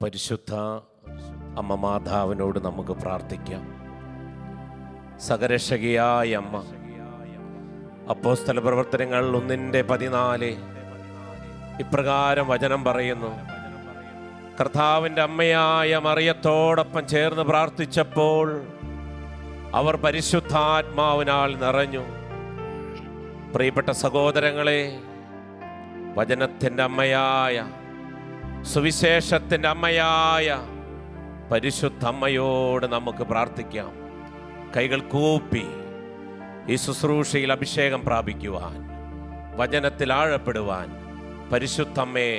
പരിശുദ്ധ അമ്മ മാതാവിനോട് നമുക്ക് പ്രാർത്ഥിക്കാം. സകരക്ഷകിയായ അമ്മ, അപ്പോസ്തല പ്രവർത്തനങ്ങൾ 1:14 ഇപ്രകാരം വചനം പറയുന്നു: കർത്താവിൻ്റെ അമ്മയായ മറിയത്തോടൊപ്പം ചേർന്ന് പ്രാർത്ഥിച്ചപ്പോൾ അവർ പരിശുദ്ധാത്മാവിനാൽ നിറഞ്ഞു. പ്രിയപ്പെട്ട സഹോദരങ്ങളെ, വചനത്തിൻ്റെ അമ്മയായ, സുവിശേഷത്തിൻ്റെ അമ്മയായ പരിശുദ്ധ അമ്മയോട് നമുക്ക് പ്രാർത്ഥിക്കാം. കൈകൾ കൂപ്പി ഈ ശുശ്രൂഷയിൽ അഭിഷേകം പ്രാപിക്കുവാൻ, വചനത്തിൽ ആഴപ്പെടുവാൻ പരിശുദ്ധ അമ്മേ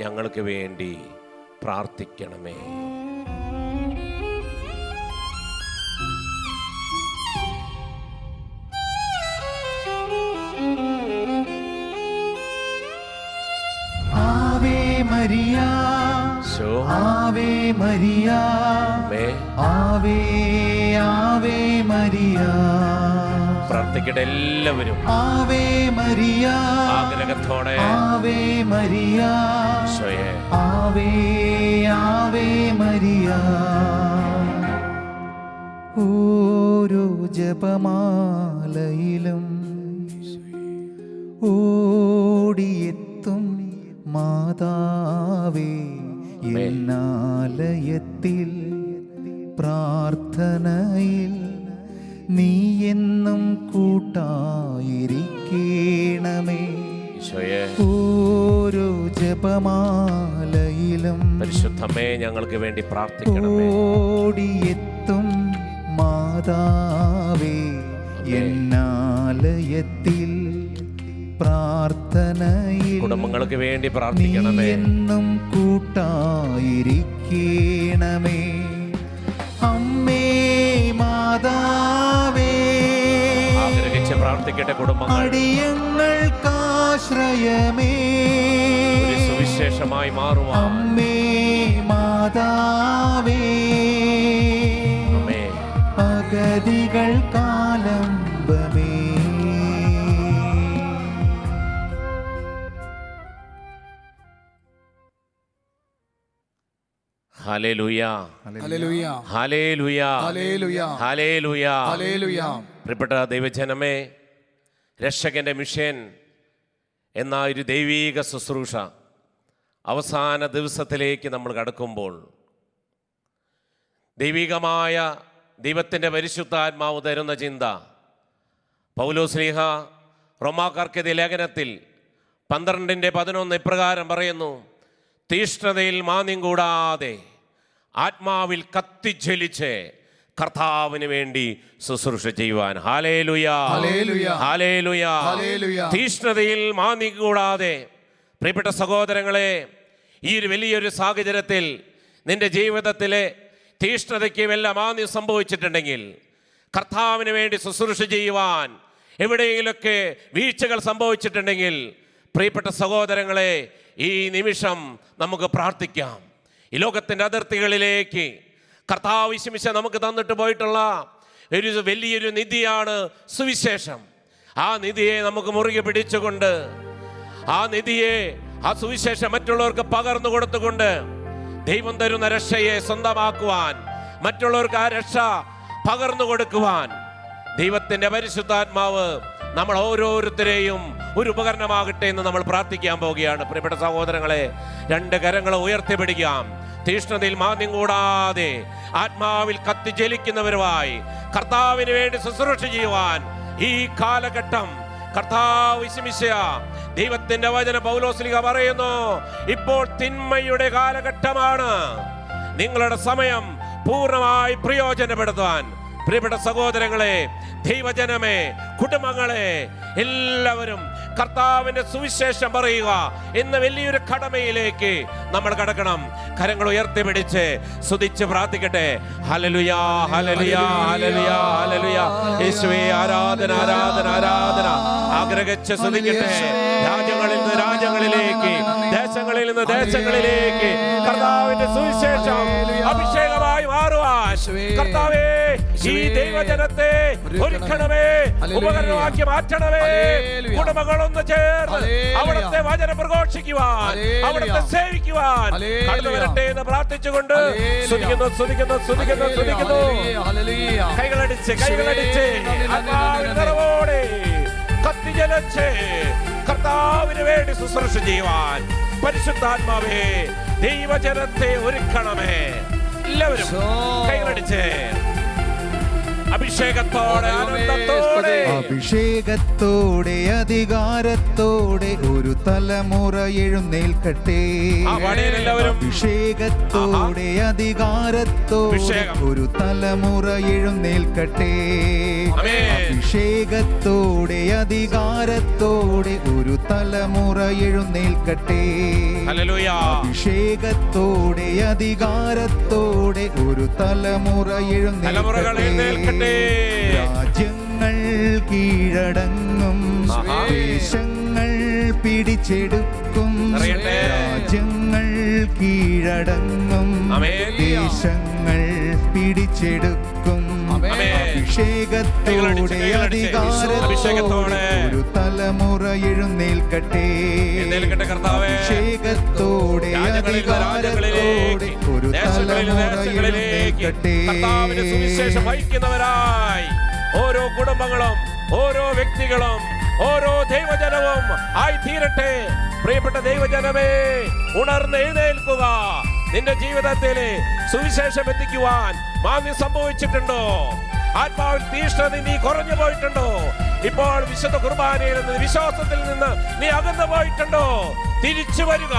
ഞങ്ങൾക്ക് വേണ്ടി പ്രാർത്ഥിക്കണമേ. Maria, Ave Maria, Ave Ave Maria. പ്രാർത്ഥിക്കട്ടെ എല്ലാവരും. Ave Maria, ആഗ്രഹത്തോടെ Ave Maria, Ave Ave Maria. ഓരോ ജപമാലയിലും ഓടിയെത്തും മാതാവേ, എന്നാലയത്തിൽ പ്രാർത്ഥനയിൽ നീ എന്നും കൂട്ടായിരിക്കണമേ. ഓരോ ജപമാലയിലും പരിശുദ്ധമേ ഞങ്ങൾക്ക് വേണ്ടി പ്രാർത്ഥിക്കണമേ. ഓടിയെത്തും മാതാവേ, എന്നാലയത്തിൽ പ്രാർത്ഥനയിൽ കുടുംബങ്ങൾക്ക് വേണ്ടി പ്രാർത്ഥിക്കണമേ. എന്നും കൂട്ടായിരിക്കണമേ. അമ്മേ മാതാവേ, ആഗ്രഹിച്ച് പ്രാർത്ഥിക്കട്ടെ കുടുംബങ്ങൾ. അടിയങ്ങൾക്കാശ്രയമേ, സുവിശേഷമായി മാറുവാൻ അമ്മേ മാതാവേ, അഗതികൾക്കാലംബമേ. ഹല്ലേലൂയ, ഹല്ലേലൂയ, ഹല്ലേലൂയ, ഹല്ലേലൂയ, ഹല്ലേലൂയ, ഹല്ലേലൂയ. പ്രിയപ്പെട്ട ദൈവജനമേ, രക്ഷകന്റെ മിഷൻ എന്ന ഒരു ദൈവീക ശുശ്രൂഷ അവസാന ദിവസത്തിലേക്ക് നമ്മൾ കടക്കുമ്പോൾ ദൈവികമായ ദൈവത്തിൻ്റെ പരിശുദ്ധാത്മാവ് തരുന്ന ചിന്ത, പൗലോസ്ലീഹ റോമാക്കാർക്കെതിരെ ലേഖനത്തിൽ 12:11 ഇപ്രകാരം പറയുന്നു: തീഷ്ണതയിൽ മാന്യം കൂടാതെ ആത്മാവിൽ കത്തിജ്വലിച്ച് കർത്താവിന് വേണ്ടി ശുശ്രൂഷ ചെയ്യുവാൻ. ഹല്ലേലൂയ, ഹല്ലേലൂയ, ഹല്ലേലൂയ, ഹല്ലേലൂയ. തീഷ്ണതയിൽ മാന്യം കൂടാതെ. പ്രിയപ്പെട്ട സഹോദരങ്ങളെ, ഈ ഒരു വലിയൊരു സാഹചര്യത്തിൽ നിന്റെ ജീവിതത്തിലെ തീഷ്ണതയ്ക്ക് വല്ല മാന്യം സംഭവിച്ചിട്ടുണ്ടെങ്കിൽ, കർത്താവിന് വേണ്ടി ശുശ്രൂഷ ചെയ്യുവാൻ എവിടെയെങ്കിലൊക്കെ വീഴ്ചകൾ സംഭവിച്ചിട്ടുണ്ടെങ്കിൽ, പ്രിയപ്പെട്ട സഹോദരങ്ങളെ, ഈ നിമിഷം നമുക്ക് പ്രാർത്ഥിക്കാം. ഈ ലോകത്തിൻ്റെ അതിർത്തികളിലേക്ക് കർത്താവ് യേശുമിശിഹ നമുക്ക് തന്നിട്ട് പോയിട്ടുള്ള ഒരു വലിയൊരു നിധിയാണ് സുവിശേഷം. ആ നിധിയെ നമുക്ക് മുറുകെ പിടിച്ചുകൊണ്ട്, ആ നിധിയെ, ആ സുവിശേഷം മറ്റുള്ളവർക്ക് പകർന്നു കൊടുത്തുകൊണ്ട് ദൈവം തരുന്ന രക്ഷയെ സ്വന്തമാക്കുവാൻ, മറ്റുള്ളവർക്ക് ആ രക്ഷ പകർന്നു കൊടുക്കുവാൻ ദൈവത്തിൻ്റെ പരിശുദ്ധാത്മാവ് നമ്മൾ ഓരോരുത്തരെയും ഒരു ഉപകരണമാകട്ടെ എന്ന് നമ്മൾ പ്രാർത്ഥിക്കാൻ പോവുകയാണ്. പ്രിയപ്പെട്ട സഹോദരങ്ങളെ, 2 കരങ്ങൾ ഉയർത്തിപ്പിടിക്കാം. തീഷ്ണതയിൽ മാന്യം കൂടാതെ ആത്മാവിൽ കത്തിജ്വലിക്കുന്നവരുമായി കർത്താവിന് വേണ്ടി ശുശ്രൂഷ ചെയ്യുവാൻ ഈ കാലഘട്ടം കർത്താവ് യേശുമിശിഹ, ദൈവത്തിന്റെ വചനം പൗലോസ്ലീഹ പറയുന്നു: ഇപ്പോൾ തിന്മയുടെ കാലഘട്ടമാണ്, നിങ്ങളുടെ സമയം പൂർണ്ണമായി പ്രയോജനപ്പെടുത്താൻ. പ്രിയപ്പെട്ട സഹോദരങ്ങളെ, ദൈവജനമേ, കുടുംബങ്ങളെ, എല്ലാവരും കർത്താവിന്റെ സുവിശേഷം പറയുക എന്ന വലിയൊരു കടമയിലേക്ക് നമ്മൾ കടക്കണം. കരങ്ങൾ ഉയർത്തിപ്പിടിച്ച് സ്തുതിച്ച് പ്രാർത്ഥിക്കട്ടെ. ഹല്ലേലൂയ, ഹല്ലേലൂയ, ഹല്ലേലൂയ, ഹല്ലേലൂയ. യേശുവേ, ആരാധന, ആരാധന, ആരാധന. ആഗ്രഹിച്ച് സ്തുതിക്കട്ടെ. രാജ്യങ്ങളിൽ നിന്ന് രാജ്യങ്ങളിലേക്ക്, ദേശങ്ങളിൽ നിന്ന് ദേശങ്ങളിലേക്ക് കർത്താവിന്റെ സുവിശേഷം അഭിഷേകമായി മാറുവാൻ കർത്താവേ ഈ ദൈവജനത്തെ ഒരുക്കണമേ, ഉപകരണമാക്കി മാറ്റണമേ. കുടുംബങ്ങളൊന്ന് ചേർന്ന് അവിടുത്തെ വചനം പ്രഘോഷിക്കുവാൻ, അവിടുത്തെ സേവിക്കുവാൻ കടന്നു വരട്ടെ എന്ന് പ്രാർത്ഥിച്ചുകൊണ്ട് സ്തുതിക്കുന്നു, സ്തുതിക്കുന്നു, സ്തുതിക്കുന്നു, സ്തുതിക്കുന്നു. കൈകളടിച്ച് കൈകളടിച്ച് ആത്മാവിന്റെ നിറവോടെ കത്തിജലച്ച് കർത്താവിന് വേണ്ടി ശുശ്രൂഷ ചെയ്യുവാൻ പരിശുദ്ധാത്മാവേ ദൈവജനത്തെ ഒരുക്കണമേ. എല്ലാവരും കൈകളടിച്ച് അഭിഷേകത്തോടെ ആനന്ദത്തോടെ അഭിഷേകത്തോടെ അധികാരത്തോടെ ഒരു തലമുറ എഴുന്നേൽക്കട്ടെ. അഭിഷേകത്തോടെ അധികാരത്തോടെ ഒരു തലമുറ എഴുന്നേൽക്കട്ടെ. അഭിഷേകത്തോടെ അധികാരത്തോടെ ഒരു തലമുറ എഴുന്നേൽക്കട്ടെ. അഭിഷേകത്തോടെ അധികാരത്തോടെ ഒരു തലമുറ എഴുന്നേൽക്കട്ടെ. രാജ്യങ്ങൾ കീഴടങ്ങും, ദേശങ്ങൾ പിടിച്ചെടുക്കും. രാജ്യങ്ങൾ കീഴടങ്ങും, ദേശങ്ങൾ പിടിച്ചെടുക്കും. അഭിഷേകത്തോടെ അധികാരത്തോടെ ഒരു തലമുറ എഴുന്നേൽക്കട്ടെ. അഭിഷേകത്തോടെ അധികാരത്തോടെ ഒരു തലമുറ എഴുന്നേൽക്കട്ടെ. സുവിശേഷം വഹിക്കുന്നവരായി ഓരോ കുടുംബങ്ങളും, ഓരോ വ്യക്തികളും, ഓരോ ദൈവജനവും ആയി തീരട്ടെ. പ്രിയപ്പെട്ട ദൈവജനമേ, ഉണർന്ന് എഴുന്നേൽക്കുക. നിന്റെ ജീവിതത്തിലെ സുവിശേഷം എത്തിക്കുവാൻ മാന്യം സംഭവിച്ചിട്ടുണ്ടോ? ആത്മാവിൽ തീഷ്ണത നീ കുറഞ്ഞു പോയിട്ടുണ്ടോ? ഇപ്പോൾ വിശുദ്ധ കുർബാനയിൽ നിന്ന്, വിശ്വാസത്തിൽ നിന്ന് നീ അകന്നു പോയിട്ടുണ്ടോ? തിരിച്ചു വരിക.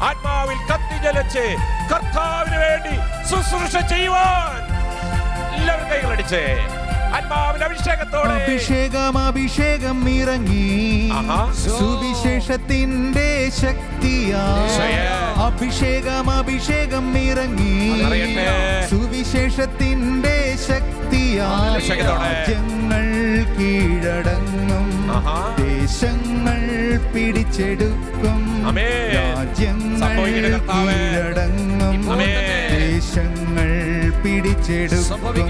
ആത്മാവിൽ കത്തിജലിച്ച് കർത്താവിന് വേണ്ടി ശുശ്രൂഷ ചെയ്യുവാൻ എല്ലാവരും കൈകളടിച്ച് ആത്മാവിന്റെ അഭിഷേകത്തോടെ അഭിഷേകം ഇറങ്ങി സുവിശേഷത്തിന്റെ ശക്തിയാ. അഭിഷേകം ഇറങ്ങി സുവിശേഷത്തിന്റെ ശക്തിയാ. രാജ്യങ്ങൾ കീഴടങ്ങും, ദേശങ്ങൾ പിടിച്ചെടുക്കും. രാജ്യങ്ങൾ കീഴടങ്ങും, ദേശങ്ങൾ പിടിച്ചെടുക്കും.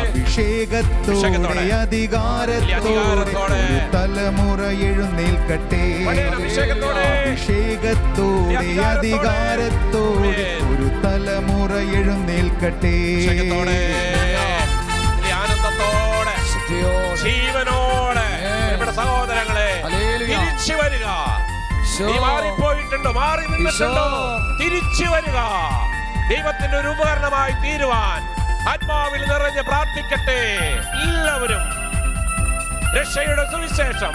അഭിഷേകത്തോടെ അധികാരത്തോടെ ഒരു തലമുറ എഴുന്നേൽക്കട്ടെ. അഭിഷേകത്തോടെ അധികാരത്തോടെ ഒരു തലമുറ എഴുന്നേൽക്കട്ടെ. ആനന്ദത്തോടെ ജീവനോടെ സഹോദരങ്ങളെ തിരിച്ചു വരിക. നീ മാറിപ്പോയിട്ടുണ്ടോ? മാറി നിന്നിട്ടുണ്ടോ? തിരിച്ചു വരിക. ദൈവത്തിന്റെ ഒരു ഉപകരണമായി തീരുവാൻ ആത്മാവിൽ നിറഞ്ഞ് പ്രാർത്ഥിക്കട്ടെ. എല്ലാവരും രക്ഷയുടെ സുവിശേഷം,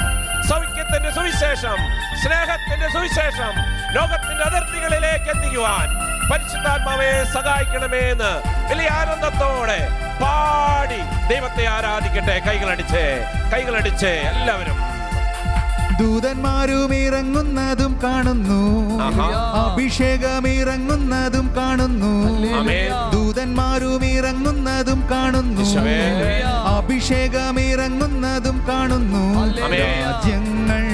സൗഖ്യത്തിന്റെ സുവിശേഷം, സ്നേഹത്തിന്റെ സുവിശേഷം ലോകത്തിന്റെ അതിർത്തികളിലേക്ക് എത്തിക്കുവാൻ പരിശുദ്ധാത്മാവെ സഹായിക്കണമേ എന്ന് വലിയ ആനന്ദത്തോടെ പാടി ദൈവത്തെ ആരാധിക്കട്ടെ. കൈകളടിച്ച് എല്ലാവരും. ദൂതന്മാരും ഇറങ്ങുന്നതും കാണുന്നു, അഭിഷേകം ഇറങ്ങുന്നതും കാണുന്നു. ദൂതന്മാരും ഇറങ്ങുന്നതും കാണുന്നു, അഭിഷേകം ഇറങ്ങുന്നതും കാണുന്നു. രാജ്യങ്ങൾ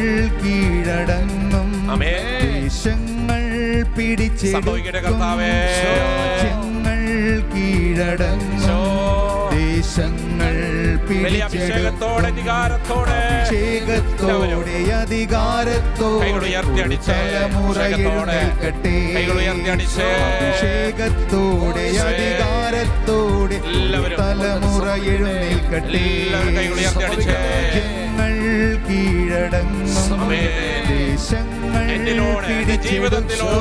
കീഴടങ്ങും, ദേശങ്ങൾ പിടിച്ചെടുക്കും. രാജ്യങ്ങൾ കീഴടങ്ങും, ദേശങ്ങൾ അഭിഷേകത്തോടെ അധികാരത്തോടെ തലമുറ എഴുന്നേൽക്കട്ടെ. അഭിഷേകത്തോടെ അധികാരത്തോടെ തലമുറ എഴുന്നേൽക്കട്ടെ. രാജ്യങ്ങൾ കീഴടങ്ങും, ദേശങ്ങൾ പിടിച്ചെടുക്കും.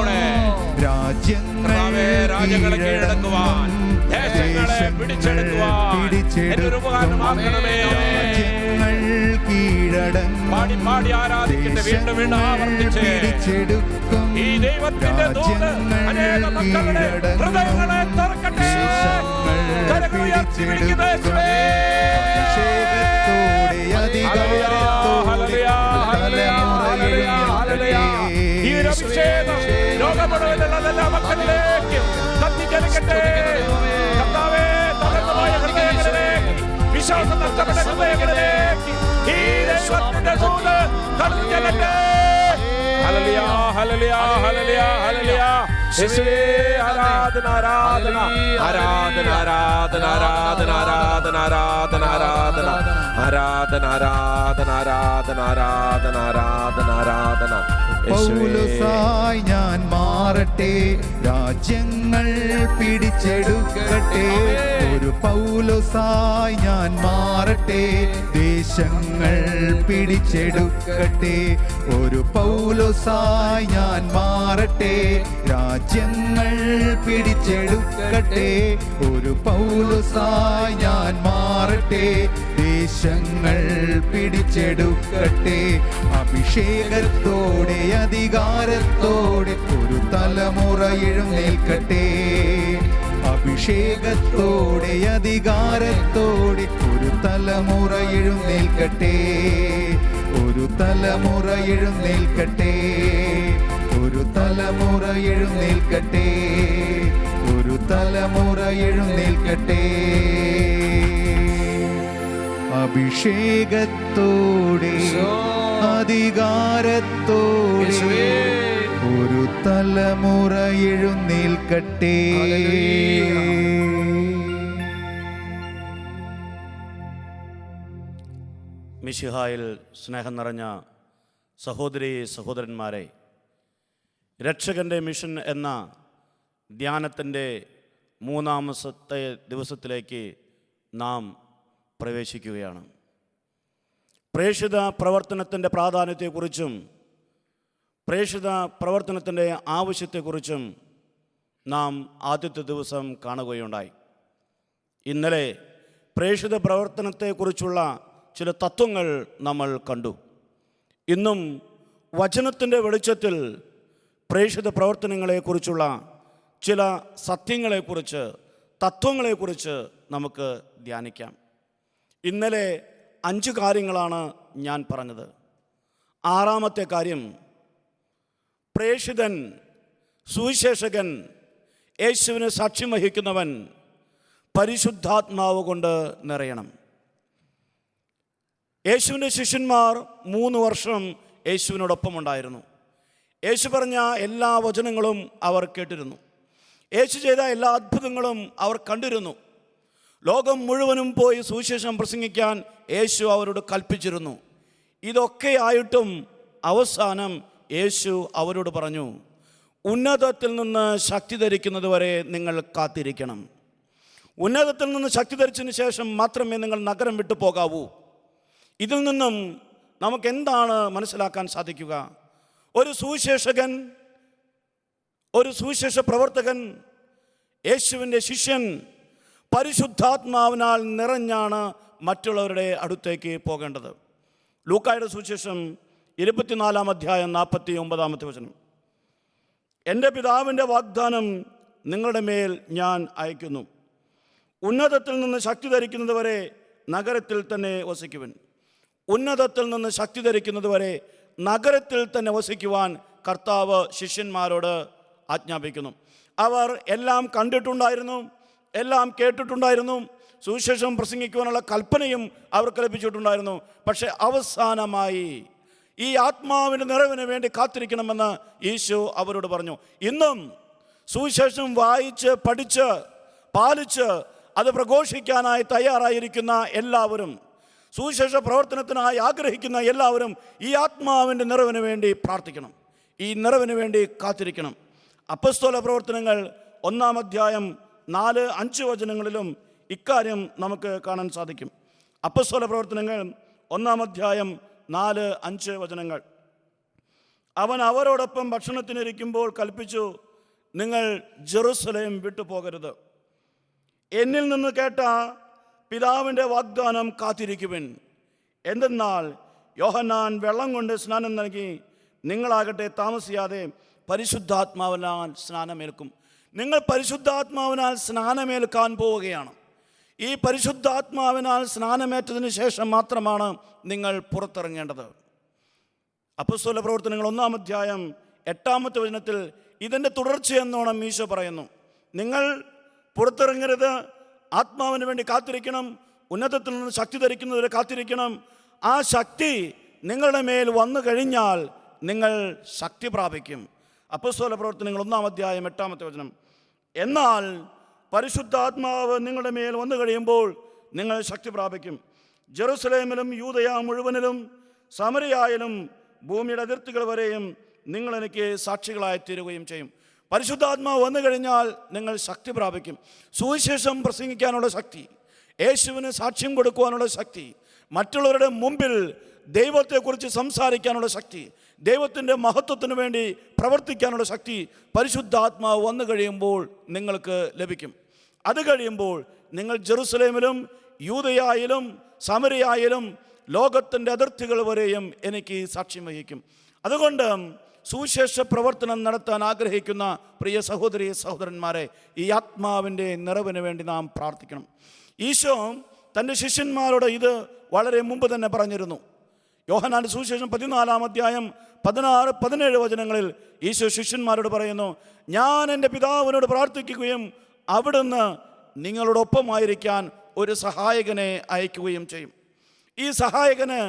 രാജ്യങ്ങൾ കീഴടങ്ങുവാൻ, ദേശങ്ങളെ പിടിച്ചെടുക്കുവാൻ രാജ്യങ്ങൾ കീഴടങ്ങും, പാടി ആരാധിക്കട്ടെ. വീണ്ടും പിടിച്ചെടുക്കും. ഈ ദൈവത്തിന്റെ ദൂത് അനേക മക്കളുടെ ഹൃദയങ്ങളെ തുറക്കട്ടെ. അഭിഷേകത്തോടെ അധികാരത്തോടെ ഈ ഒരു അഭിഷേകം ലോകം മുഴുവനുള്ള എല്ലാ മക്കളിലേക്കും കത്തിച്ചെടുക്കട്ടെ. കർത്താവേ, തകർന്നുപോയ ഹൃദയങ്ങളിലേക്ക്, വിശ്വാസം നഷ്ടപ്പെട്ട ഹൃദയങ്ങളിലേക്ക് ഈ ദൈവത്തിന്റെ ദൂത് കടന്നു ചെല്ലട്ടെ. ഹല്ലേലൂയ. ഹല്ലേലൂയ ഹല്ലേലൂയ ഹല്ലേലൂയ യേശുവേ ആരാധന ആരാധന ആരാധന ആരാധന ആരാധന ആരാധന ആരാധന ആരാധന ആരാധന ആരാധന ആരാധന ആരാധന ആരാധന ആരാധന പൗലോസായി ഞാൻ മാറട്ടെ, രാജ്യങ്ങൾ പിടിച്ചെടുക്കട്ടെ. ഒരു പൗലോസായി ഞാൻ മാറട്ടെ, ദേശങ്ങൾ പിടിച്ചെടുക്കട്ടെ. ഒരു പൗലോസായി ഞാൻ മാറട്ടെ, രാജ്യങ്ങൾ പിടിച്ചെടുക്കട്ടെ. ഒരു പൗലോസായി ഞാൻ മാറട്ടെ, ദേശങ്ങൾ പിടിച്ചെടുക്കട്ടെ. അഭിഷേകത്തോടെ അധികാരത്തോടെ ഒരു തലമുറ എഴുന്നേൽക്കട്ടെ. അഭിഷേകത്തോടെ അധികാരത്തോടെ ഒരു തലമുറ എഴുന്നേൽക്കട്ടെ. ഒരു തലമുറ എഴുന്നേൽക്കട്ടെ. ഒരു തലമുറ എഴുന്നേൽക്കട്ടെ. ഒരു തലമുറ എഴുന്നേൽക്കട്ടെ. അഭിഷേകത്തോടെ അധികാരത്തോടെ ഒരു തലമുറ എഴുന്നേൽക്കട്ടെ. മിശിഹായിൽ സ്നേഹം നിറഞ്ഞ സഹോദരീ സഹോദരന്മാരെ, രക്ഷകൻ്റെ മിഷൻ എന്ന ധ്യാനത്തിൻ്റെ മൂന്നാമത്തെ ദിവസത്തിലേക്ക് നാം പ്രവേശിക്കുകയാണ്. പ്രേക്ഷിത പ്രവർത്തനത്തിൻ്റെ പ്രാധാന്യത്തെക്കുറിച്ചും പ്രേക്ഷിത പ്രവർത്തനത്തിൻ്റെ ആവശ്യത്തെക്കുറിച്ചും നാം ആദ്യത്തെ ദിവസം കാണുകയുണ്ടായി. ഇന്നലെ പ്രേക്ഷിത പ്രവർത്തനത്തെക്കുറിച്ചുള്ള ചില തത്വങ്ങൾ നമ്മൾ കണ്ടു. ഇന്നും വചനത്തിൻ്റെ വെളിച്ചത്തിൽ പ്രേക്ഷിത പ്രവർത്തനങ്ങളെക്കുറിച്ചുള്ള ചില സത്യങ്ങളെക്കുറിച്ച്, തത്വങ്ങളെക്കുറിച്ച് നമുക്ക് ധ്യാനിക്കാം. ഇന്നലെ 5 കാര്യങ്ങളാണ് ഞാൻ പറഞ്ഞത്. 6ാമത്തെ കാര്യം, പ്രേക്ഷിതൻ, സുവിശേഷകൻ, യേശുവിന് സാക്ഷ്യം വഹിക്കുന്നവൻ പരിശുദ്ധാത്മാവ് കൊണ്ട് നിറയണം. യേശുവിൻ്റെ ശിഷ്യന്മാർ 3 വർഷം യേശുവിനോടൊപ്പം ഉണ്ടായിരുന്നു. യേശു പറഞ്ഞ എല്ലാ വചനങ്ങളും അവർ കേട്ടിരുന്നു. യേശു ചെയ്ത എല്ലാ അത്ഭുതങ്ങളും അവർ കണ്ടിരുന്നു. ലോകം മുഴുവനും പോയി സുവിശേഷം പ്രസംഗിക്കാൻ യേശു അവരോട് കൽപ്പിച്ചിരുന്നു. ഇതൊക്കെ ആയിട്ടും അവസാനം യേശു അവരോട് പറഞ്ഞു, ഉന്നതത്തിൽ നിന്ന് ശക്തി ധരിക്കുന്നത് വരെ നിങ്ങൾ കാത്തിരിക്കണം. ഉന്നതത്തിൽ നിന്ന് ശക്തി ധരിച്ചതിന് ശേഷം മാത്രമേ നിങ്ങൾ നഗരം വിട്ടു പോകാവൂ. ഇതിൽ നിന്നും നമുക്ക് എന്താണ് മനസ്സിലാക്കാൻ സാധിക്കുക? ഒരു സുവിശേഷകൻ, ഒരു സുവിശേഷ പ്രവർത്തകൻ, യേശുവിൻ്റെ ശിഷ്യൻ പരിശുദ്ധാത്മാവിനാൽ നിറഞ്ഞാണ് മറ്റുള്ളവരുടെ അടുത്തേക്ക് പോകേണ്ടത്. ലൂക്കായുടെ സുവിശേഷം 24-ാം അധ്യായം 49-ാമത്തെ വചനം, എൻ്റെ പിതാവിൻ്റെ വാഗ്ദാനം നിങ്ങളുടെ മേൽ ഞാൻ അയക്കുന്നു. ഉന്നതത്തിൽ നിന്ന് ശക്തി ധരിക്കുന്നത് വരെ നഗരത്തിൽ തന്നെ വസിക്കുവൻ. ഉന്നതത്തിൽ നിന്ന് ശക്തി ധരിക്കുന്നത് വരെ നഗരത്തിൽ തന്നെ വസിക്കുവാൻ കർത്താവ് ശിഷ്യന്മാരോട് ആജ്ഞാപിക്കുന്നു. അവർ എല്ലാം കണ്ടിട്ടുണ്ടായിരുന്നു, എല്ലാം കേട്ടിട്ടുണ്ടായിരുന്നു, സുവിശേഷം പ്രസംഗിക്കുവാനുള്ള കൽപ്പനയും അവർക്ക് ലഭിച്ചിട്ടുണ്ടായിരുന്നു. പക്ഷേ അവസാനമായി ഈ ആത്മാവിൻ്റെ നിറവിന് വേണ്ടി കാത്തിരിക്കണമെന്ന് യേശു അവരോട് പറഞ്ഞു. ഇന്നും സുവിശേഷം വായിച്ച്, പഠിച്ച്, പാലിച്ച് അത് പ്രഘോഷിക്കാനായി തയ്യാറായിരിക്കുന്ന എല്ലാവരും, സുവിശേഷ പ്രവർത്തനത്തിനായി ആഗ്രഹിക്കുന്ന എല്ലാവരും ഈ ആത്മാവിൻ്റെ നിറവിന് വേണ്ടി പ്രാർത്ഥിക്കണം, ഈ നിറവിന് വേണ്ടി കാത്തിരിക്കണം. അപ്പസ്തോല പ്രവർത്തനങ്ങൾ 1-ാം അധ്യായം 4-5 വചനങ്ങളിലും ഇക്കാര്യം നമുക്ക് കാണാൻ സാധിക്കും. അപ്പസ്തോല പ്രവർത്തനങ്ങൾ 1-ാം അധ്യായം 4-5 വചനങ്ങൾ. അവൻ അവരോടൊപ്പം ഭക്ഷണത്തിനിരിക്കുമ്പോൾ കൽപ്പിച്ചു, നിങ്ങൾ ജെറുസലേം വിട്ടു പോകരുത്. എന്നിൽ നിന്ന് കേട്ട പിതാവിൻ്റെ വാഗ്ദാനം കാത്തിരിക്കുവിൻ. എന്തെന്നാൽ യോഹന്നാൻ വെള്ളം കൊണ്ട് സ്നാനം നൽകി, നിങ്ങളാകട്ടെ താമസിയാതെ പരിശുദ്ധാത്മാവിനാൽ സ്നാനമേൽക്കും. നിങ്ങൾ പരിശുദ്ധാത്മാവിനാൽ സ്നാനമേൽക്കാൻ പോവുകയാണ്. ഈ പരിശുദ്ധാത്മാവിനാൽ സ്നാനമേറ്റതിന് ശേഷം മാത്രമാണ് നിങ്ങൾ പുറത്തിറങ്ങേണ്ടത്. അപ്പോസ്തല പ്രവർത്തനങ്ങൾ 1-ാം അധ്യായം 8-ാമത്തെ വചനത്തിൽ ഇതിൻ്റെ തുടർച്ചയെന്നോണം ഈശോ പറയുന്നു, നിങ്ങൾ പുറത്തിറങ്ങരുത്, ആത്മാവിന് വേണ്ടി കാത്തിരിക്കണം, ഉന്നതത്തിൽ നിന്ന് ശക്തി ധരിക്കുന്നവരെ കാത്തിരിക്കണം. ആ ശക്തി നിങ്ങളുടെ മേൽ വന്നു കഴിഞ്ഞാൽ നിങ്ങൾ ശക്തി പ്രാപിക്കും. അപ്പോസ്തല പ്രവർത്തനങ്ങൾ 1:8 എന്നാൽ പരിശുദ്ധാത്മാവ് നിങ്ങളുടെ മേൽ വന്നു കഴിയുമ്പോൾ നിങ്ങൾ ശക്തി പ്രാപിക്കും. ജെറുസലേമിലും യൂദയ മുഴുവനിലും സമരയായാലും ഭൂമിയുടെ അതിർത്തികൾ വരെയും നിങ്ങൾ എനിക്ക് സാക്ഷികളായി തീരുകയും ചെയ്യും. പരിശുദ്ധാത്മാവ് വന്നു കഴിഞ്ഞാൽ നിങ്ങൾ ശക്തി പ്രാപിക്കും. സുവിശേഷം പ്രസംഗിക്കാനുള്ള ശക്തി, യേശുവിന് സാക്ഷ്യം കൊടുക്കുവാനുള്ള ശക്തി, മറ്റുള്ളവരുടെ മുമ്പിൽ ദൈവത്തെക്കുറിച്ച് സംസാരിക്കാനുള്ള ശക്തി, ദൈവത്തിൻ്റെ മഹത്വത്തിന് വേണ്ടി പ്രവർത്തിക്കാനുള്ള ശക്തി പരിശുദ്ധാത്മാവ് വന്നു കഴിയുമ്പോൾ നിങ്ങൾക്ക് ലഭിക്കും. അത് കഴിയുമ്പോൾ നിങ്ങൾ ജെറുസലേമിലും യൂദയായാലും സമരയായാലും ലോകത്തിൻ്റെ അതിർത്തികൾ വരെയും എനിക്ക് സാക്ഷ്യം വഹിക്കും. അതുകൊണ്ട് സുവിശേഷ പ്രവർത്തനം നടത്താൻ ആഗ്രഹിക്കുന്ന പ്രിയ സഹോദരി സഹോദരന്മാരെ, ഈ ആത്മാവിൻ്റെ നിറവിന് വേണ്ടി നാം പ്രാർത്ഥിക്കണം. ഈശോ തൻ്റെ ശിഷ്യന്മാരോട് ഇത് വളരെ മുമ്പ് തന്നെ പറഞ്ഞിരുന്നു. യോഹന്നാന്റെ സുവിശേഷം 14:16-17 ഈശോ ശിഷ്യന്മാരോട് പറയുന്നു, ഞാൻ എൻ്റെ പിതാവിനോട് പ്രാർത്ഥിക്കുകയും അവിടുന്ന് നിങ്ങളോടൊപ്പമായിരിക്കാൻ ഒരു സഹായകനെ അയക്കുകയും ചെയ്യും. ഈ സഹായകന്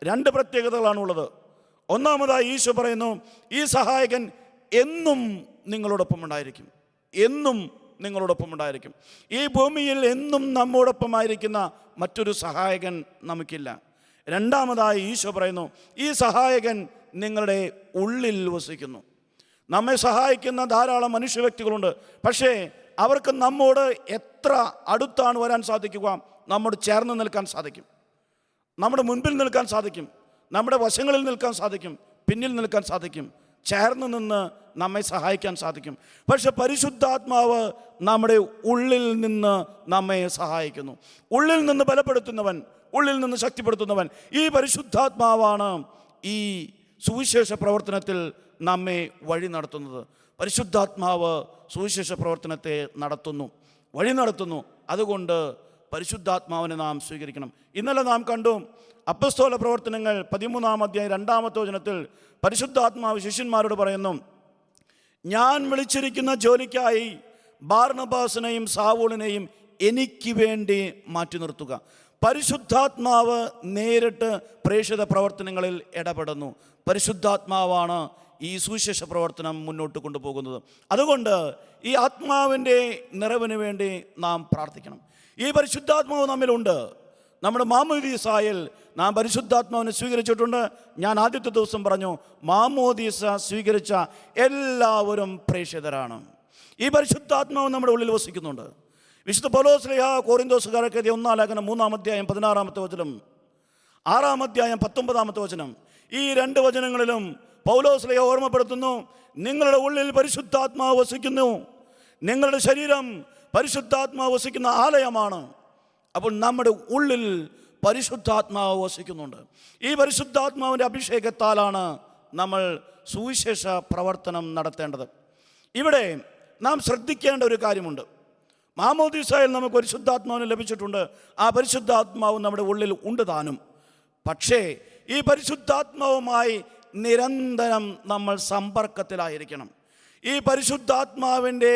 2 പ്രത്യേകതകളാണുള്ളത്. ഒന്നാമതായി ഈശോ പറയുന്നു, ഈ സഹായകൻ എന്നും നിങ്ങളോടൊപ്പം ഉണ്ടായിരിക്കും. എന്നും നിങ്ങളോടൊപ്പം ഉണ്ടായിരിക്കും. ഈ ഭൂമിയിൽ എന്നും നമ്മോടൊപ്പമായിരിക്കുന്ന മറ്റൊരു സഹായകൻ നമുക്കില്ല. രണ്ടാമതായി ഈശോ പറയുന്നു, ഈ സഹായകൻ നിങ്ങളുടെ ഉള്ളിൽ വസിക്കുന്നു. നമ്മെ സഹായിക്കുന്ന ധാരാളം മനുഷ്യ വ്യക്തികളുണ്ട്. പക്ഷേ അവർക്ക് നമ്മോട് എത്ര അടുത്താണ് വരാൻ സാധിക്കുക? നമ്മോട് ചേർന്ന് നിൽക്കാൻ സാധിക്കും, നമ്മുടെ മുൻപിൽ നിൽക്കാൻ സാധിക്കും, നമ്മുടെ വശങ്ങളിൽ നിൽക്കാൻ സാധിക്കും, പിന്നിൽ നിൽക്കാൻ സാധിക്കും, ചേർന്ന് നിന്ന് നമ്മെ സഹായിക്കാൻ സാധിക്കും. പക്ഷെ പരിശുദ്ധാത്മാവ് നമ്മുടെ ഉള്ളിൽ നിന്ന് നമ്മെ സഹായിക്കുന്നു. ഉള്ളിൽ നിന്ന് ബലപ്പെടുത്തുന്നവൻ, ഉള്ളിൽ നിന്ന് ശക്തിപ്പെടുത്തുന്നവൻ ഈ പരിശുദ്ധാത്മാവാണ് ഈ സുവിശേഷ പ്രവർത്തനത്തിൽ നമ്മെ വഴി നടത്തുന്നത്. പരിശുദ്ധാത്മാവ് സുവിശേഷ പ്രവർത്തനത്തെ നടത്തുന്നു, വഴി നടത്തുന്നു. അതുകൊണ്ട് പരിശുദ്ധാത്മാവിനെ നാം സ്വീകരിക്കണം. ഇന്നലെ നാം കണ്ടു അപ്പോസ്തല പ്രവർത്തനങ്ങൾ 13:2 പരിശുദ്ധാത്മാവ് ശിഷ്യന്മാരോട് പറയുന്നു, ഞാൻ വിളിച്ചിരിക്കുന്ന ജോലിക്കായി ബാർനബാസിനെയും സാവൂളിനെയും എനിക്ക് വേണ്ടി മാറ്റി നിർത്തുക. പരിശുദ്ധാത്മാവ് നേരിട്ട് പ്രേക്ഷിത പ്രവർത്തനങ്ങളിൽ ഇടപെടുന്നു. പരിശുദ്ധാത്മാവാണ് ഈ സുവിശേഷ പ്രവർത്തനം മുന്നോട്ട് കൊണ്ടുപോകുന്നത്. അതുകൊണ്ട് ഈ ആത്മാവിൻ്റെ നിറവിന് വേണ്ടി നാം പ്രാർത്ഥിക്കണം. ഈ പരിശുദ്ധാത്മാവ് നമ്മിലുണ്ട്. നമ്മുടെ മാമോദീസായിൽ നാം പരിശുദ്ധാത്മാവിനെ സ്വീകരിച്ചിട്ടുണ്ട്. ഞാൻ ആദ്യത്തെ ദിവസം പറഞ്ഞു, മാമോദീസ സ്വീകരിച്ച എല്ലാവരും പ്രേക്ഷിതരാണ്. ഈ പരിശുദ്ധാത്മാവ് നമ്മുടെ ഉള്ളിൽ വസിക്കുന്നുണ്ട്. വിശുദ്ധ പൗലോസ് ശ്ലീഹ കൊരിന്തോസുകാർക്ക് എഴുതിയ 1:16 6:19 ഈ 2 വചനങ്ങളിലും പൗലോസ് ശ്ലീഹ ഓർമ്മപ്പെടുത്തുന്നു, നിങ്ങളുടെ ഉള്ളിൽ പരിശുദ്ധാത്മാവ് വസിക്കുന്നു. നിങ്ങളുടെ ശരീരം പരിശുദ്ധാത്മാവ് വസിക്കുന്ന ആലയമാണ്. അപ്പോൾ നമ്മുടെ ഉള്ളിൽ പരിശുദ്ധാത്മാവ് വസിക്കുന്നുണ്ട്. ഈ പരിശുദ്ധാത്മാവിൻ്റെ അഭിഷേകത്താലാണ് നമ്മൾ സുവിശേഷ പ്രവർത്തനം നടത്തേണ്ടത്. ഇവിടെ നാം ശ്രദ്ധിക്കേണ്ട ഒരു കാര്യമുണ്ട്. മാമോദീസായിൽ നമുക്ക് പരിശുദ്ധാത്മാവിനെ ലഭിച്ചിട്ടുണ്ട്. ആ പരിശുദ്ധാത്മാവ് നമ്മുടെ ഉള്ളിൽ ഉണ്ട് താനും. പക്ഷേ ഈ പരിശുദ്ധാത്മാവുമായി നിരന്തരം നമ്മൾ സമ്പർക്കത്തിലായിരിക്കണം. ഈ പരിശുദ്ധാത്മാവിൻ്റെ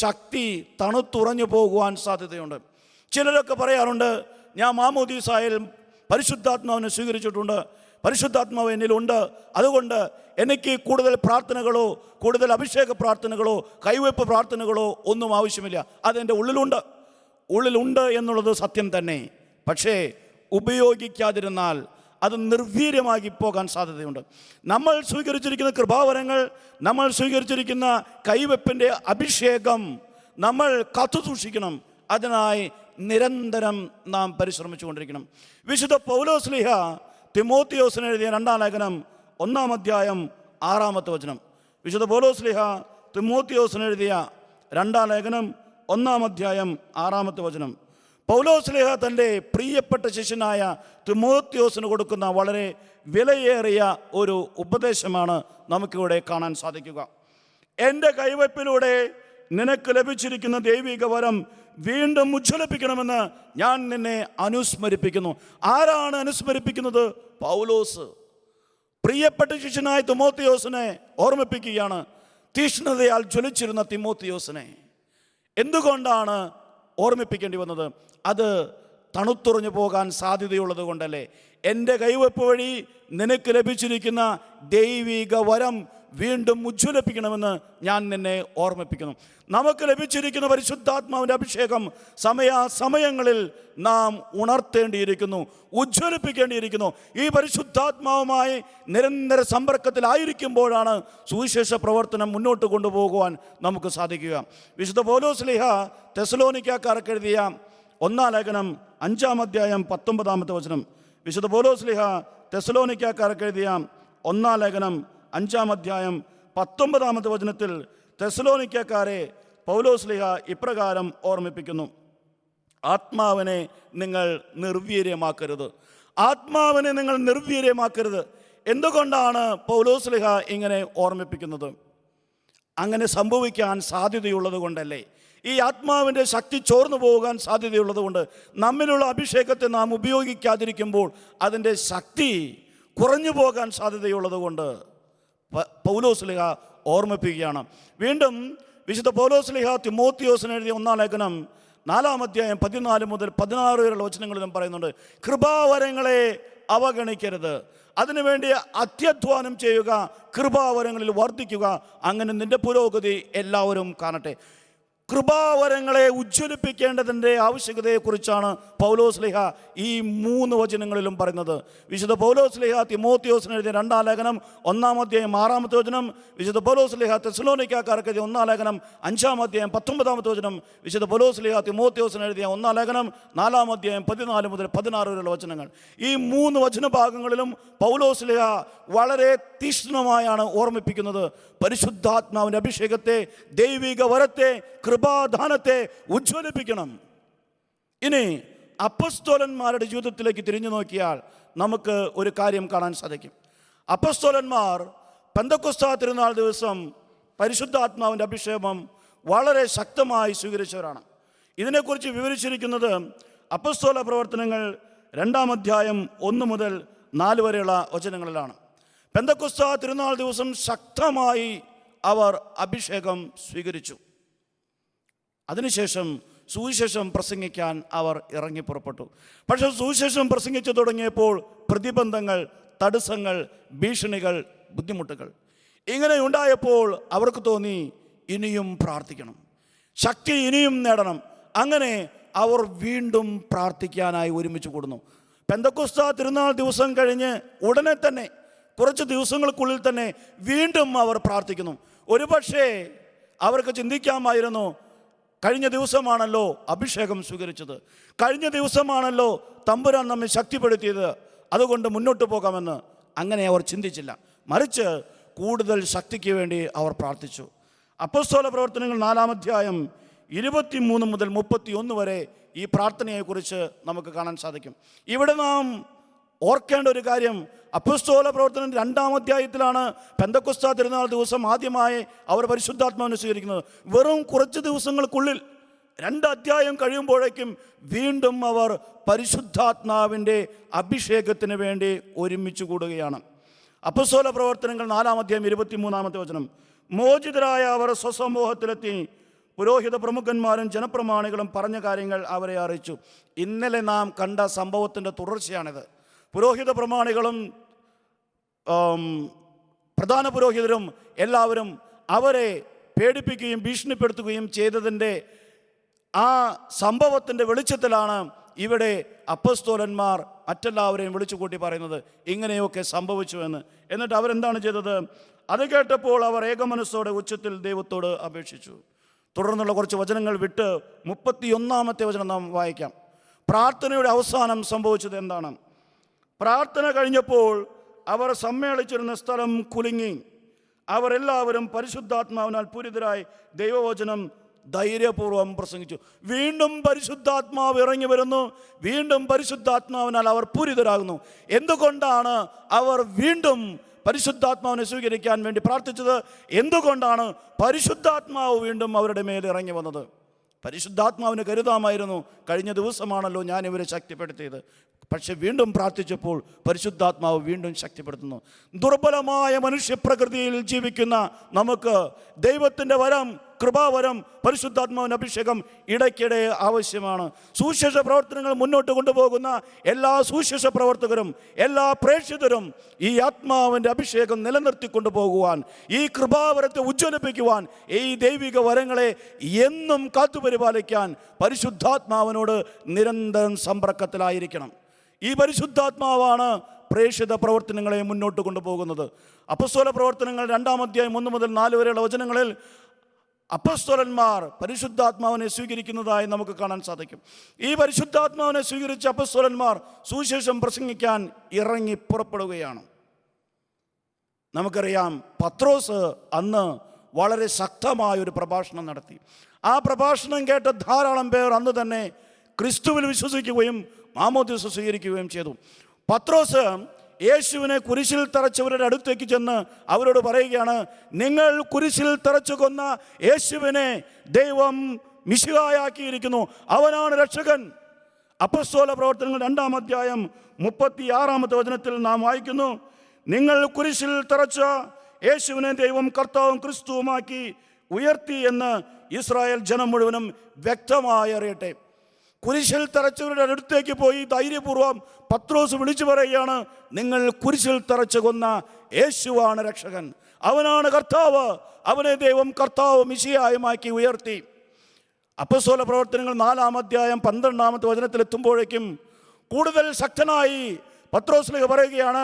ശക്തി തണുത്തുറഞ്ഞു പോകുവാൻ സാധ്യതയുണ്ട്. ചിലരൊക്കെ പറയാറുണ്ട്, ഞാൻ മാമോദീസായിൽ പരിശുദ്ധാത്മാവിനെ സ്വീകരിച്ചിട്ടുണ്ട്, പരിശുദ്ധാത്മാവ് എന്നിലുണ്ട്, അതുകൊണ്ട് എനിക്ക് കൂടുതൽ പ്രാർത്ഥനകളോ കൂടുതൽ അഭിഷേക പ്രാർത്ഥനകളോ കൈവയ്പ്പ് പ്രാർത്ഥനകളോ ഒന്നും ആവശ്യമില്ല. അതെൻ്റെ ഉള്ളിലുണ്ട് എന്നുള്ളത് സത്യം തന്നെ. പക്ഷേ ഉപയോഗിക്കാതിരുന്നാൽ അത് നിർവീര്യമാക്കി പോകാൻ സാധ്യതയുണ്ട്. നമ്മൾ സ്വീകരിച്ചിരിക്കുന്ന കൃപാവരങ്ങൾ, നമ്മൾ സ്വീകരിച്ചിരിക്കുന്ന കൈവെപ്പിൻ്റെ അഭിഷേകം നമ്മൾ കാത്തു സൂക്ഷിക്കണം. അതിനായി നിരന്തരം നാം പരിശ്രമിച്ചു കൊണ്ടിരിക്കണം. വിശുദ്ധ പൗലോസ് ശ്ലീഹ തിമോത്തിയോസിന് എഴുതിയ 2 ലേഖനം 1:6 വിശുദ്ധ പൗലോസ് ശ്ലീഹ തിമോത്തിയോസിന് എഴുതിയ 2 ലേഖനം 1:6 പൗലോസ് ശ്ലീഹ തൻ്റെ പ്രിയപ്പെട്ട ശിഷ്യനായ തിമോത്തിയോസിന് കൊടുക്കുന്ന വളരെ വിലയേറിയ ഒരു ഉപദേശമാണ് നമുക്കിവിടെ കാണാൻ സാധിക്കുക. എൻ്റെ കൈവയ്പിലൂടെ നിനക്ക് ലഭിച്ചിരിക്കുന്ന ദൈവിക വരം വീണ്ടും ഉജ്ജ്വലിപ്പിക്കണമെന്ന് ഞാൻ നിന്നെ അനുസ്മരിപ്പിക്കുന്നു. ആരാണ് അനുസ്മരിപ്പിക്കുന്നത്? പൗലോസ് പ്രിയപ്പെട്ട ശിഷ്യനായ തിമോത്തിയോസിനെ ഓർമ്മിപ്പിക്കുകയാണ്. തീഷ്ണതയാൽ ജ്വലിച്ചിരുന്ന തിമോത്തിയോസിനെ എന്തുകൊണ്ടാണ് ഓർമ്മിപ്പിക്കേണ്ടി വന്നത്? അത് തണുത്തുറഞ്ഞു പോകാൻ സാധ്യതയുള്ളത് കൊണ്ടല്ലേ? എൻ്റെ കൈവെപ്പ് വഴി നിനക്ക് ലഭിച്ചിരിക്കുന്ന ദൈവിക വരം വീണ്ടും ഉജ്ജ്വലിപ്പിക്കണമെന്ന് ഞാൻ നിന്നെ ഓർമ്മിപ്പിക്കുന്നു. നമുക്ക് ലഭിച്ചിരിക്കുന്ന പരിശുദ്ധാത്മാവിൻ്റെ അഭിഷേകം സമയാസമയങ്ങളിൽ നാം ഉണർത്തേണ്ടിയിരിക്കുന്നു, ഉജ്ജ്വലിപ്പിക്കേണ്ടിയിരിക്കുന്നു. ഈ പരിശുദ്ധാത്മാവുമായി നിരന്തര സമ്പർക്കത്തിലായിരിക്കുമ്പോഴാണ് സുവിശേഷ പ്രവർത്തനം മുന്നോട്ട് കൊണ്ടുപോകുവാൻ നമുക്ക് സാധിക്കുക. വിശുദ്ധ പൗലോസ് ശ്ലീഹ തെസ്സലോനിക്കക്കാർക്ക് എഴുതിയ 1 ലേഖനം 5 അധ്യായം 19 വചനം. വിശുദ്ധ പൗലോസ് ശ്ലീഹ തെസ്സലോനിക്കക്കാർക്ക് എഴുതിയ 1 ലേഖനം 5 അധ്യായം 19 വചനത്തിൽ തെസ്സലോനിക്കക്കാരെ പൗലോസ് ശ്ലീഹ ഇപ്രകാരം ഓർമ്മിപ്പിക്കുന്നു: ആത്മാവിനെ നിങ്ങൾ നിർവീര്യമാക്കരുത്. ആത്മാവിനെ നിങ്ങൾ നിർവീര്യമാക്കരുത്. എന്തുകൊണ്ടാണ് പൗലോസ് ശ്ലീഹ ഇങ്ങനെ ഓർമ്മിപ്പിക്കുന്നത്? അങ്ങനെ സംഭവിക്കാൻ സാധ്യതയുള്ളത് കൊണ്ടല്ലേ? ഈ ആത്മാവിൻ്റെ ശക്തി ചോർന്നു പോകാൻ സാധ്യതയുള്ളത് കൊണ്ട്, നമ്മിലുള്ള അഭിഷേകത്തെ നാം ഉപയോഗിക്കാതിരിക്കുമ്പോൾ അതിൻ്റെ ശക്തി കുറഞ്ഞു പോകാൻ സാധ്യതയുള്ളത് കൊണ്ട് പൗലോസ് ശ്ലീഹ ഓർമ്മിപ്പിക്കുകയാണ്. വീണ്ടും വിശുദ്ധ പൗലോസ് ശ്ലീഹ തിമോത്തിയോസിന് എഴുതിയ 1 ലേഖനം 4 അധ്യായം 14 മുതൽ 16 വരെയുള്ള വചനങ്ങളിലും പറയുന്നുണ്ട്: കൃപാവരങ്ങളെ അവഗണിക്കരുത്, അതിനുവേണ്ടി അത്യധ്വാനം ചെയ്യുക, കൃപാവരങ്ങളിൽ വർദ്ധിക്കുക, അങ്ങനെ നിന്റെ പുരോഗതി എല്ലാവരും കാണട്ടെ. കൃപാവരങ്ങളെ ഉജ്ജ്വലിപ്പിക്കേണ്ടതിൻ്റെ ആവശ്യകതയെക്കുറിച്ചാണ് പൗലോസ് ശ്ലീഹ ഈ 3 വചനങ്ങളിലും പറയുന്നത്. വിശുദ്ധ പൗലോസ് ശ്ലീഹ തിമോത്തിയോസിന് എഴുതിയ 2 ലേഖനം 1 അധ്യായം 6 വചനം, വിശുദ്ധ പൗലോസ് ശ്ലീഹ തെസ്സലോനിക്കക്കാർക്ക് എഴുതിയ 1 ലേഖനം 5 അധ്യായം 19 വചനം, വിശുദ്ധ പൗലോസ് ശ്ലീഹ തിമോത്തിയോസിന് എഴുതിയ 1 ലേഖനം 4 അധ്യായം 14 മുതൽ 16 വരെയുള്ള വചനങ്ങൾ. ഈ 3 വചനഭാഗങ്ങളിലും പൗലോസ് ശ്ലീഹ വളരെ തീക്ഷ്ണമായാണ് ഓർമ്മിപ്പിക്കുന്നത്: പരിശുദ്ധാത്മാവിൻ്റെ അഭിഷേകത്തെ, ദൈവിക വരത്തെ, കൃപാദാനത്തെ ഉജ്ജ്വലിപ്പിക്കണം. ഇനി അപ്പസ്തോലന്മാരുടെ ജീവിതത്തിലേക്ക് തിരിഞ്ഞു നോക്കിയാൽ നമുക്ക് ഒരു കാര്യം കാണാൻ സാധിക്കും. അപ്പസ്തോലന്മാർ പെന്തക്കോസ്താ തിരുനാൾ ദിവസം പരിശുദ്ധാത്മാവിൻ്റെ അഭിഷേകം വളരെ ശക്തമായി സ്വീകരിച്ചവരാണ്. ഇതിനെക്കുറിച്ച് വിവരിച്ചിരിക്കുന്നത് അപ്പസ്തോല പ്രവർത്തനങ്ങൾ 2 അധ്യായം 1 മുതൽ 4 വരെയുള്ള വചനങ്ങളിലാണ്. പെന്തക്കോസ്താ തിരുനാൾ ദിവസം ശക്തമായി അവർ അഭിഷേകം സ്വീകരിച്ചു. അതിനുശേഷം സുവിശേഷം പ്രസംഗിക്കാൻ അവർ ഇറങ്ങി പുറപ്പെട്ടു. പക്ഷേ സുവിശേഷം പ്രസംഗിച്ചു തുടങ്ങിയപ്പോൾ പ്രതിബന്ധങ്ങൾ, തടസ്സങ്ങൾ, ഭീഷണികൾ, ബുദ്ധിമുട്ടുകൾ ഇങ്ങനെ ഉണ്ടായപ്പോൾ അവർക്ക് തോന്നി ഇനിയും പ്രാർത്ഥിക്കണം, ശക്തി ഇനിയും നേടണം. അങ്ങനെ അവർ വീണ്ടും പ്രാർത്ഥിക്കാനായി ഒരുമിച്ച് കൂടുന്നു. പെന്തക്കോസ്താ തിരുനാൾ ദിവസം കഴിഞ്ഞ് ഉടനെ തന്നെ, കുറച്ച് ദിവസങ്ങൾക്കുള്ളിൽ തന്നെ വീണ്ടും അവർ പ്രാർത്ഥിക്കുന്നു. ഒരുപക്ഷേ അവർക്ക് ചിന്തിക്കാമായിരുന്നു, കഴിഞ്ഞ ദിവസമാണല്ലോ അഭിഷേകം സ്വീകരിച്ചത്, കഴിഞ്ഞ ദിവസമാണല്ലോ തമ്പുരാൻ നമ്മെ ശക്തിപ്പെടുത്തിയത്, അതുകൊണ്ട് മുന്നോട്ട് പോകാമെന്ന്. അങ്ങനെ അവർ ചിന്തിച്ചില്ല. മറിച്ച് കൂടുതൽ ശക്തിക്ക് വേണ്ടി അവർ പ്രാർത്ഥിച്ചു. അപ്പോസ്തല പ്രവർത്തനങ്ങൾ 4 അധ്യായം 23 മുതൽ 31 വരെ ഈ പ്രാർത്ഥനയെക്കുറിച്ച് നമുക്ക് കാണാൻ സാധിക്കും. ഇവിടെ നാം ഓർക്കേണ്ട ഒരു കാര്യം, അപ്പോസ്തല പ്രവർത്തനം 2 അധ്യായത്തിലാണ് പെന്തക്കോസ്താ തിരുനാൾ ദിവസം ആദ്യമായി അവർ പരിശുദ്ധാത്മാവിനെ സ്വീകരിക്കുന്നത്. വെറും കുറച്ച് ദിവസങ്ങൾക്കുള്ളിൽ 2 അധ്യായം കഴിയുമ്പോഴേക്കും വീണ്ടും അവർ പരിശുദ്ധാത്മാവിൻ്റെ അഭിഷേകത്തിന് വേണ്ടി ഒരുമിച്ച് കൂടുകയാണ്. അപ്പോസ്തല പ്രവർത്തനങ്ങൾ 4 അധ്യായം 23 വചനം: മോചിതരായ അവർ സ്വസമൂഹത്തിലെത്തി പുരോഹിത പ്രമുഖന്മാരും ജനപ്രമാണികളും പറഞ്ഞ കാര്യങ്ങൾ അവരെ അറിയിച്ചു. ഇന്നലെ നാം കണ്ട സംഭവത്തിൻ്റെ തുടർച്ചയാണിത്. പുരോഹിത പ്രമാണികളും പ്രധാന പുരോഹിതരും എല്ലാവരും അവരെ പേടിപ്പിക്കുകയും ഭീഷണിപ്പെടുത്തുകയും ചെയ്തതിൻ്റെ ആ സംഭവത്തിൻ്റെ വെളിച്ചത്തിലാണ് ഇവിടെ അപ്പോസ്തലന്മാർ മറ്റെല്ലാവരെയും വിളിച്ചു കൂട്ടി പറയുന്നത് ഇങ്ങനെയൊക്കെ സംഭവിച്ചു എന്ന്. എന്നിട്ട് അവരെന്താണ് ചെയ്തത്? അത് കേട്ടപ്പോൾ അവർ ഏകമനസ്സോടെ ഉച്ചത്തിൽ ദൈവത്തോട് അപേക്ഷിച്ചു. തുടർന്നുള്ള കുറച്ച് വചനങ്ങൾ വിട്ട് 31 വചനം നാം വായിക്കാം. പ്രാർത്ഥനയുടെ അവസാനം സംഭവിച്ചത് എന്താണ്? പ്രാർത്ഥന കഴിഞ്ഞപ്പോൾ അവർ സമ്മേളിച്ചിരുന്ന സ്ഥലം കുലുങ്ങി. അവരെല്ലാവരും പരിശുദ്ധാത്മാവിനാൽ പൂരിതരായി ദൈവവചനം ധൈര്യപൂർവ്വം പ്രസംഗിച്ചു. വീണ്ടും പരിശുദ്ധാത്മാവ് ഇറങ്ങി വരുന്നു. വീണ്ടും പരിശുദ്ധാത്മാവിനാൽ അവർ പൂരിതരാകുന്നു. എന്തുകൊണ്ടാണ് അവർ വീണ്ടും പരിശുദ്ധാത്മാവിനെ സ്വീകരിക്കാൻ വേണ്ടി പ്രാർത്ഥിച്ചത്? എന്തുകൊണ്ടാണ് പരിശുദ്ധാത്മാവ് വീണ്ടും അവരുടെ മേൽ ഇറങ്ങി വന്നത്? പരിശുദ്ധാത്മാവിന് കരുതാമായിരുന്നു, കഴിഞ്ഞ ദിവസമാണല്ലോ ഞാൻ ഇവരെ ശക്തിപ്പെടുത്തിയത്. പക്ഷെ വീണ്ടും പ്രാർത്ഥിച്ചപ്പോൾ പരിശുദ്ധാത്മാവ് വീണ്ടും ശക്തിപ്പെടുത്തുന്നു. ദുർബലമായ മനുഷ്യപ്രകൃതിയിൽ ജീവിക്കുന്ന നമുക്ക് ദൈവത്തിൻ്റെ വരം, കൃപാവരം, പരിശുദ്ധാത്മാവിൻ്റെ അഭിഷേകം ഇടയ്ക്കിടെ ആവശ്യമാണ്. സുവിശേഷ പ്രവർത്തനങ്ങൾ മുന്നോട്ട് കൊണ്ടുപോകുന്ന എല്ലാ സുവിശേഷ പ്രവർത്തകരും, എല്ലാ പ്രേക്ഷിതരും ഈ ആത്മാവിൻ്റെ അഭിഷേകം നിലനിർത്തിക്കൊണ്ടു പോകുവാൻ, ഈ കൃപാവരത്തെ ഉജ്ജ്വലിപ്പിക്കുവാൻ, ഈ ദൈവിക വരങ്ങളെ എന്നും കാത്തുപരിപാലിക്കാൻ പരിശുദ്ധാത്മാവിനോട് നിരന്തരം സമ്പർക്കത്തിലായിരിക്കണം. ഈ പരിശുദ്ധാത്മാവാണ് പ്രേക്ഷിത പ്രവർത്തനങ്ങളെ മുന്നോട്ട് കൊണ്ടുപോകുന്നത്. അപ്പസ്തോല പ്രവർത്തനങ്ങൾ 2-ാം അധ്യായം 1 മുതൽ 4 വരെയുള്ള വചനങ്ങളിൽ അപ്പസ്തോലന്മാർ പരിശുദ്ധാത്മാവിനെ സ്വീകരിക്കുന്നതായി നമുക്ക് കാണാൻ സാധിക്കും. ഈ പരിശുദ്ധാത്മാവിനെ സ്വീകരിച്ച അപ്പസ്തോലന്മാർ സുവിശേഷം പ്രസംഗിക്കാൻ ഇറങ്ങി പുറപ്പെടുകയാണ്. നമുക്കറിയാം, പത്രോസ് അന്ന് വളരെ ശക്തമായൊരു പ്രഭാഷണം നടത്തി. ആ പ്രഭാഷണം കേട്ട ധാരാളം പേർ അന്ന് തന്നെ ക്രിസ്തുവിൽ വിശ്വസിക്കുകയും മാമോദീസ സ്വീകരിക്കുകയും ചെയ്തു. പത്രോസ് യേശുവിനെ കുരിശിൽ തറച്ചവരുടെ അടുത്തേക്ക് ചെന്ന് അവരോട് പറയുകയാണ്, നിങ്ങൾ കുരിശിൽ തറച്ചു കൊന്ന യേശുവിനെ ദൈവം മിശിഹായാക്കിയിരിക്കുന്നു, അവനാണ് രക്ഷകൻ. അപ്പസ്തോല പ്രവർത്തനങ്ങൾ 2-ാം അധ്യായം 36-ാമത്തെ വചനത്തിൽ നാം വായിക്കുന്നു, നിങ്ങൾ കുരിശിൽ തറച്ച യേശുവിനെ ദൈവം കർത്താവും ക്രിസ്തുവുമാക്കി ഉയർത്തി എന്ന് ഇസ്രായേൽ ജനം മുഴുവനും വ്യക്തമായി അറിയട്ടെ. കുരിശിൽ തറച്ചവരുടെ അടുത്തേക്ക് പോയി ധൈര്യപൂർവ്വം പത്രോസ് വിളിച്ചു പറയുകയാണ്, നിങ്ങൾ കുരിശിൽ തറച്ചു കൊന്ന യേശുവാണ് രക്ഷകൻ, അവനാണ് കർത്താവ്, അവനെ ദൈവം കർത്താവ് മിശിഹായുമാക്കി ഉയർത്തി. അപ്പസ്തോല പ്രവർത്തനങ്ങൾ 4-ാം അധ്യായം 12-ാമത്തെ വചനത്തിലെത്തുമ്പോഴേക്കും കൂടുതൽ ശക്തനായി പത്രോസ് പറയുകയാണ്,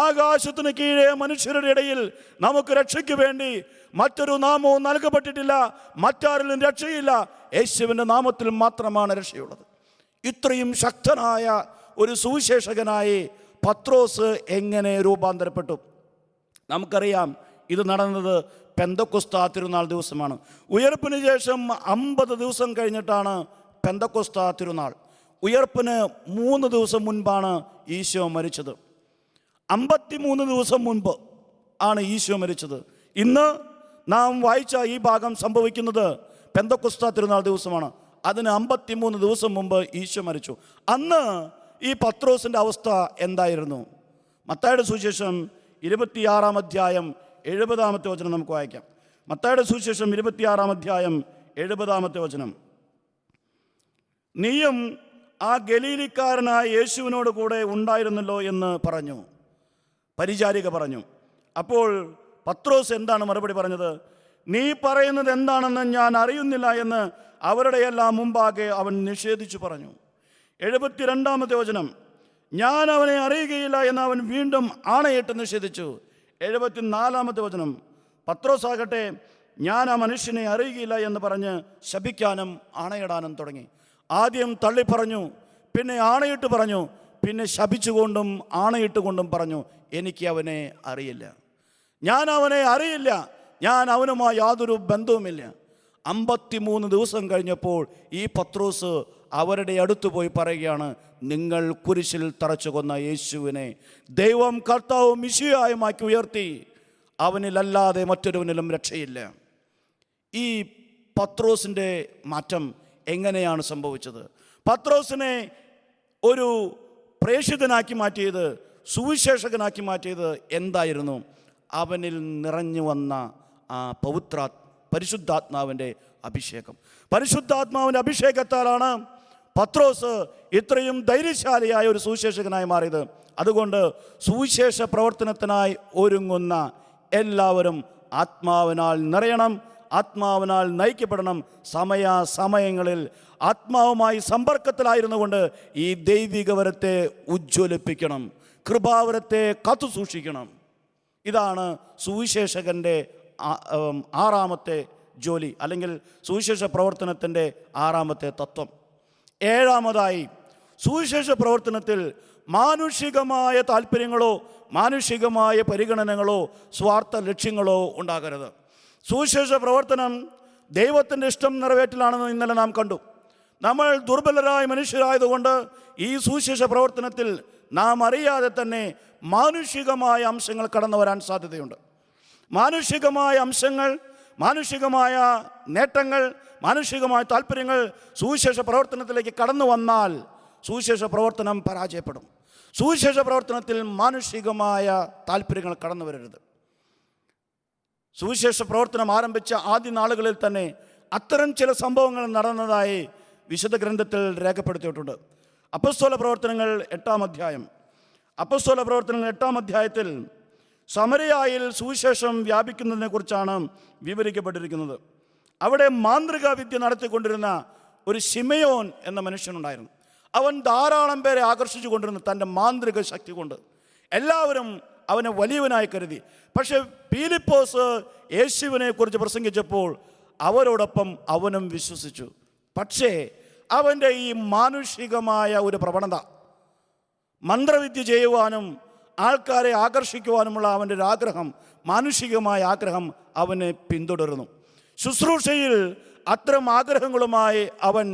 ആകാശത്തിന് കീഴെ മനുഷ്യരുടെ ഇടയിൽ നമുക്ക് രക്ഷയ്ക്ക് വേണ്ടി മറ്റൊരു നാമവും നൽകപ്പെട്ടിട്ടില്ല, മറ്റാരിലും രക്ഷയില്ല, യേശുവിൻ്റെ നാമത്തിൽ മാത്രമാണ് രക്ഷയുള്ളത്. ഇത്രയും ശക്തനായ ഒരു സുവിശേഷകനായി പത്രോസ് എങ്ങനെ രൂപാന്തരപ്പെട്ടു? നമുക്കറിയാം, ഇത് നടന്നത് പെന്തക്കോസ്താ തിരുനാൾ ദിവസമാണ്. ഉയർപ്പിന് ശേഷം 50 ദിവസം കഴിഞ്ഞിട്ടാണ് പെന്തക്കോസ്താ തിരുനാൾ. ഉയർപ്പിന് 3 ദിവസം മുൻപാണ് ഈശോ മരിച്ചത്. 53 ദിവസം മുൻപ് ആണ് ഈശോ മരിച്ചത്. ഇന്ന് നാം വായിച്ച ഈ ഭാഗം സംഭവിക്കുന്നത് പെന്തക്കോസ്താ തിരുനാൾ ദിവസമാണ്. അതിന് 53 ദിവസം മുമ്പ് ഈശോ മരിച്ചു. അന്ന് ഈ പത്രോസിൻ്റെ അവസ്ഥ എന്തായിരുന്നു? മത്തായിയുടെ സുവിശേഷം 26-ാം അധ്യായം 70-ാമത്തെ വചനം നമുക്ക് വായിക്കാം. മത്തായിയുടെ സുവിശേഷം 26-ാം അധ്യായം 70-ാമത്തെ വചനം. നീയും ആ ഗലീലിക്കാരനായ യേശുവിനോട് കൂടെ ഉണ്ടായിരുന്നല്ലോ എന്ന് പറഞ്ഞു, പരിചാരിക പറഞ്ഞു. അപ്പോൾ പത്രോസ് എന്താണ് മറുപടി പറഞ്ഞത്? നീ പറയുന്നത് എന്താണെന്ന് ഞാൻ അറിയുന്നില്ല എന്ന് അവരുടെ എല്ലാം മുമ്പാകെ അവൻ നിഷേധിച്ചു പറഞ്ഞു. 72-ാമത്തെ വചനം. ഞാൻ അവനെ അറിയുകയില്ല എന്ന് അവൻ വീണ്ടും ആണയിട്ട് നിഷേധിച്ചു. 74-ാമത്തെ വചനം. പത്രോസ് ആകട്ടെ ഞാൻ ആ മനുഷ്യനെ അറിയുകയില്ല എന്ന് പറഞ്ഞ് ശപിക്കാനും ആണയിടാനും തുടങ്ങി. ആദ്യം തള്ളിപ്പറഞ്ഞു, പിന്നെ ആണയിട്ട് പറഞ്ഞു, പിന്നെ ശപിച്ചുകൊണ്ടും ആണയിട്ടുകൊണ്ടും പറഞ്ഞു, എനിക്ക് അവനെ അറിയില്ല, ഞാൻ അവനെ അറിയില്ല, ഞാൻ അവനുമായി യാതൊരു ബന്ധവുമില്ല. 53 ദിവസം കഴിഞ്ഞപ്പോൾ ഈ പത്രോസ് അവരുടെ അടുത്ത് പോയി പറയുകയാണ്, നിങ്ങൾ കുരിശിൽ തറച്ചു കൊന്ന യേശുവിനെ ദൈവം കർത്താവും മിശിഹായുമാക്കി ഉയർത്തി, അവനിലല്ലാതെ മറ്റൊരുവനിലും രക്ഷയില്ല. ഈ പത്രോസിൻ്റെ മാറ്റം എങ്ങനെയാണ് സംഭവിച്ചത്? പത്രോസിനെ ഒരു പ്രേക്ഷിതനാക്കി മാറ്റിയത്, സുവിശേഷകനാക്കി മാറ്റിയത് എന്തായിരുന്നു? അവനിൽ നിറഞ്ഞു വന്ന ആ പരിശുദ്ധാത്മാവിൻ്റെ അഭിഷേകം. പരിശുദ്ധാത്മാവിൻ്റെ അഭിഷേകത്താലാണ് പത്രോസ് ഇത്രയും ധൈര്യശാലിയായ ഒരു സുവിശേഷകനായി മാറിയത്. അതുകൊണ്ട് സുവിശേഷ പ്രവർത്തനത്തിനായി ഒരുങ്ങുന്ന എല്ലാവരും ആത്മാവിനാൽ നിറയണം, ആത്മാവിനാൽ നയിക്കപ്പെടണം. സമയങ്ങളിൽ ആത്മാവുമായി സമ്പർക്കത്തിലായിരുന്നു കൊണ്ട് ഈ ദൈവിക വരത്തെ ഉജ്ജ്വലിപ്പിക്കണം, കൃപാവരത്തെ കാത്തു സൂക്ഷിക്കണം. ഇതാണ് സുവിശേഷകൻ്റെ 6ാമത്തെ ജോലി, അല്ലെങ്കിൽ സുവിശേഷ പ്രവർത്തനത്തിൻ്റെ 6ാമത്തെ തത്വം. 7ാമതായി, സുവിശേഷ പ്രവർത്തനത്തിൽ മാനുഷികമായ താല്പര്യങ്ങളോ മാനുഷികമായ പരിഗണനകളോ സ്വാർത്ഥ ലക്ഷ്യങ്ങളോ ഉണ്ടാകരുത്. സുവിശേഷ പ്രവർത്തനം ദൈവത്തിൻ്റെ ഇഷ്ടം നിറവേറ്റലാണെന്ന് ഇന്നലെ നാം കണ്ടു. നമ്മൾ ദുർബലരായ മനുഷ്യരായതുകൊണ്ട് ഈ സുവിശേഷ പ്രവർത്തനത്തിൽ നാം അറിയാതെ തന്നെ മാനുഷികമായ അംശങ്ങൾ കടന്നു വരാൻ സാധ്യതയുണ്ട്. മാനുഷികമായ അംശങ്ങൾ, മാനുഷികമായ നേട്ടങ്ങൾ, മാനുഷികമായ താല്പര്യങ്ങൾ സുവിശേഷ പ്രവർത്തനത്തിലേക്ക് കടന്നു വന്നാൽ സുവിശേഷ പ്രവർത്തനം പരാജയപ്പെടും. സുവിശേഷ പ്രവർത്തനത്തിൽ മാനുഷികമായ താല്പര്യങ്ങൾ കടന്നു വരരുത്. സുവിശേഷ പ്രവർത്തനം ആരംഭിച്ച ആദ്യ നാളുകളിൽ തന്നെ അത്തരം ചില സംഭവങ്ങൾ നടന്നതായി വിശുദ്ധ ഗ്രന്ഥത്തിൽ രേഖപ്പെടുത്തിയിട്ടുണ്ട്. അപ്പോസ്തല പ്രവർത്തനങ്ങൾ 8-ാം അധ്യായം. അപ്പോസ്തല പ്രവർത്തനങ്ങൾ 8-ാം അധ്യായത്തിൽ സമരിയായിൽ സുവിശേഷം വ്യാപിക്കുന്നതിനെക്കുറിച്ചാണ് വിവരിക്കപ്പെട്ടിരിക്കുന്നത്. അവിടെ മാന്ത്രിക വിദ്യ നടത്തിക്കൊണ്ടിരുന്ന ഒരു ശിമയോൻ എന്ന മനുഷ്യനുണ്ടായിരുന്നു. അവൻ ധാരാളം പേരെ ആകർഷിച്ചു കൊണ്ടിരുന്നു തൻ്റെ മാന്ത്രിക ശക്തി കൊണ്ട്. എല്ലാവരും അവനെ വലിയവനായി കരുതി. പക്ഷെ പീലിപ്പോസ് യേശുവിനെ കുറിച്ച് പ്രസംഗിച്ചപ്പോൾ അവരോടൊപ്പം അവനും വിശ്വസിച്ചു. പക്ഷേ അവൻ്റെ ഈ മാനുഷികമായ ഒരു പ്രവണത, മന്ത്രവിദ്യ ചെയ്യുവാനും ആൾക്കാരെ ആകർഷിക്കുവാനുമുള്ള അവൻ്റെ ഒരു ആഗ്രഹം, മാനുഷികമായ ആഗ്രഹം അവനെ പിന്തുടരുന്നു. ശുശ്രൂഷയിൽ അത്തരം ആഗ്രഹങ്ങളുമായി അവൻ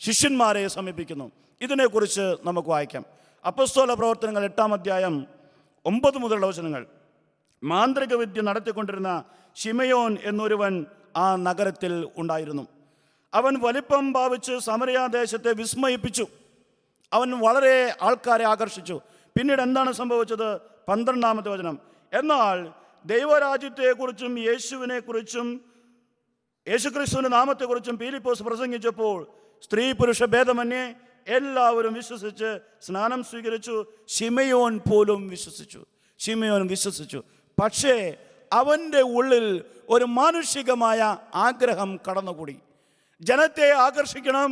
ശിഷ്യന്മാരെ സമീപിക്കുന്നു. ഇതിനെക്കുറിച്ച് നമുക്ക് വായിക്കാം. അപ്പോസ്തല പ്രവർത്തനങ്ങൾ 8-ാം അധ്യായം 9 മുതലുള്ള വചനങ്ങൾ. മാന്ത്രിക വിദ്യ നടത്തിക്കൊണ്ടിരുന്ന ശിമയോൻ എന്നൊരുവൻ ആ നഗരത്തിൽ ഉണ്ടായിരുന്നു. അവൻ വലിപ്പം ഭാവിച്ച് സമരിയാദേശത്തെ വിസ്മയിപ്പിച്ചു. അവൻ വളരെ ആൾക്കാരെ ആകർഷിച്ചു. പിന്നീട് എന്താണ് സംഭവിച്ചത്? 12-ാമത്തെ വചനം. എന്നാൽ ദൈവരാജ്യത്തെക്കുറിച്ചും യേശുവിനെക്കുറിച്ചും യേശുക്രിസ്തുവിൻ്റെ നാമത്തെക്കുറിച്ചും പീലിപ്പോസ് പ്രസംഗിച്ചപ്പോൾ സ്ത്രീ പുരുഷ ഭേദമന്യേ എല്ലാവരും വിശ്വസിച്ച് സ്നാനം സ്വീകരിച്ചു. ശിമയോൻ പോലും വിശ്വസിച്ചു. പക്ഷേ അവൻ്റെ ഉള്ളിൽ ഒരു മാനുഷികമായ ആഗ്രഹം കടന്നുകൂടി. ജനത്തെ ആകർഷിക്കണം.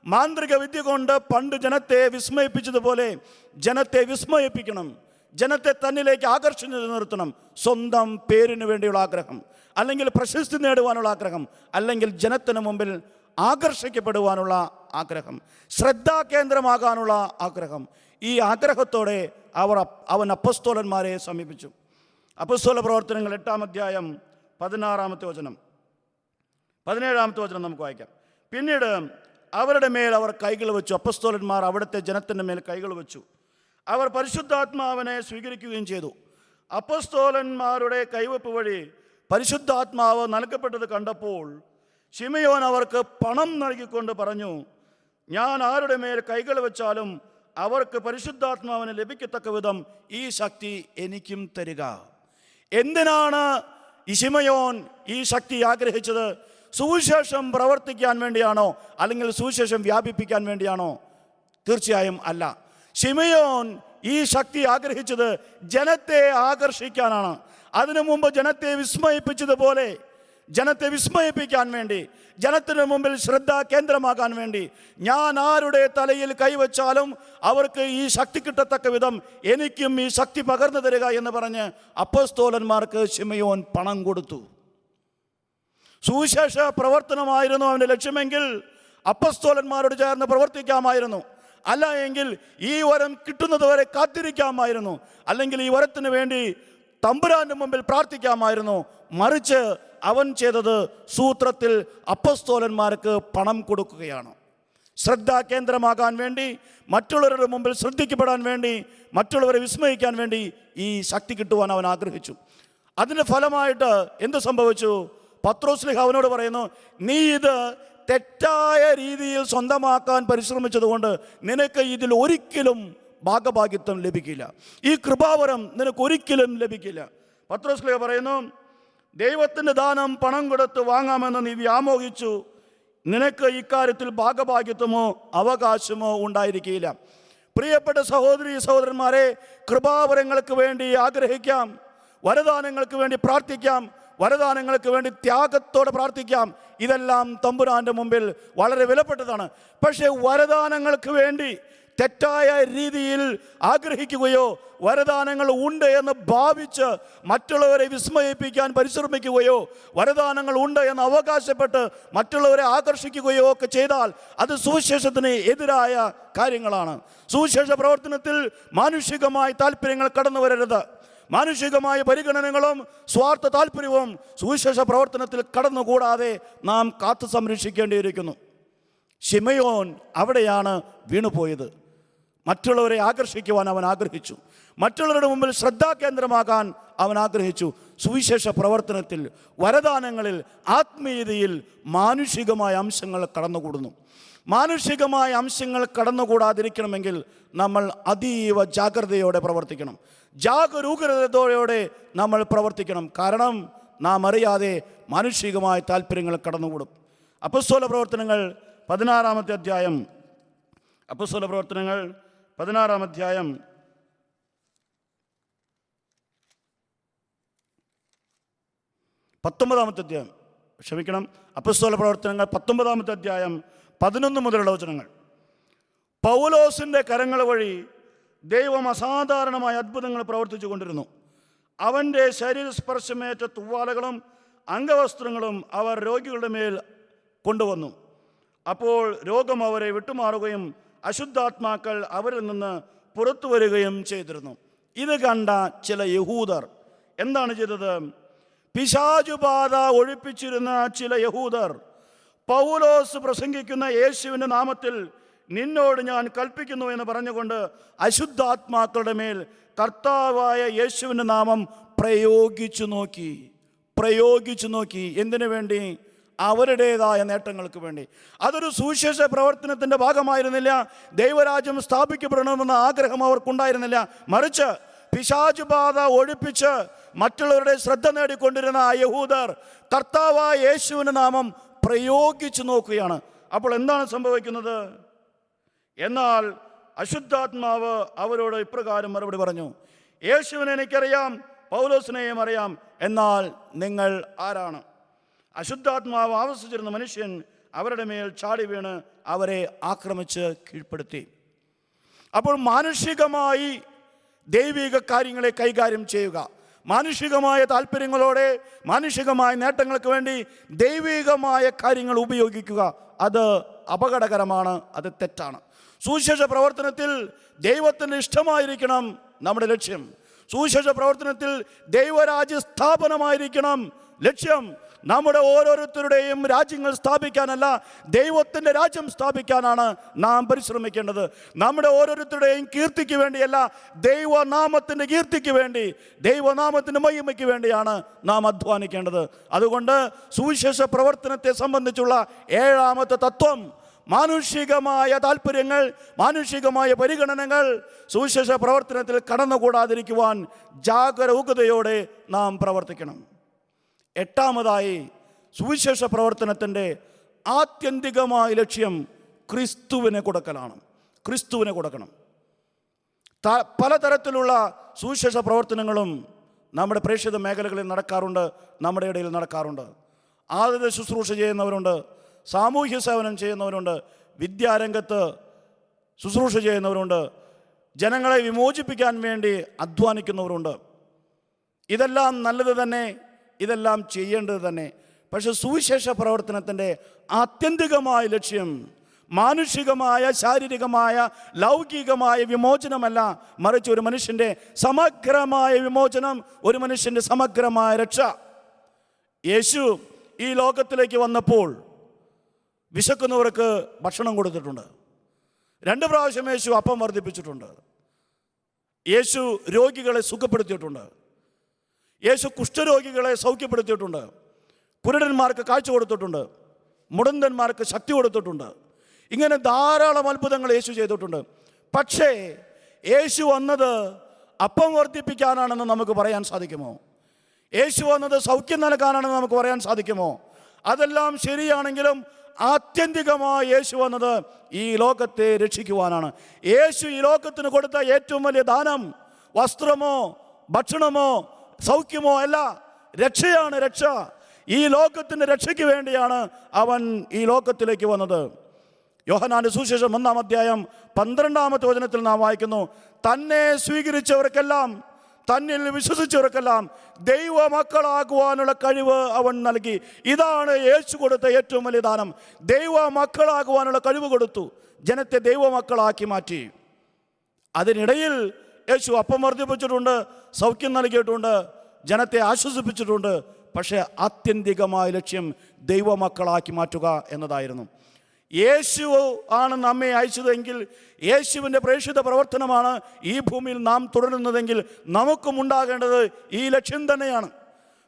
മാന്ത്രിക വിദ്യ കൊണ്ട് പണ്ട് ജനത്തെ വിസ്മയിപ്പിച്ചതുപോലെ ജനത്തെ വിസ്മയിപ്പിക്കണം. ജനത്തെ തന്നിലേക്ക് ആകർഷിച്ചു നിർത്തണം. സ്വന്തം പേരിന് വേണ്ടിയുള്ള ആഗ്രഹം, അല്ലെങ്കിൽ പ്രശസ്തി നേടുവാനുള്ള ആഗ്രഹം, അല്ലെങ്കിൽ ജനത്തിന് മുമ്പിൽ ആകർഷിക്കപ്പെടുവാനുള്ള ആഗ്രഹം, ശ്രദ്ധാകേന്ദ്രമാകാനുള്ള ആഗ്രഹം. ഈ ആഗ്രഹത്തോടെ അവൻ അപ്പോസ്തലന്മാരെ സമീപിച്ചു. അപ്പോസ്തല പ്രവർത്തനങ്ങൾ 8-ാം അധ്യായം 16-ാമത്തെ വചനം, 17-ാമത്തെ വചനം നമുക്ക് വായിക്കാം. പിന്നീട് അവരുടെ മേൽ അവർ കൈകൾ വെച്ചു. അപ്പോസ്തലന്മാർ അവിടുത്തെ ജനത്തിൻ്റെ മേൽ കൈകൾ വെച്ചു. അവർ പരിശുദ്ധാത്മാവിനെ സ്വീകരിക്കുകയും ചെയ്തു. അപ്പോസ്തലന്മാരുടെ കൈവെപ്പ് വഴി പരിശുദ്ധാത്മാവ് നൽകപ്പെട്ടത് കണ്ടപ്പോൾ ശിമയോൻ അവർക്ക് പണം നൽകിക്കൊണ്ട് പറഞ്ഞു, ഞാൻ ആരുടെ മേൽ കൈകൾ വെച്ചാലും അവർക്ക് പരിശുദ്ധാത്മാവിന് ലഭിക്കത്തക്ക വിധം ഈ ശക്തി എനിക്കും തരിക. എന്തിനാണ് ഈ ശിമയോൻ ഈ ശക്തി ആഗ്രഹിച്ചത്? സുവിശേഷം പ്രവർത്തിക്കാൻ വേണ്ടിയാണോ, അല്ലെങ്കിൽ സുവിശേഷം വ്യാപിപ്പിക്കാൻ വേണ്ടിയാണോ? തീർച്ചയായും അല്ല. ശിമയോൻ ഈ ശക്തി ആഗ്രഹിച്ചത് ജനത്തെ ആകർഷിക്കാനാണ്. അതിനു മുമ്പ് ജനത്തെ വിസ്മയിപ്പിച്ചതുപോലെ ജനത്തെ വിസ്മയിപ്പിക്കാൻ വേണ്ടി, ജനത്തിന് മുമ്പിൽ ശ്രദ്ധാ കേന്ദ്രമാകാൻ വേണ്ടി, ഞാൻ ആരുടെ തലയിൽ കൈവച്ചാലും അവർക്ക് ഈ ശക്തി കിട്ടത്തക്ക വിധം എനിക്കും ഈ ശക്തി പകർന്നു തരിക എന്ന് പറഞ്ഞ് അപ്പോസ്തലന്മാർക്ക് ശിമയോൻ പണം കൊടുത്തു. സുവിശേഷ പ്രവർത്തനമായിരുന്നു അവൻ്റെ ലക്ഷ്യമെങ്കിൽ അപ്പോസ്തലന്മാരോട് ചേർന്ന് പ്രവർത്തിക്കാമായിരുന്നു. അല്ല എങ്കിൽ ഈ വരം കിട്ടുന്നത് വരെ കാത്തിരിക്കാമായിരുന്നു. അല്ലെങ്കിൽ ഈ വരത്തിന് വേണ്ടി തമ്പുരാന്റെ മുമ്പിൽ പ്രാർത്ഥിക്കാമായിരുന്നു. മറിച്ച് അവൻ ചെയ്തത് സൂത്രത്തിൽ അപ്പോസ്തലന്മാർക്ക് പണം കൊടുക്കുകയാണ്. ശ്രദ്ധാകേന്ദ്രമാകാൻ വേണ്ടി, മറ്റുള്ളവരുടെ മുമ്പിൽ ശ്രദ്ധിക്കപ്പെടാൻ വേണ്ടി, മറ്റുള്ളവരെ വിസ്മയിക്കാൻ വേണ്ടി ഈ ശക്തി കിട്ടുവാൻ അവൻ ആഗ്രഹിച്ചു. അതിൻ്റെ ഫലമായിട്ട് എന്ത് സംഭവിച്ചു? പത്രോസ്ലിഹ അവനോട് പറയുന്നു, നീ ഇത് തെറ്റായ രീതിയിൽ സ്വന്തമാക്കാൻ പരിശ്രമിച്ചതുകൊണ്ട് നിനക്ക് ഇതിൽ ഒരിക്കലും ഭാഗഭാഗിത്വം ലഭിക്കില്ല. ഈ കൃപാവരം നിനക്ക് ഒരിക്കലും ലഭിക്കില്ല. പത്രോസ്ലിഹ പറയുന്നു, ദൈവത്തിൻ്റെ ദാനം പണം കൊടുത്ത് വാങ്ങാമെന്ന് നീ വ്യാമോഹിച്ചു. നിനക്ക് ഇക്കാര്യത്തിൽ ഭാഗഭാഗിത്വമോ അവകാശമോ ഉണ്ടായിരിക്കില്ല. പ്രിയപ്പെട്ട സഹോദരീ സഹോദരന്മാരെ, കൃപാവരങ്ങൾക്ക് വേണ്ടി ആഗ്രഹിക്കാം, വരദാനങ്ങൾക്ക് വേണ്ടി പ്രാർത്ഥിക്കാം, വരദാനങ്ങൾക്ക് വേണ്ടി ത്യാഗത്തോടെ പ്രാർത്ഥിക്കാം. ഇതെല്ലാം തമ്പുരാന്റെ മുമ്പിൽ വളരെ വിലപ്പെട്ടതാണ്. പക്ഷേ വരദാനങ്ങൾക്ക് വേണ്ടി തെറ്റായ രീതിയിൽ ആഗ്രഹിക്കുകയോ വരദാനങ്ങൾ ഉണ്ട് എന്ന് ഭാവിച്ച് മറ്റുള്ളവരെ വിസ്മയിപ്പിക്കാൻ പരിശ്രമിക്കുകയോ വരദാനങ്ങൾ ഉണ്ട് എന്ന് അവകാശപ്പെട്ട് മറ്റുള്ളവരെ ആകർഷിക്കുകയോ ഒക്കെ ചെയ്താൽ അത് സുവിശേഷത്തിന് എതിരായ കാര്യങ്ങളാണ്. സുവിശേഷ പ്രവർത്തനത്തിൽ മാനുഷികമായ താല്പര്യങ്ങൾ കടന്നു വരരുത്. മാനുഷികമായ പരിഗണനകളും സ്വാർത്ഥ താല്പര്യവും സുവിശേഷ പ്രവർത്തനത്തിൽ കടന്നുകൂടാതെ നാം കാത്തു സംരക്ഷിക്കേണ്ടിയിരിക്കുന്നു. ശിമയോൻ അവിടെയാണ് വീണുപോയത്. മറ്റുള്ളവരെ ആകർഷിക്കുവാൻ അവൻ ആഗ്രഹിച്ചു. മറ്റുള്ളവരുടെ മുമ്പിൽ ശ്രദ്ധാകേന്ദ്രമാകാൻ അവൻ ആഗ്രഹിച്ചു. സുവിശേഷ പ്രവർത്തനത്തിൽ, വരദാനങ്ങളിൽ, ആത്മീയതയിൽ മാനുഷികമായ അംശങ്ങൾ കടന്നുകൂടുന്നു. മാനുഷികമായ അംശങ്ങൾ കടന്നുകൂടാതിരിക്കണമെങ്കിൽ നമ്മൾ അതീവ ജാഗ്രതയോടെ പ്രവർത്തിക്കണം. ജാഗരൂകതയോടെ നമ്മൾ പ്രവർത്തിക്കണം. കാരണം നാം അറിയാതെ മാനുഷികമായ താല്പര്യങ്ങൾ കടന്നുകൂടും. അപ്പോസ്തല പ്രവർത്തനങ്ങൾ 16-ാമത്തെ അധ്യായം, അപ്പോസ്തല പ്രവർത്തനങ്ങൾ 16-ാം അധ്യായം 19-ാമത്തെ അധ്യായം, ക്ഷമിക്കണം, അപ്പോസ്തല പ്രവർത്തനങ്ങൾ 19-ാമത്തെ അധ്യായം 11 മുതലുള്ള വചനങ്ങൾ. പൗലോസിൻ്റെ കരങ്ങൾ വഴി ദൈവം അസാധാരണമായ അത്ഭുതങ്ങൾ പ്രവർത്തിച്ചു കൊണ്ടിരുന്നു. അവൻ്റെ ശരീരസ്പർശമേറ്റ തുവാലകളും അംഗവസ്ത്രങ്ങളും അവർ രോഗികളുടെ മേൽ കൊണ്ടുവന്നു. അപ്പോൾ രോഗം അവരെ വിട്ടുമാറുകയും അശുദ്ധാത്മാക്കൾ അവരിൽ നിന്ന് പുറത്തു വരികയും ചെയ്തിരുന്നു. ഇത് കണ്ട ചില യഹൂദർ എന്താണ് ചെയ്തത്? പിശാചുബാധ ഒഴിപ്പിച്ചിരുന്ന ചില യഹൂദർ പൗലോസ് പ്രസംഗിക്കുന്ന യേശുവിൻ്റെ നാമത്തിൽ നിന്നോട് ഞാൻ കൽപ്പിക്കുന്നു എന്ന് പറഞ്ഞുകൊണ്ട് അശുദ്ധാത്മാക്കളുടെ മേൽ കർത്താവായ യേശുവിൻ്റെ നാമം പ്രയോഗിച്ചു നോക്കി. എന്തിനു വേണ്ടി? അവരുടേതായ നേട്ടങ്ങൾക്ക് വേണ്ടി. അതൊരു സുവിശേഷ പ്രവർത്തനത്തിൻ്റെ ഭാഗമായിരുന്നില്ല. ദൈവരാജ്യം സ്ഥാപിക്കപ്പെടണമെന്ന ആഗ്രഹം അവർക്കുണ്ടായിരുന്നില്ല. മറിച്ച് പിശാചുബാധ ഒഴിപ്പിച്ച് മറ്റുള്ളവരുടെ ശ്രദ്ധ നേടിക്കൊണ്ടിരുന്ന ആ യഹൂദർ കർത്താവായ യേശുവിൻ്റെ നാമം പ്രയോഗിച്ചു നോക്കുകയാണ്. അപ്പോൾ എന്താണ് സംഭവിക്കുന്നത്? എന്നാൽ അശുദ്ധാത്മാവ് അവരോട് ഇപ്രകാരം മറുപടി പറഞ്ഞു: യേശുവിനെ എനിക്കറിയാം, പൗലോസിനെയും അറിയാം, എന്നാൽ നിങ്ങൾ ആരാണ്? അശുദ്ധാത്മാവ് ആവസിച്ചിരുന്ന മനുഷ്യൻ അവരുടെ മേൽ ചാടി വീണ് അവരെ ആക്രമിച്ച് കീഴ്പ്പെടുത്തി. അപ്പോൾ മാനുഷികമായി ദൈവിക കാര്യങ്ങളെ കൈകാര്യം ചെയ്യുക, മാനുഷികമായ താല്പര്യങ്ങളോടെ മാനുഷികമായ നേട്ടങ്ങൾക്ക് വേണ്ടി ദൈവികമായ കാര്യങ്ങൾ ഉപയോഗിക്കുക, അത് അപകടകരമാണ്, അത് തെറ്റാണ്. സുവിശേഷ പ്രവർത്തനത്തിൽ ദൈവത്തിൻ്റെ ഇഷ്ടമായിരിക്കണം നമ്മുടെ ലക്ഷ്യം. സുവിശേഷ പ്രവർത്തനത്തിൽ ദൈവരാജ്യ സ്ഥാപനമായിരിക്കണം ലക്ഷ്യം. നമ്മുടെ ഓരോരുത്തരുടെയും രാജ്യങ്ങൾ സ്ഥാപിക്കാനല്ല, ദൈവത്തിൻ്റെ രാജ്യം സ്ഥാപിക്കാനാണ് നാം പരിശ്രമിക്കേണ്ടത്. നമ്മുടെ ഓരോരുത്തരുടെയും കീർത്തിക്ക് വേണ്ടിയല്ല, ദൈവനാമത്തിൻ്റെ കീർത്തിക്ക് വേണ്ടി, ദൈവനാമത്തിൻ്റെ മഹിമയ്ക്ക് വേണ്ടിയാണ് നാം അധ്വാനിക്കേണ്ടത്. അതുകൊണ്ട് സുവിശേഷ പ്രവർത്തനത്തെ സംബന്ധിച്ചുള്ള 7-ാമത്തെ തത്വം, മാനുഷികമായ താല്പര്യങ്ങൾ, മാനുഷികമായ പരിഗണനകൾ സുവിശേഷ പ്രവർത്തനത്തിൽ കടന്നുകൂടാതിരിക്കുവാൻ ജാഗരൂകതയോടെ നാം പ്രവർത്തിക്കണം. 8-ാമതായി, സുവിശേഷ പ്രവർത്തനത്തിൻ്റെ ആത്യന്തികമായ ലക്ഷ്യം ക്രിസ്തുവിനെ കൊടുക്കലാണ്. ക്രിസ്തുവിനെ കൊടുക്കണം. പലതരത്തിലുള്ള സുവിശേഷ പ്രവർത്തനങ്ങളും നമ്മുടെ പ്രേക്ഷിത മേഖലകളിൽ നടക്കാറുണ്ട്, നമ്മുടെ ഇടയിൽ നടക്കാറുണ്ട്. ആതുര ശുശ്രൂഷ ചെയ്യുന്നവരുണ്ട്, സാമൂഹ്യ സേവനം ചെയ്യുന്നവരുണ്ട്, വിദ്യാരംഗത്ത് ശുശ്രൂഷ ചെയ്യുന്നവരുണ്ട്, ജനങ്ങളെ വിമോചിപ്പിക്കാൻ വേണ്ടി അധ്വാനിക്കുന്നവരുണ്ട്. ഇതെല്ലാം നല്ലത് തന്നെ, ഇതെല്ലാം ചെയ്യേണ്ടത് തന്നെ. പക്ഷെ സുവിശേഷ പ്രവർത്തനത്തിൻ്റെ ആത്യന്തികമായ ലക്ഷ്യം മാനുഷികമായ, ശാരീരികമായ, ലൗകികമായ വിമോചനമല്ല, മറിച്ച് ഒരു മനുഷ്യൻ്റെ സമഗ്രമായ വിമോചനം, ഒരു മനുഷ്യൻ്റെ സമഗ്രമായ രക്ഷ. യേശു ഈ ലോകത്തിലേക്ക് വന്നപ്പോൾ വിശക്കുന്നവർക്ക് ഭക്ഷണം കൊടുത്തിട്ടുണ്ട്. 2 പ്രാവശ്യം യേശു അപ്പം വർദ്ധിപ്പിച്ചിട്ടുണ്ട്. യേശു രോഗികളെ സുഖപ്പെടുത്തിയിട്ടുണ്ട്. യേശു കുഷ്ഠരോഗികളെ സൗഖ്യപ്പെടുത്തിയിട്ടുണ്ട്. കുരുടന്മാർക്ക് കാഴ്ച കൊടുത്തിട്ടുണ്ട്. മുടന്തന്മാർക്ക് ശക്തി കൊടുത്തിട്ടുണ്ട്. ഇങ്ങനെ ധാരാളം അത്ഭുതങ്ങൾ യേശു ചെയ്തിട്ടുണ്ട്. പക്ഷേ യേശു വന്നത് അപ്പം വർദ്ധിപ്പിക്കാനാണെന്ന് നമുക്ക് പറയാൻ സാധിക്കുമോ? യേശു വന്നത് സൗഖ്യം നൽകാനാണെന്ന് നമുക്ക് പറയാൻ സാധിക്കുമോ? അതെല്ലാം ശരിയാണെങ്കിലും ആത്യന്തികമായി യേശു വന്നത് ഈ ലോകത്തെ രക്ഷിക്കുവാനാണ്. യേശു ഈ ലോകത്തിന് കൊടുത്ത ഏറ്റവും വലിയ ദാനം വസ്ത്രമോ ഭക്ഷണമോ സൗഖ്യമോ അല്ല, രക്ഷയാണ്. രക്ഷ, ഈ ലോകത്തിൻ്റെ രക്ഷയ്ക്ക് വേണ്ടിയാണ് അവൻ ഈ ലോകത്തിലേക്ക് വന്നത്. യോഹന്നാന്റെ സുവിശേഷം 1-ാം അധ്യായം 12-ാമത്തെ വചനത്തിൽ നാം വായിക്കുന്നു: തന്നെ സ്വീകരിച്ചവർക്കെല്ലാം, തന്നിൽ വിശ്വസിച്ചവർക്കെല്ലാം ദൈവമക്കളാകുവാനുള്ള കഴിവ് അവൻ നൽകി. ഇതാണ് യേശു കൊടുത്ത ഏറ്റവും വലിയ ദാനം. ദൈവമക്കളാകുവാനുള്ള കഴിവ് കൊടുത്തു, ജനത്തെ ദൈവമക്കളാക്കി മാറ്റി. അതിനിടയിൽ യേശു അപ്പം വർദ്ധിപ്പിച്ചിട്ടുണ്ട്, സൗഖ്യം നൽകിയിട്ടുണ്ട്, ജനത്തെ ആശ്വസിപ്പിച്ചിട്ടുണ്ട്. പക്ഷേ ആത്യന്തികമായ ലക്ഷ്യം ദൈവമക്കളാക്കി മാറ്റുക എന്നതായിരുന്നു. യേശു ആണ് നമ്മെ അയച്ചതെങ്കിൽ, യേശുവിൻ്റെ പ്രേക്ഷിത പ്രവർത്തനമാണ് ഈ ഭൂമിയിൽ നാം തുടരുന്നതെങ്കിൽ, നമുക്കും ഉണ്ടാകേണ്ടത് ഈ ലക്ഷ്യം തന്നെയാണ്.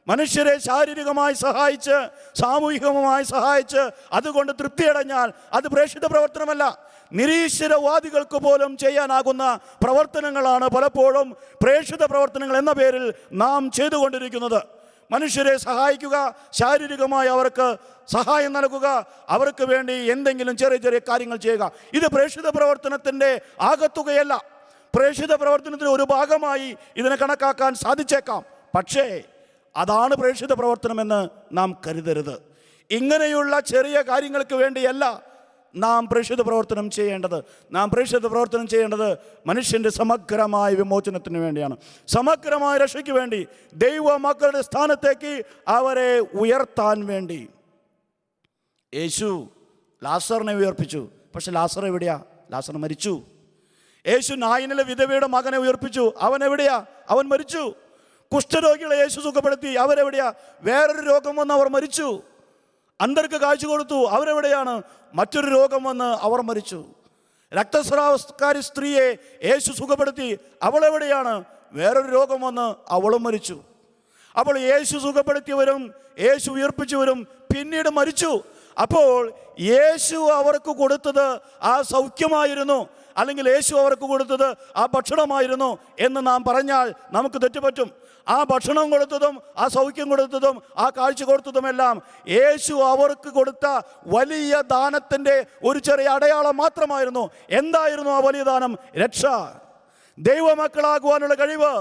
മനുഷ്യരെ ശാരീരികമായി സഹായിച്ച്, സാമൂഹികമായി സഹായിച്ച് അതുകൊണ്ട് തൃപ്തിയടഞ്ഞാൽ അത് പ്രേക്ഷിത പ്രവർത്തനമല്ല. നിരീശ്വരവാദികൾക്ക് പോലും ചെയ്യാനാകുന്ന പ്രവർത്തനങ്ങളാണ് പലപ്പോഴും പ്രേക്ഷിത പ്രവർത്തനങ്ങൾ എന്ന പേരിൽ നാം ചെയ്തുകൊണ്ടിരിക്കുന്നത്. മനുഷ്യരെ സഹായിക്കുക, ശാരീരികമായി അവർക്ക് സഹായം നൽകുക, അവർക്ക് വേണ്ടി എന്തെങ്കിലും ചെറിയ ചെറിയ കാര്യങ്ങൾ ചെയ്യുക. ഇത് പ്രേക്ഷിത പ്രവർത്തനത്തിൻ്റെ ആകത്തുകയല്ല. പ്രേക്ഷിത പ്രവർത്തനത്തിൻ്റെ ഒരു ഭാഗമായി ഇതിനെ കണക്കാക്കാൻ സാധിച്ചേക്കാം. പക്ഷേ അതാണ് പ്രേക്ഷിത പ്രവർത്തനമെന്ന് നാം കരുതരുത്. ഇങ്ങനെയുള്ള ചെറിയ കാര്യങ്ങൾക്ക് വേണ്ടിയല്ല നാം പ്രേക്ഷിത പ്രവർത്തനം ചെയ്യേണ്ടത്. നാം പ്രേക്ഷിത പ്രവർത്തനം ചെയ്യേണ്ടത് മനുഷ്യൻ്റെ സമഗ്രമായ വിമോചനത്തിന് വേണ്ടിയാണ്, സമഗ്രമായ രക്ഷയ്ക്ക് വേണ്ടി, ദൈവ മക്കളുടെ സ്ഥാനത്തേക്ക് അവരെ ഉയർത്താൻ വേണ്ടി. യേശു ലാസറിനെ ഉയർപ്പിച്ചു. പക്ഷെ ലാസർ എവിടെയാ? ലാസർ മരിച്ചു. യേശു നായിനിലെ വിധവയുടെ മകനെ ഉയർപ്പിച്ചു. അവൻ എവിടെയാ? അവൻ മരിച്ചു. കുഷ്ഠരോഗികളെ യേശു സുഖപ്പെടുത്തി. അവരെവിടെയാ? വേറൊരു രോഗം വന്ന് അവർ മരിച്ചു. അന്ധർക്ക് കാഴ്ച കൊടുത്തു. അവരെവിടെയാണ്? മറ്റൊരു രോഗം വന്ന് അവർ മരിച്ചു. രക്തസ്രാവക്കാരി സ്ത്രീയെ യേശു സുഖപ്പെടുത്തി. അവളെവിടെയാണ്? വേറൊരു രോഗം വന്ന് അവളും മരിച്ചു. അപ്പോൾ യേശു സുഖപ്പെടുത്തിയവരും യേശു ഉയർപ്പിച്ചവരും പിന്നീട് മരിച്ചു. അപ്പോൾ യേശു അവർക്ക് കൊടുത്തത് ആ സൗഖ്യമായിരുന്നു, അല്ലെങ്കിൽ യേശു അവർക്ക് കൊടുത്തത് ആ ഭക്ഷണമായിരുന്നു എന്ന് നാം പറഞ്ഞാൽ നമുക്ക് തെറ്റുപറ്റും. ആ ഭക്ഷണം കൊടുത്തതും ആ സൗഖ്യം കൊടുത്തതും ആ കാഴ്ച കൊടുത്തതുമെല്ലാം യേശു അവർക്ക് കൊടുത്ത വലിയ ദാനത്തിൻ്റെ ഒരു ചെറിയ അടയാളം മാത്രമായിരുന്നു. എന്തായിരുന്നു ആ വലിയ ദാനം? രക്ഷ, ദൈവമക്കളാകുവാനുള്ള കഴിവ്.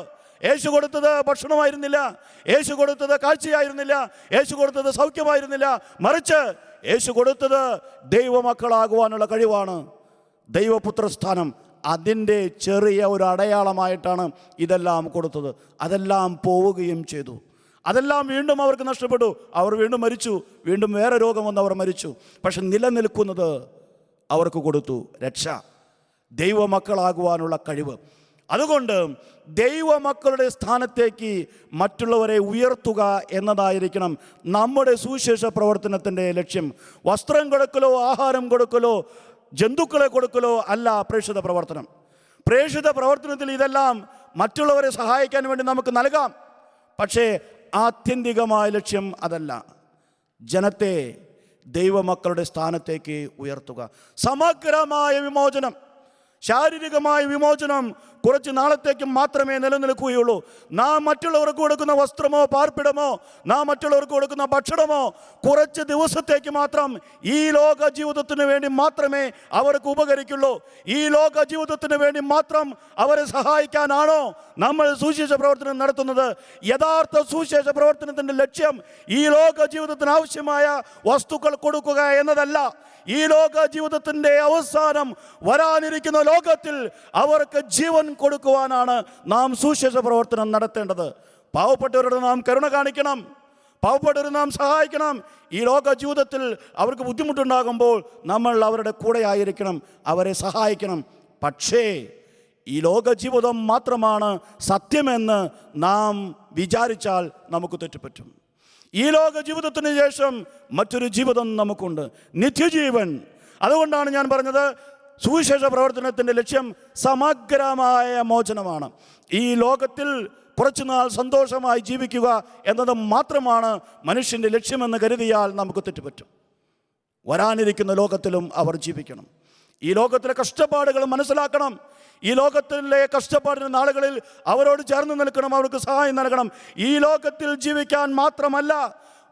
യേശു കൊടുത്തത് ഭക്ഷണമായിരുന്നില്ല, യേശു കൊടുത്തത് കാഴ്ചയായിരുന്നില്ല, യേശു കൊടുത്തത് സൗഖ്യമായിരുന്നില്ല. മറിച്ച് യേശു കൊടുത്തത് ദൈവമക്കളാകുവാനുള്ള കഴിവാണ്, ദൈവപുത്രസ്ഥാനം. അതിൻ്റെ ചെറിയ ഒരു അടയാളമായിട്ടാണ് ഇതെല്ലാം കൊടുത്തത്. അതെല്ലാം പോവുകയും ചെയ്തു. അതെല്ലാം വീണ്ടും അവർക്ക് നഷ്ടപ്പെട്ടു. അവർ വീണ്ടും മരിച്ചു. വീണ്ടും വേറെ രോഗം വന്ന് അവർ മരിച്ചു. പക്ഷെ നിലനിൽക്കുന്നത് അവർക്ക് കൊടുത്തു രക്ഷ, ദൈവമക്കളാകുവാനുള്ള കഴിവ്. അതുകൊണ്ട് ദൈവമക്കളുടെ സ്ഥാനത്തേക്ക് മറ്റുള്ളവരെ ഉയർത്തുക എന്നതായിരിക്കണം നമ്മുടെ സുവിശേഷ പ്രവർത്തനത്തിൻ്റെ ലക്ഷ്യം. വസ്ത്രം കൊടുക്കലോ ആഹാരം കൊടുക്കലോ ജന്തുക്കളെ കൊടുക്കലോ അല്ല പ്രേക്ഷിത പ്രവർത്തനം. പ്രേക്ഷിത പ്രവർത്തനത്തിൽ ഇതെല്ലാം മറ്റുള്ളവരെ സഹായിക്കാൻ വേണ്ടി നമുക്ക് നൽകാം. പക്ഷേ ആത്യന്തികമായ ലക്ഷ്യം അതല്ല. ജനത്തെ ദൈവമക്കളുടെ സ്ഥാനത്തേക്ക് ഉയർത്തുക. സമഗ്രമായ വിമോചനം, ശാരീരികമായ വിമോചനം കുറച്ച് നാളത്തേക്ക് മാത്രമേ നിലനിൽക്കുകയുള്ളൂ. നാം മറ്റുള്ളവർക്ക് കൊടുക്കുന്ന വസ്ത്രമോ പാർപ്പിടമോ നാം മറ്റുള്ളവർക്ക് കൊടുക്കുന്ന ഭക്ഷണമോ കുറച്ച് ദിവസത്തേക്ക് മാത്രം, ഈ ലോക ജീവിതത്തിന് വേണ്ടി മാത്രമേ അവർക്ക് ഉപകരിക്കുള്ളൂ. ഈ ലോക ജീവിതത്തിന് വേണ്ടി മാത്രം അവരെ സഹായിക്കാനാണോ നമ്മൾ സുവിശേഷ പ്രവർത്തനം നടത്തുന്നത്? യഥാർത്ഥ സുവിശേഷ പ്രവർത്തനത്തിൻ്റെ ലക്ഷ്യം ഈ ലോക ജീവിതത്തിന് ആവശ്യമായ വസ്തുക്കൾ കൊടുക്കുക എന്നതല്ല. ഈ ലോക ജീവിതത്തിൻ്റെ അവസാനം വരാനിരിക്കുന്ന ലോകത്തിൽ അവർക്ക് ജീവൻ കൊടുക്കുവാനാണ് നാം സുവിശേഷ പ്രവർത്തനം നടത്തേണ്ടത്. പാവപ്പെട്ടവരോട് നാം കരുണ കാണിക്കണം, പാവപ്പെട്ടവരെ നാം സഹായിക്കണം. ഈ ലോക ജീവിതത്തിൽ അവർക്ക് ബുദ്ധിമുട്ടുണ്ടാകുമ്പോൾ നമ്മൾ അവരുടെ കൂടെ ആയിരിക്കണം, അവരെ സഹായിക്കണം. പക്ഷേ ഈ ലോക ജീവിതം മാത്രമാണ് സത്യമെന്ന് നാം വിചാരിച്ചാൽ നമുക്ക് തെറ്റുപറ്റും. ഈ ലോക ജീവിതത്തിന് ശേഷം മറ്റൊരു ജീവിതം നമുക്കുണ്ട്, നിത്യജീവൻ. അതുകൊണ്ടാണ് ഞാൻ പറഞ്ഞത് സുവിശേഷ പ്രവർത്തനത്തിൻ്റെ ലക്ഷ്യം സമഗ്രമായ മോചനമാണ്. ഈ ലോകത്തിൽ കുറച്ചുനാൾ സന്തോഷമായി ജീവിക്കുക എന്നത് മാത്രമാണ് മനുഷ്യൻ്റെ ലക്ഷ്യമെന്ന് കരുതിയാൽ നമുക്ക് തെറ്റുപറ്റും. വരാനിരിക്കുന്ന ലോകത്തിലും അവർ ജീവിക്കണം. ഈ ലോകത്തിലെ കഷ്ടപ്പാടുകൾ മനസ്സിലാക്കണം. ഈ ലോകത്തിലെ കഷ്ടപ്പാടിൻ്റെ നാളുകളിൽ അവരോട് ചേർന്ന് നിൽക്കണം, അവർക്ക് സഹായം നൽകണം. ഈ ലോകത്തിൽ ജീവിക്കാൻ മാത്രമല്ല,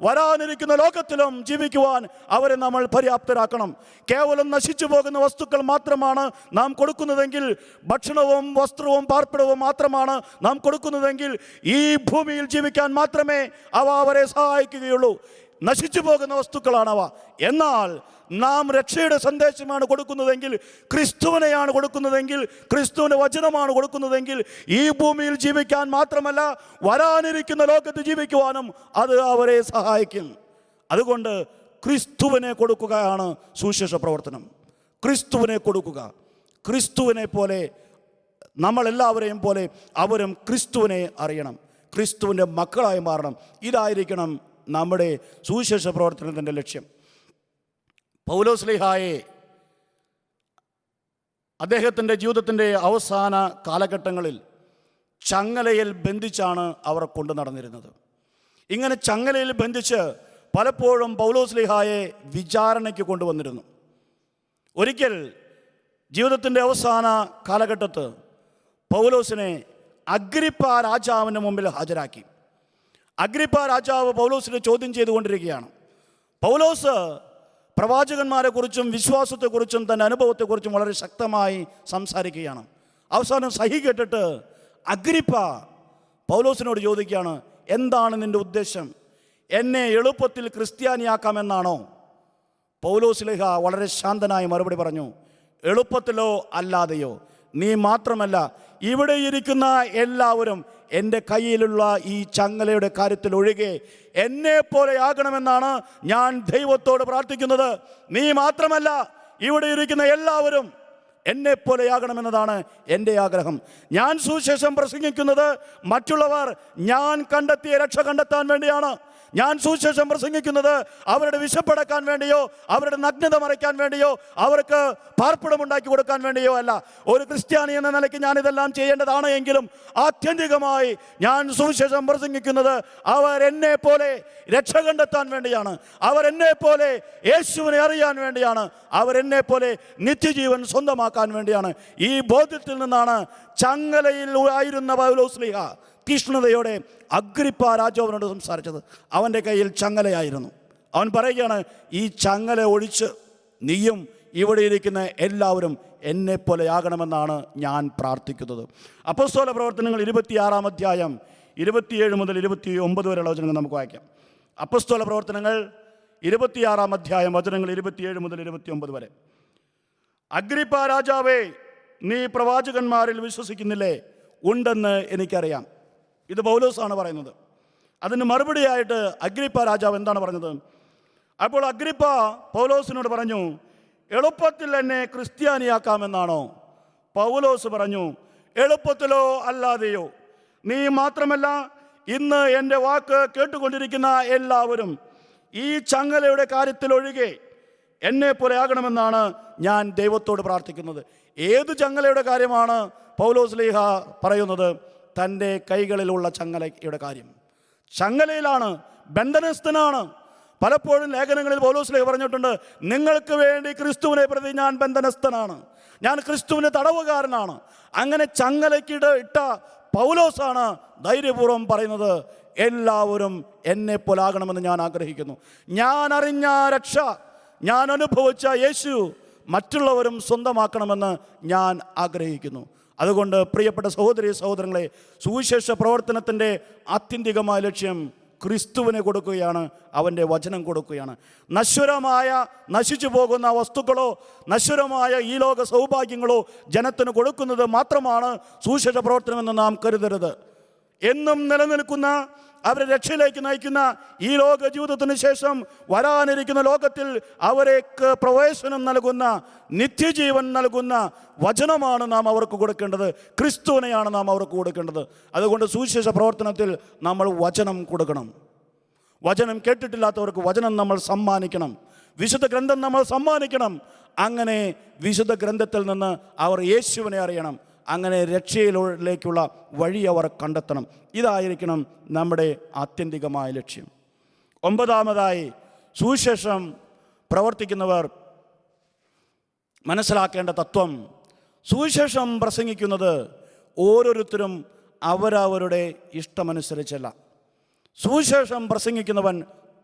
വരാനിരിക്കുന്ന ലോകത്തിലും ജീവിക്കുവാൻ അവരെ നമ്മൾ പര്യാപ്തരാക്കണം. കേവലം നശിച്ചു പോകുന്ന വസ്തുക്കൾ മാത്രമാണ് നാം കൊടുക്കുന്നതെങ്കിൽ, ഭക്ഷണവും വസ്ത്രവും പാർപ്പിടവും മാത്രമാണ് നാം കൊടുക്കുന്നതെങ്കിൽ, ഈ ഭൂമിയിൽ ജീവിക്കാൻ മാത്രമേ അവ അവരെ സഹായിക്കുകയുള്ളൂ. നശിച്ചു പോകുന്ന വസ്തുക്കളാണവ. എന്നാൽ നാം രക്ഷയുടെ സന്ദേശമാണ് കൊടുക്കുന്നതെങ്കിൽ, ക്രിസ്തുവിനെയാണ് കൊടുക്കുന്നതെങ്കിൽ, ക്രിസ്തുവിൻ്റെ വചനമാണ് കൊടുക്കുന്നതെങ്കിൽ, ഈ ഭൂമിയിൽ ജീവിക്കാൻ മാത്രമല്ല വരാനിരിക്കുന്ന ലോകത്ത് ജീവിക്കുവാനും അത് അവരെ സഹായിക്കും. അതുകൊണ്ട് ക്രിസ്തുവിനെ കൊടുക്കുകയാണ് സുവിശേഷ പ്രവർത്തനം. ക്രിസ്തുവിനെ കൊടുക്കുക. ക്രിസ്തുവിനെ പോലെ നമ്മളെല്ലാവരെയും പോലെ അവരും ക്രിസ്തുവിനെ അറിയണം, ക്രിസ്തുവിൻ്റെ മക്കളായി മാറണം. ഇതായിരിക്കണം നമ്മുടെ സുവിശേഷ പ്രവർത്തനത്തിൻ്റെ ലക്ഷ്യം. പൗലോസ്ലീഹായെ അദ്ദേഹത്തിൻ്റെ ജീവിതത്തിൻ്റെ അവസാന കാലഘട്ടങ്ങളിൽ ചങ്ങലയിൽ ബന്ധിച്ചാണ് അവർ കൊണ്ടു നടന്നിരുന്നത്. ഇങ്ങനെ ചങ്ങലയിൽ ബന്ധിച്ച് പലപ്പോഴും പൗലോസ്ലീഹായെ വിചാരണയ്ക്ക് കൊണ്ടുവന്നിരുന്നു. ഒരിക്കൽ ജീവിതത്തിൻ്റെ അവസാന കാലഘട്ടത്ത് പൗലോസിനെ അഗ്രിപ്പ രാജാവിൻ്റെ മുമ്പിൽ ഹാജരാക്കി. അഗ്രിപ്പ രാജാവ് പൗലോസിനെ ചോദ്യം ചെയ്തുകൊണ്ടിരിക്കുകയാണ്. പൗലോസ് പ്രവാചകന്മാരെക്കുറിച്ചും വിശ്വാസത്തെക്കുറിച്ചും തൻ്റെ അനുഭവത്തെക്കുറിച്ചും വളരെ ശക്തമായി സംസാരിക്കുകയാണ്. അവസാനം സഹി കേട്ടിട്ട് അഗ്രിപ്പ പൗലോസിനോട് ചോദിക്കുകയാണ്, എന്താണ് നിൻ്റെ ഉദ്ദേശം? എന്നെ എളുപ്പത്തിൽ ക്രിസ്ത്യാനിയാക്കാമെന്നാണോ? പൗലോസ് വളരെ ശാന്തനായി മറുപടി പറഞ്ഞു, എളുപ്പത്തിലോ അല്ലാതെയോ, നീ മാത്രമല്ല ഇവിടെ ഇരിക്കുന്ന എല്ലാവരും എൻ്റെ കയ്യിലുള്ള ഈ ചങ്ങലയുടെ കാര്യത്തിൽ ഒഴികെ എന്നെ പോലെ ആകണമെന്നാണ് ഞാൻ ദൈവത്തോട് പ്രാർത്ഥിക്കുന്നത്. നീ മാത്രമല്ല ഇവിടെ ഇരിക്കുന്ന എല്ലാവരും എന്നെപ്പോലെയാകണമെന്നതാണ് എൻ്റെ ആഗ്രഹം. ഞാൻ സുവിശേഷം പ്രസംഗിക്കുന്നത് മറ്റുള്ളവർ ഞാൻ കണ്ടെത്തിയ രക്ഷ കണ്ടെത്താൻ വേണ്ടിയാണ്. ഞാൻ സുവിശേഷം പ്രസംഗിക്കുന്നത് അവരുടെ വിശപ്പടക്കാൻ വേണ്ടിയോ അവരുടെ നഗ്നത മറയ്ക്കാൻ വേണ്ടിയോ അവർക്ക് പാർപ്പിടമുണ്ടാക്കി കൊടുക്കാൻ വേണ്ടിയോ അല്ല. ഒരു ക്രിസ്ത്യാനി എന്ന നിലയ്ക്ക് ഞാനിതെല്ലാം ചെയ്യേണ്ടതാണ്. എങ്കിലും ആത്യന്തികമായി ഞാൻ സുവിശേഷം പ്രസംഗിക്കുന്നത് അവരെന്നെ പോലെ രക്ഷ കണ്ടെത്താൻ വേണ്ടിയാണ്. അവരെന്നെ പോലെ യേശുവിനെ അറിയാൻ വേണ്ടിയാണ്. അവരെന്നെ പോലെ നിത്യജീവൻ സ്വന്തമാക്കാൻ വേണ്ടിയാണ്. ഈ ബോധ്യത്തിൽ നിന്നാണ് ചങ്ങലയിൽ ആയിരുന്ന പൗലോസ്ലീഹ തീഷ്ണതയോടെ അഗ്രിപ്പ രാജാവിനോട് സംസാരിച്ചത്. അവൻ്റെ കയ്യിൽ ചങ്ങലയായിരുന്നു. അവൻ പറയുകയാണ്, ഈ ചങ്ങല ഒഴിച്ച് നീയും ഇവിടെ ഇരിക്കുന്ന എല്ലാവരും എന്നെപ്പോലെ ആകണമെന്നാണ് ഞാൻ പ്രാർത്ഥിക്കുന്നത്. അപ്പോസ്തല പ്രവർത്തനങ്ങൾ 26-ാം അധ്യായം 27 മുതൽ 29 വരെയുള്ള വചനങ്ങൾ നമുക്ക് വായിക്കാം. അപ്പോസ്തല പ്രവർത്തനങ്ങൾ 26-ാം അധ്യായം വചനങ്ങൾ 27 മുതൽ 29 വരെ. അഗ്രിപ്പ രാജാവേ, നീ പ്രവാചകന്മാരിൽ വിശ്വസിക്കുന്നില്ലേ? ഉണ്ടെന്ന് എനിക്കറിയാം. ഇത് പൗലോസാണ് പറയുന്നത്. അതിന് മറുപടിയായിട്ട് അഗ്രിപ്പ രാജാവ് എന്താണ് പറഞ്ഞത്? അപ്പോൾ അഗ്രിപ്പ പൗലോസിനോട് പറഞ്ഞു, എളുപ്പത്തിൽ എന്നെ ക്രിസ്ത്യാനിയാക്കാമെന്നാണോ? പൗലോസ് പറഞ്ഞു, എളുപ്പത്തിലോ അല്ലാതെയോ, നീ മാത്രമല്ല ഇന്ന് എൻ്റെ വാക്ക് കേട്ടുകൊണ്ടിരിക്കുന്ന എല്ലാവരും ഈ ചങ്ങലയുടെ കാര്യത്തിൽ ഒഴികെ എന്നെ പോലെ ആകണമെന്നാണ് ഞാൻ ദൈവത്തോട് പ്രാർത്ഥിക്കുന്നത്. ഏത് ചങ്ങലയുടെ കാര്യമാണ് പൗലോസ്ലീഹ പറയുന്നത്? തൻ്റെ കൈകളിലുള്ള ചങ്ങലയുടെ കാര്യം. ചങ്ങലയിലാണ്, ബന്ധനസ്ഥനാണ്. പലപ്പോഴും ലേഖനങ്ങളിൽ പൗലോസ്ലീഹ പറഞ്ഞിട്ടുണ്ട്, നിങ്ങൾക്ക് വേണ്ടി ക്രിസ്തുവിനെ പ്രതി ഞാൻ ബന്ധനസ്ഥനാണ്, ഞാൻ ക്രിസ്തുവിൻ്റെ തടവുകാരനാണ്. അങ്ങനെ ചങ്ങലയ്ക്കിട ഇട്ട പൗലോസാണ് ധൈര്യപൂർവ്വം പറയുന്നത്, എല്ലാവരും എന്നെ പോലാകണമെന്ന് ഞാൻ ആഗ്രഹിക്കുന്നു. ഞാൻ അറിഞ്ഞ രക്ഷ, ഞാൻ അനുഭവിച്ച യേശു മറ്റുള്ളവരും സ്വന്തമാക്കണമെന്ന് ഞാൻ ആഗ്രഹിക്കുന്നു. അതുകൊണ്ട് പ്രിയപ്പെട്ട സഹോദരി സഹോദരങ്ങളെ, സുവിശേഷ പ്രവർത്തനത്തിൻ്റെ ആത്യന്തികമായ ലക്ഷ്യം ക്രിസ്തുവിനെ കൊടുക്കുകയാണ്, അവൻ്റെ വചനം കൊടുക്കുകയാണ്. നശ്വരമായ നശിച്ചു പോകുന്ന വസ്തുക്കളോ നശ്വരമായ ഈ ലോക സൗഭാഗ്യങ്ങളോ ജനത്തിന് കൊടുക്കുന്നത് മാത്രമാണ് സുവിശേഷ പ്രവർത്തനമെന്ന് നാം കരുതരുത്. എന്നും നിലനിൽക്കുന്ന, അവരെ രക്ഷയിലേക്ക് നയിക്കുന്ന ഈ ലോക ജീവിതത്തിന് ശേഷം വരാനിരിക്കുന്ന ലോകത്തിൽ അവർക്ക് പ്രവേശനം നൽകുന്ന, നിത്യജീവൻ നൽകുന്ന വചനമാണ് നാം അവർക്ക് കൊടുക്കേണ്ടത്. ക്രിസ്തുവിനെയാണ് നാം അവർക്ക് കൊടുക്കേണ്ടത്. അതുകൊണ്ട് സുവിശേഷ പ്രവർത്തനത്തിൽ നമ്മൾ വചനം കൊടുക്കണം. വചനം കേട്ടിട്ടില്ലാത്തവർക്ക് വചനം നമ്മൾ സമ്മാനിക്കണം. വിശുദ്ധ ഗ്രന്ഥം നമ്മൾ സമ്മാനിക്കണം. അങ്ങനെ വിശുദ്ധ ഗ്രന്ഥത്തിൽ നിന്ന് അവർ യേശുവിനെ അറിയണം. അങ്ങനെ രക്ഷയിലേക്കുള്ള വഴി അവർ കണ്ടെത്തണം. ഇതായിരിക്കണം നമ്മുടെ ആത്യന്തികമായ ലക്ഷ്യം. 9-ാമതായി, സുവിശേഷം പ്രവർത്തിക്കുന്നവർ മനസ്സിലാക്കേണ്ട തത്വം, സുവിശേഷം പ്രസംഗിക്കുന്നത് ഓരോരുത്തരും അവരവരുടെ ഇഷ്ടമനുസരിച്ചല്ല. സുവിശേഷം പ്രസംഗിക്കുന്നവൻ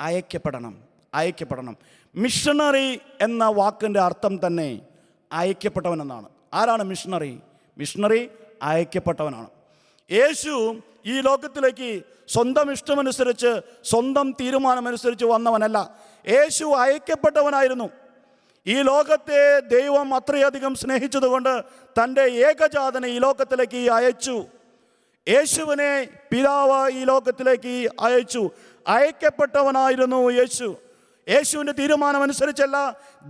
അയക്കപ്പെടണം. മിഷണറി എന്ന വാക്കിൻ്റെ അർത്ഥം തന്നെ അയക്കപ്പെട്ടവൻ എന്നാണ്. ആരാണ് മിഷണറി? മിഷണറി അയക്കപ്പെട്ടവനാണ്. യേശു ഈ ലോകത്തിലേക്ക് സ്വന്തം ഇഷ്ടമനുസരിച്ച്, സ്വന്തം തീരുമാനമനുസരിച്ച് വന്നവനല്ല. യേശു അയക്കപ്പെട്ടവനായിരുന്നു. ഈ ലോകത്തെ ദൈവം അത്രയധികം സ്നേഹിച്ചതുകൊണ്ട് തൻ്റെ ഏകജാതനെ ഈ ലോകത്തിലേക്ക് അയച്ചു. യേശുവിനെ പിതാവ് ഈ ലോകത്തിലേക്ക് അയച്ചു. അയക്കപ്പെട്ടവനായിരുന്നു യേശു. യേശുവിൻ്റെ തീരുമാനമനുസരിച്ചല്ല,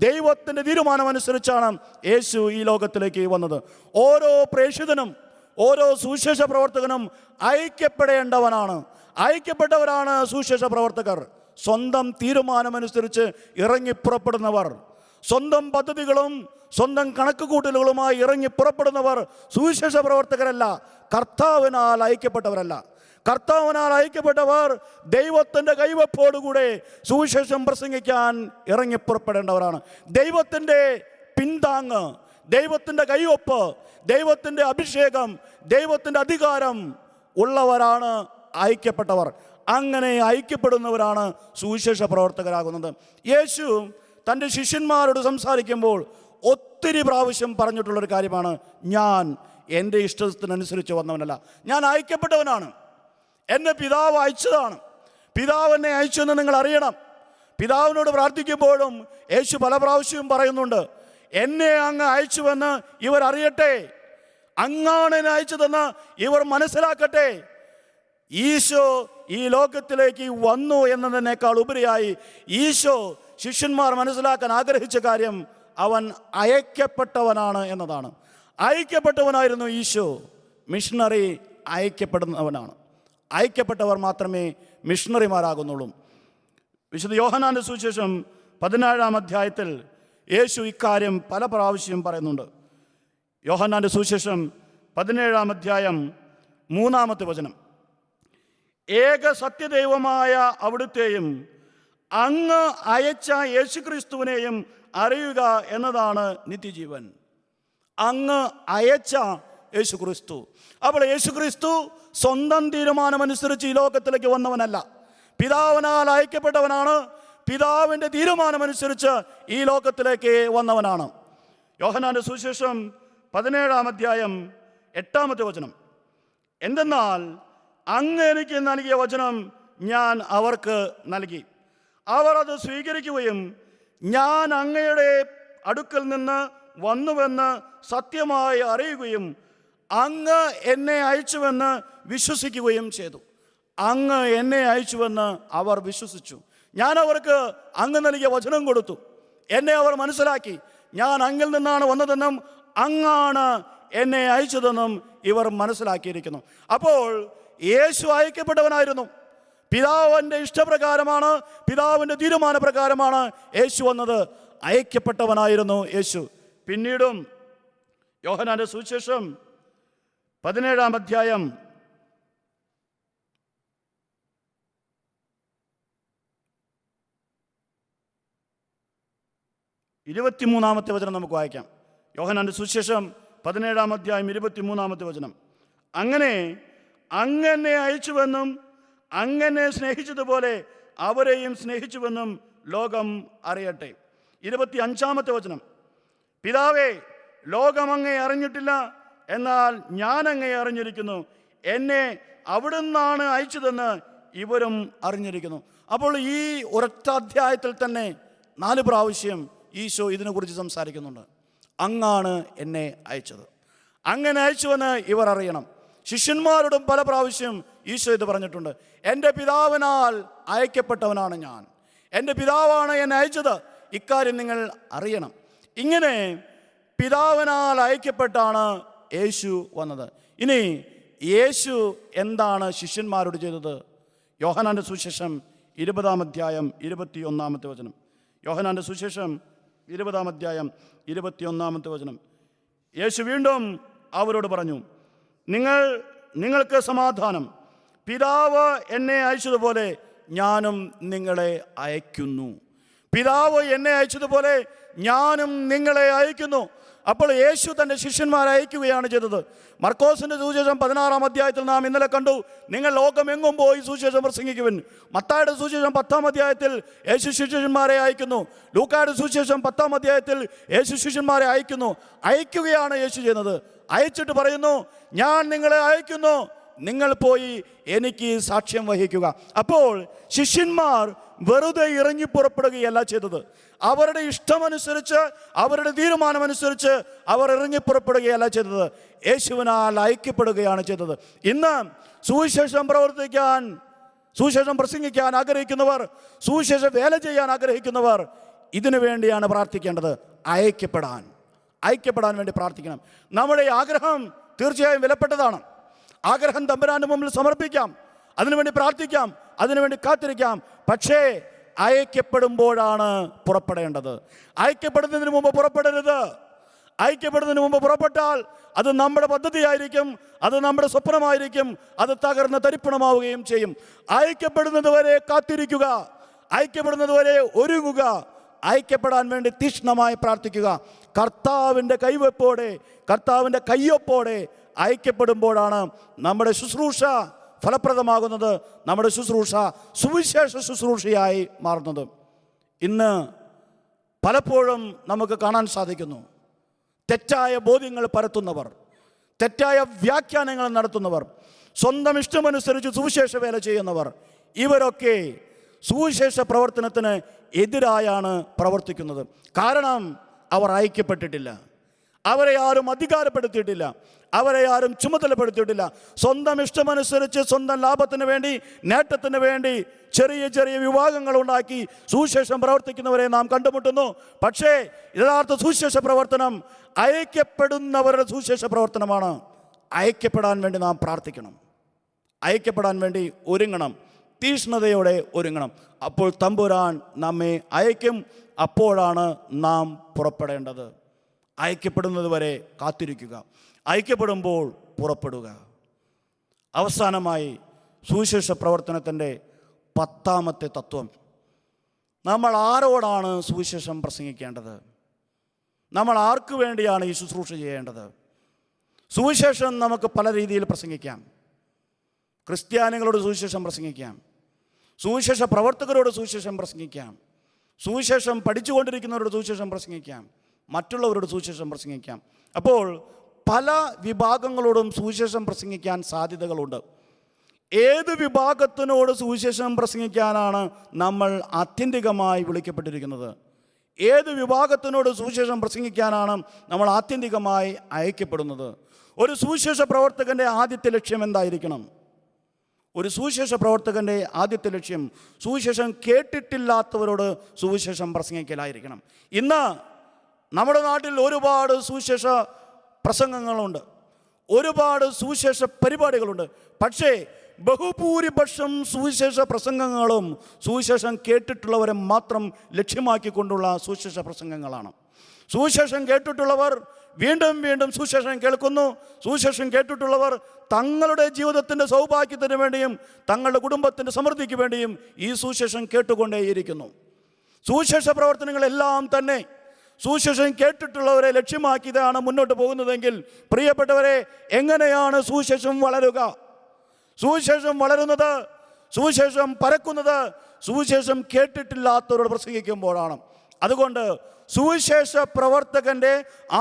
ദൈവത്തിൻ്റെ തീരുമാനമനുസരിച്ചാണ് യേശു ഈ ലോകത്തിലേക്ക് വന്നത്. ഓരോ പ്രേക്ഷിതനും, ഓരോ സുവിശേഷ പ്രവർത്തകനും അയക്കപ്പെടേണ്ടവനാണ്. അയക്കപ്പെട്ടവരാണ് സുവിശേഷ പ്രവർത്തകർ. സ്വന്തം തീരുമാനമനുസരിച്ച് ഇറങ്ങിപ്പുറപ്പെടുന്നവർ, സ്വന്തം പദ്ധതികളും സ്വന്തം കണക്കുകൂട്ടലുകളുമായി ഇറങ്ങിപ്പുറപ്പെടുന്നവർ സുവിശേഷ പ്രവർത്തകരല്ല, കർത്താവിനാൽ അയക്കപ്പെട്ടവരല്ല. കർത്താവിനാൽ അയക്കപ്പെട്ടവർ ദൈവത്തിൻ്റെ കൈവപ്പോടുകൂടെ സുവിശേഷം പ്രസംഗിക്കാൻ ഇറങ്ങിപ്പുറപ്പെടേണ്ടവരാണ്. ദൈവത്തിൻ്റെ പിന്താങ്ങ്, ദൈവത്തിൻ്റെ കൈവപ്പ്, ദൈവത്തിൻ്റെ അഭിഷേകം, ദൈവത്തിൻ്റെ അധികാരം ഉള്ളവരാണ് അയക്കപ്പെട്ടവർ. അങ്ങനെ ഐക്യപ്പെടുന്നവരാണ് സുവിശേഷ പ്രവർത്തകരാകുന്നത്. യേശു തൻ്റെ ശിഷ്യന്മാരോട് സംസാരിക്കുമ്പോൾ ഒത്തിരി പ്രാവശ്യം പറഞ്ഞിട്ടുള്ളൊരു കാര്യമാണ്, ഞാൻ എൻ്റെ ഇഷ്ടത്തിനനുസരിച്ച് വന്നവനല്ല, ഞാൻ അയക്കപ്പെട്ടവനാണ്. എന്നെ പിതാവ് അയച്ചതാണ്. പിതാവ് എന്നെ അയച്ചു എന്ന് നിങ്ങൾ അറിയണം. പിതാവിനോട് പ്രാർത്ഥിക്കുമ്പോഴും യേശു പല പ്രാവശ്യവും പറയുന്നുണ്ട്, എന്നെ അങ്ങ് അയച്ചുവെന്ന് ഇവർ അറിയട്ടെ, അങ്ങാണ് എന്നെ അയച്ചതെന്ന് ഇവർ മനസ്സിലാക്കട്ടെ. ഈശോ ഈ ലോകത്തിലേക്ക് വന്നു എന്നതിനേക്കാൾ ഉപരിയായി ഈശോ ശിഷ്യന്മാർ മനസ്സിലാക്കാൻ ആഗ്രഹിച്ച കാര്യം അവൻ അയക്കപ്പെട്ടവനാണ് എന്നതാണ്. അയക്കപ്പെട്ടവനായിരുന്നു ഈശോ. മിഷണറി അയക്കപ്പെടുന്നവനാണ്. അയക്കപ്പെട്ടവർ മാത്രമേ മിഷണറിമാരാകുന്നുള്ളൂ. വിശുദ്ധ യോഹന്നാന്റെ സുവിശേഷം 17-ാം അധ്യായത്തിൽ യേശു ഇക്കാര്യം പല പ്രാവശ്യം പറയുന്നുണ്ട്. യോഹന്നാന്റെ സുവിശേഷം 17-ാം അധ്യായം 3-ാമത്തെ വചനം, ഏക സത്യദൈവമായ അവിടുത്തെയും അങ്ങ് അയച്ച യേശുക്രിസ്തുവിനെയും അറിയുക എന്നതാണ് നിത്യജീവൻ. അങ്ങ് അയച്ച യേശുക്രിസ്തു. അപ്പോൾ യേശുക്രിസ്തു സ്വന്തം തീരുമാനമനുസരിച്ച് ഈ ലോകത്തിലേക്ക് വന്നവനല്ല, പിതാവിനാൽ അയക്കപ്പെട്ടവനാണ്. പിതാവിൻ്റെ തീരുമാനമനുസരിച്ച് ഈ ലോകത്തിലേക്ക് വന്നവനാണ്. യോഹന്നാന്റെ സുവിശേഷം 17-ാം അധ്യായം 8-ാമത്തെ വചനം, എന്തെന്നാൽ അങ്ങ് എനിക്ക് നൽകിയ വചനം ഞാൻ അവർക്ക് നൽകി, അവർ അത് സ്വീകരിക്കുകയും ഞാൻ അങ്ങയുടെ അടുക്കൽ നിന്ന് വന്നുവെന്ന് സത്യമായി അറിയുകയും അങ്ങ് എന്നെ അയച്ചുവെന്ന് വിശ്വസിക്കുകയും ചെയ്തു. അങ്ങ് എന്നെ അയച്ചുവെന്ന് അവർ വിശ്വസിച്ചു. ഞാൻ അവർക്ക് അങ്ങ് നൽകിയ വചനം കൊടുത്തു. എന്നെ അവർ മനസ്സിലാക്കി. ഞാൻ അങ്ങിൽ നിന്നാണ് വന്നതെന്നും അങ്ങാണ് എന്നെ അയച്ചതെന്നും ഇവർ മനസ്സിലാക്കിയിരിക്കുന്നു. അപ്പോൾ യേശു അയക്കപ്പെട്ടവനായിരുന്നു. പിതാവിൻ്റെ ഇഷ്ടപ്രകാരമാണ്, പിതാവിൻ്റെ തീരുമാനപ്രകാരമാണ് യേശു വന്നത്. അയക്കപ്പെട്ടവനായിരുന്നു യേശു. പിന്നീടും യോഹന്നാന്റെ സുവിശേഷം 17-ാം അധ്യായം 23-ാമത്തെ വചനം നമുക്ക് വായിക്കാം. യോഹന്നാന്റെ സുവിശേഷം 17-ാം അധ്യായം 23-ാമത്തെ വചനം, അങ്ങനെ അങ്ങനെ അയച്ചുവെന്നും അങ്ങനെ സ്നേഹിച്ചതുപോലെ അവരെയും സ്നേഹിച്ചുവെന്നും ലോകം അറിയട്ടെ. 25-ാമത്തെ വചനം, പിതാവേ, ലോകം അങ്ങയെ അറിഞ്ഞിട്ടില്ല, എന്നാൽ ഞാൻ അങ്ങയെ അറിഞ്ഞിരിക്കുന്നു, എന്നെ അവിടുന്നാണ് അയച്ചതെന്ന് ഇവരും അറിഞ്ഞിരിക്കുന്നു. അപ്പോൾ ഈ ഒരൊറ്റ അധ്യായത്തിൽ തന്നെ 4 പ്രാവശ്യം ഈശോ ഇതിനെക്കുറിച്ച് സംസാരിക്കുന്നുണ്ട്. അങ്ങാണ് എന്നെ അയച്ചത്, അങ്ങനെ അയച്ചുവെന്ന് ഇവർ അറിയണം. ശിഷ്യന്മാരോടും പല പ്രാവശ്യം ഈശോ ഇത് പറഞ്ഞിട്ടുണ്ട്. എൻ്റെ പിതാവിനാൽ അയക്കപ്പെട്ടവനാണ് ഞാൻ, എൻ്റെ പിതാവാണ് എന്നെ അയച്ചത്, ഇക്കാര്യം നിങ്ങൾ അറിയണം. ഇങ്ങനെ പിതാവിനാൽ അയക്കപ്പെട്ടാണ് യേശു വന്നത്. ഇനി യേശു എന്താണ് ശിഷ്യന്മാരോട് ചെയ്തത്? യോഹന്നാന്റെ സുവിശേഷം 20-ാം അധ്യായം 21-ാമത്തെ വചനം. യോഹന്നാന്റെ സുവിശേഷം 20-ാം അധ്യായം 21-ാമത്തെ വചനം, യേശു വീണ്ടും അവരോട് പറഞ്ഞു, നിങ്ങൾക്ക് സമാധാനം. പിതാവ് എന്നെ അയച്ചതുപോലെ ഞാനും നിങ്ങളെ അയക്കുന്നു. പിതാവ് എന്നെ അയച്ചതുപോലെ ഞാനും നിങ്ങളെ അയക്കുന്നു. അപ്പോൾ യേശു തൻ്റെ ശിഷ്യന്മാരെ അയക്കുകയാണ് ചെയ്തത്. മർക്കോസിൻ്റെ സുവിശേഷം 16-ാം അധ്യായത്തിൽ നാം ഇന്നലെ കണ്ടു, നിങ്ങൾ ലോകമെങ്ങും പോയി സുവിശേഷം പ്രസംഗിക്കുവിൻ. മത്തായിയുടെ സുവിശേഷം 10-ാം അധ്യായത്തിൽ യേശു ശിഷ്യന്മാരെ അയക്കുന്നു. ലൂക്കായുടെ സുവിശേഷം 10-ാം അധ്യായത്തിൽ യേശു ശിഷ്യന്മാരെ അയക്കുന്നു. അയക്കുകയാണ് യേശു ചെയ്യുന്നത്. അയച്ചിട്ട് പറയുന്നു, ഞാൻ നിങ്ങളെ അയക്കുന്നു, നിങ്ങൾ പോയി എനിക്ക് സാക്ഷ്യം വഹിക്കുക. അപ്പോൾ ശിഷ്യന്മാർ വെറുതെ ഇറങ്ങി പുറപ്പെടുകയല്ല ചെയ്തത്. അവരുടെ ഇഷ്ടമനുസരിച്ച്, അവരുടെ തീരുമാനമനുസരിച്ച് അവർ ഇറങ്ങി പുറപ്പെടുകയല്ല ചെയ്തത്. യേശുവിനാൽ അയക്കപ്പെടുകയാണ് ചെയ്തത്. ഇന്ന് സുവിശേഷം പ്രവർത്തിക്കാൻ, സുവിശേഷം പ്രസംഗിക്കാൻ ആഗ്രഹിക്കുന്നവർ, സുവിശേഷ വേല ചെയ്യാൻ ആഗ്രഹിക്കുന്നവർ ഇതിനു വേണ്ടിയാണ് പ്രാർത്ഥിക്കേണ്ടത്. അയക്കപ്പെടാൻ വേണ്ടി പ്രാർത്ഥിക്കണം. നമ്മുടെ ആഗ്രഹം തീർച്ചയായും വിലപ്പെട്ടതാണ്. ആഗ്രഹം തമ്പുരാന്റെ മുമ്പിൽ സമർപ്പിക്കാം, അതിനുവേണ്ടി പ്രാർത്ഥിക്കാം, അതിനുവേണ്ടി കാത്തിരിക്കാം. പക്ഷേ അയക്കപ്പെടുമ്പോഴാണ് പുറപ്പെടേണ്ടത്. അയക്കപ്പെടുന്നതിന് മുമ്പ് പുറപ്പെടരുത്. അയക്കപ്പെടുന്നതിന് മുമ്പ് പുറപ്പെട്ടാൽ അത് നമ്മുടെ പദ്ധതിയായിരിക്കും, അത് നമ്മുടെ സ്വപ്നമായിരിക്കും, അത് തകർന്ന് തരിപ്പണമാവുകയും ചെയ്യും. അയക്കപ്പെടുന്നത് വരെ കാത്തിരിക്കുക, അയക്കപ്പെടുന്നത് വരെ ഒരുങ്ങുക, അയക്കപ്പെടാൻ വേണ്ടി തീക്ഷ്ണമായി പ്രാർത്ഥിക്കുക. കർത്താവിൻ്റെ കൈവെപ്പോടെ, കർത്താവിൻ്റെ കയ്യൊപ്പോടെ അയക്കപ്പെടുമ്പോഴാണ് നമ്മുടെ ശുശ്രൂഷ ഫലപ്രദമാകുന്നത് നമ്മുടെ ശുശ്രൂഷ സുവിശേഷ ശുശ്രൂഷയായി മാറുന്നത്. ഇന്ന് പലപ്പോഴും നമുക്ക് കാണാൻ സാധിക്കുന്നു, തെറ്റായ ബോധ്യങ്ങൾ പരത്തുന്നവർ, തെറ്റായ വ്യാഖ്യാനങ്ങൾ നടത്തുന്നവർ, സ്വന്തം ഇഷ്ടമനുസരിച്ച് സുവിശേഷ വേല ചെയ്യുന്നവർ, ഇവരൊക്കെ സുവിശേഷ പ്രവർത്തനത്തിന് എതിരായാണ് പ്രവർത്തിക്കുന്നത്. കാരണം അവർ ഐക്യപ്പെട്ടിട്ടില്ല, അവരെ ആരും അധികാരപ്പെടുത്തിയിട്ടില്ല, അവരെ ആരും ചുമതലപ്പെടുത്തിയിട്ടില്ല. സ്വന്തം ഇഷ്ടമനുസരിച്ച് സ്വന്തം ലാഭത്തിന് വേണ്ടി, നേട്ടത്തിന് വേണ്ടി ചെറിയ ചെറിയ വിഭാഗങ്ങൾ ഉണ്ടാക്കി സുവിശേഷം പ്രവർത്തിക്കുന്നവരെ നാം കണ്ടുമുട്ടുന്നു. പക്ഷേ യഥാർത്ഥ സുവിശേഷ പ്രവർത്തനം ഐക്യപ്പെടുന്നവരുടെ സുവിശേഷ പ്രവർത്തനമാണ്. ഐക്യപ്പെടാൻ വേണ്ടി നാം പ്രാർത്ഥിക്കണം, ഐക്യപ്പെടാൻ വേണ്ടി ഒരുങ്ങണം, തീഷ്ണതയോടെ ഒരുങ്ങണം. അപ്പോൾ തമ്പുരാൻ നമ്മെ അയക്കും. അപ്പോഴാണ് നാം പുറപ്പെടേണ്ടത്. ഐക്യപ്പെടുന്നത് വരെ കാത്തിരിക്കുക, ഐക്യപ്പെടുമ്പോൾ പുറപ്പെടുക. അവസാനമായി സുവിശേഷ പ്രവർത്തനത്തിൻ്റെ 10ാമത്തെ തത്വം, നമ്മൾ ആരോടാണ് സുവിശേഷം പ്രസംഗിക്കേണ്ടത്? നമ്മൾ ആർക്കു വേണ്ടിയാണ് ഈ ശുശ്രൂഷ ചെയ്യേണ്ടത്? സുവിശേഷം നമുക്ക് പല രീതിയിൽ പ്രസംഗിക്കാം. ക്രിസ്ത്യാനികളോട് സുവിശേഷം പ്രസംഗിക്കാം, സുവിശേഷ പ്രവർത്തകരോട് സുവിശേഷം പ്രസംഗിക്കാം, സുവിശേഷം പഠിച്ചുകൊണ്ടിരിക്കുന്നവരോട് സുവിശേഷം പ്രസംഗിക്കാം, മറ്റുള്ളവരോട് സുവിശേഷം പ്രസംഗിക്കാം. അപ്പോൾ പല വിഭാഗങ്ങളോടും സുവിശേഷം പ്രസംഗിക്കാൻ സാധ്യതകളുണ്ട്. ഏത് വിഭാഗത്തിനോട് സുവിശേഷം പ്രസംഗിക്കാനാണ് നമ്മൾ ആത്യന്തികമായി വിളിക്കപ്പെട്ടിരിക്കുന്നത്? ഏത് വിഭാഗത്തിനോട് സുവിശേഷം പ്രസംഗിക്കാനാണ് നമ്മൾ ആത്യന്തികമായി അയക്കപ്പെടുന്നത്? ഒരു സുവിശേഷ പ്രവർത്തകൻ്റെ ആദ്യത്തെ ലക്ഷ്യം എന്തായിരിക്കണം? ഒരു സുവിശേഷ പ്രവർത്തകൻ്റെ ആദ്യത്തെ ലക്ഷ്യം സുവിശേഷം കേട്ടിട്ടില്ലാത്തവരോട് സുവിശേഷം പ്രസംഗിക്കലായിരിക്കണം. ഇന്ന് നമ്മുടെ നാട്ടിൽ ഒരുപാട് സുവിശേഷ പ്രസംഗങ്ങളുണ്ട്, ഒരുപാട് സുവിശേഷ പരിപാടികളുണ്ട്. പക്ഷേ ബഹുഭൂരിപക്ഷം സുവിശേഷ പ്രസംഗങ്ങളും സുവിശേഷം കേട്ടിട്ടുള്ളവരെ മാത്രം ലക്ഷ്യമാക്കിക്കൊണ്ടുള്ള സുവിശേഷ പ്രസംഗങ്ങളാണ്. സുവിശേഷം കേട്ടിട്ടുള്ളവർ വീണ്ടും വീണ്ടും സുവിശേഷം കേൾക്കുന്നു. സുവിശേഷം കേട്ടിട്ടുള്ളവർ തങ്ങളുടെ ജീവിതത്തിൻ്റെ സൗഭാഗ്യത്തിന് വേണ്ടിയും തങ്ങളുടെ കുടുംബത്തിൻ്റെ സമൃദ്ധിക്ക് വേണ്ടിയും ഈ സുവിശേഷം കേട്ടുകൊണ്ടേയിരിക്കുന്നു. സുവിശേഷ പ്രവർത്തനങ്ങളെല്ലാം തന്നെ സുവിശേഷം കേട്ടിട്ടുള്ളവരെ ലക്ഷ്യമാക്കിയതാണ് മുന്നോട്ട് പോകുന്നതെങ്കിൽ, പ്രിയപ്പെട്ടവരെ, എങ്ങനെയാണ് സുവിശേഷം വളരുക? സുവിശേഷം വളരുന്നത്, സുവിശേഷം പരക്കുന്നത് സുവിശേഷം കേട്ടിട്ടില്ലാത്തവരോട് പ്രസംഗിക്കുമ്പോഴാണ്. അതുകൊണ്ട് സുവിശേഷ പ്രവർത്തകൻ്റെ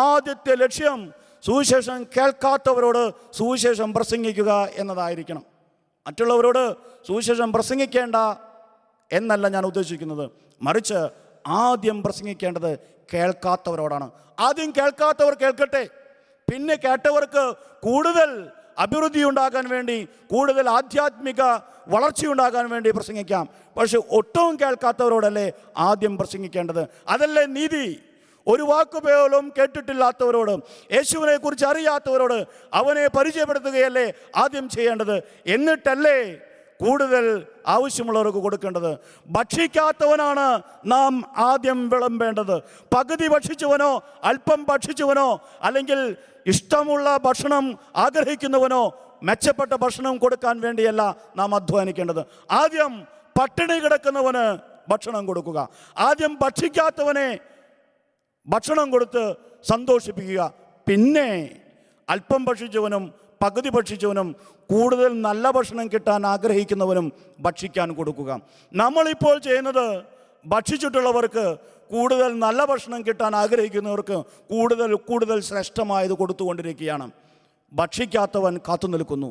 ആദ്യത്തെ ലക്ഷ്യം സുവിശേഷം കേൾക്കാത്തവരോട് സുവിശേഷം പ്രസംഗിക്കുക എന്നതായിരിക്കണം. മറ്റുള്ളവരോട് സുവിശേഷം പ്രസംഗിക്കേണ്ട എന്നല്ല ഞാൻ ഉദ്ദേശിക്കുന്നത്, മറിച്ച് ആദ്യം പ്രസംഗിക്കേണ്ടത് കേൾക്കാത്തവരോടാണ്. ആദ്യം കേൾക്കാത്തവർ കേൾക്കട്ടെ, പിന്നെ കേട്ടവർക്ക് കൂടുതൽ അഭിവൃദ്ധി ഉണ്ടാകാൻ വേണ്ടി, കൂടുതൽ ആധ്യാത്മിക വളർച്ചയുണ്ടാകാൻ വേണ്ടി പ്രസംഗിക്കാം. പക്ഷെ ഒട്ടും കേൾക്കാത്തവരോടല്ലേ ആദ്യം പ്രസംഗിക്കേണ്ടത്? അതല്ലേ നീതി? ഒരു വാക്കുപോലും കേട്ടിട്ടില്ലാത്തവരോട്, യേശുവിനെ കുറിച്ച് അറിയാത്തവരോട് അവനെ പരിചയപ്പെടുത്തുകയല്ലേ ആദ്യം ചെയ്യേണ്ടത്? എന്നിട്ടല്ലേ കൂടുതൽ ആവശ്യമുള്ളവർക്ക് കൊടുക്കേണ്ടത്? ഭക്ഷിക്കാത്തവനാണ് നാം ആദ്യം വിളമ്പേണ്ടത്. പകുതി ഭക്ഷിച്ചവനോ അല്പം ഭക്ഷിച്ചവനോ അല്ലെങ്കിൽ ഇഷ്ടമുള്ള ഭക്ഷണം ആഗ്രഹിക്കുന്നവനോ മെച്ചപ്പെട്ട ഭക്ഷണം കൊടുക്കാൻ വേണ്ടിയല്ല നാം അധ്വാനിക്കേണ്ടത്. ആദ്യം പട്ടിണി കിടക്കുന്നവന് ഭക്ഷണം കൊടുക്കുക, ആദ്യം ഭക്ഷിക്കാത്തവനെ ഭക്ഷണം കൊടുത്ത് സന്തോഷിപ്പിക്കുക, പിന്നെ അല്പം ഭക്ഷിച്ചവനും പകുതി ഭക്ഷിച്ചവനും കൂടുതൽ നല്ല ഭക്ഷണം കിട്ടാൻ ആഗ്രഹിക്കുന്നവനും ഭക്ഷിക്കാൻ കൊടുക്കുക. നമ്മളിപ്പോൾ ചെയ്യുന്നത് ഭക്ഷിച്ചിട്ടുള്ളവർക്ക് കൂടുതൽ നല്ല ഭക്ഷണം കിട്ടാൻ ആഗ്രഹിക്കുന്നവർക്ക് കൂടുതൽ കൂടുതൽ ശ്രേഷ്ഠമായത് കൊടുത്തുകൊണ്ടിരിക്കുകയാണ്. ഭക്ഷിക്കാത്തവൻ കാത്തു നിൽക്കുന്നു,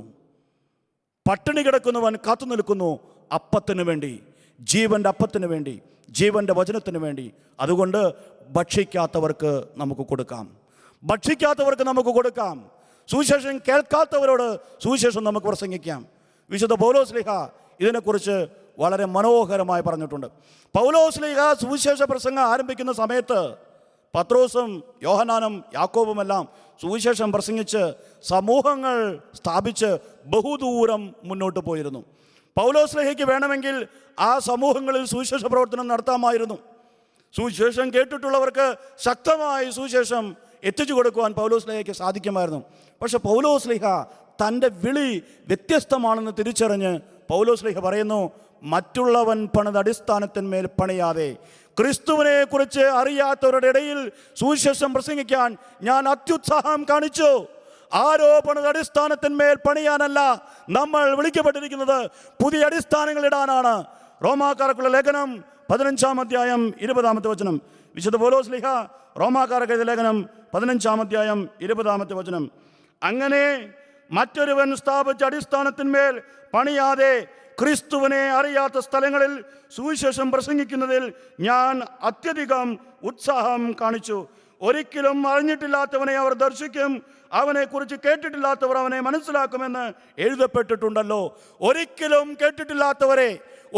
പട്ടിണി കിടക്കുന്നവൻ കാത്തു നിൽക്കുന്നു അപ്പത്തിന് വേണ്ടി, ജീവൻ്റെ അപ്പത്തിന് വേണ്ടി, ജീവൻ്റെ വചനത്തിന് വേണ്ടി. അതുകൊണ്ട് ഭക്ഷിക്കാത്തവർക്ക് നമുക്ക് കൊടുക്കാം, ഭക്ഷിക്കാത്തവർക്ക് നമുക്ക് കൊടുക്കാം. സുവിശേഷം കേൾക്കാത്തവരോട് സുവിശേഷം നമുക്ക് പ്രസംഗിക്കാം. വിശുദ്ധ പൗലോസ്ലീഹ ഇതിനെക്കുറിച്ച് വളരെ മനോഹരമായി പറഞ്ഞിട്ടുണ്ട്. പൗലോസ്ലീഹ സുവിശേഷ പ്രസംഗം ആരംഭിക്കുന്ന സമയത്ത് പത്രോസും യോഹന്നാനും യാക്കോബുമെല്ലാം സുവിശേഷം പ്രസംഗിച്ച് സമൂഹങ്ങൾ സ്ഥാപിച്ച് ബഹുദൂരം മുന്നോട്ട് പോയിരുന്നു. പൗലോസ്ലീഹയ്ക്ക് വേണമെങ്കിൽ ആ സമൂഹങ്ങളിൽ സുവിശേഷ പ്രവർത്തനം നടത്താമായിരുന്നു. സുവിശേഷം കേട്ടിട്ടുള്ളവർക്ക് ശക്തമായി സുവിശേഷം എത്തിച്ചു കൊടുക്കുവാൻ പൗലോസ്ലീഹയ്ക്ക് സാധിക്കുമായിരുന്നു. പക്ഷെ പൗലോസ്ലീഹ തൻ്റെ വിളി വ്യത്യസ്തമാണെന്ന് തിരിച്ചറിഞ്ഞ് പൗലോസ്ലീഹ പറയുന്നു, മറ്റുള്ളവൻ പണിത അടിസ്ഥാനത്തിന്മേൽ പണിയാതെ ക്രിസ്തുവിനെ കുറിച്ച് അറിയാത്തവരുടെ ഇടയിൽ സുവിശേഷം പ്രസംഗിക്കാൻ ഞാൻ അത്യുത്സാഹം കാണിച്ചു. ആരോപണ അടിസ്ഥാനത്തിന്മേൽ പണിയാനല്ല നമ്മൾ വിളിക്കപ്പെട്ടിരിക്കുന്നത്, പുതിയ അടിസ്ഥാനങ്ങൾ ഇടാനാണ്. റോമാക്കാർക്കുള്ള ലേഖനം 15-ാം അധ്യായം 20-ാമത്തെ വചനം. വിശുദ്ധ പൗലോസ് ശ്ലീഹ റോമാക്കാർക്ക് എഴുതിയ ലേഖനം 15-ാം അധ്യായം 20-ാമത്തെ വചനം. അങ്ങനെ മറ്റൊരുവൻ സ്ഥാപിച്ച അടിസ്ഥാനത്തിന്മേൽ പണിയാതെ ക്രിസ്തുവിനെ അറിയാത്ത സ്ഥലങ്ങളിൽ സുവിശേഷം പ്രസംഗിക്കുന്നതിൽ ഞാൻ അത്യധികം ഉത്സാഹം കാണിച്ചു. ഒരിക്കലും അറിഞ്ഞിട്ടില്ലാത്തവനെ അവർ ദർശിക്കും, അവനെക്കുറിച്ച് കേട്ടിട്ടില്ലാത്തവർ അവനെ മനസ്സിലാക്കുമെന്ന് എഴുതപ്പെട്ടിട്ടുണ്ടല്ലോ. ഒരിക്കലും കേട്ടിട്ടില്ലാത്തവരെ,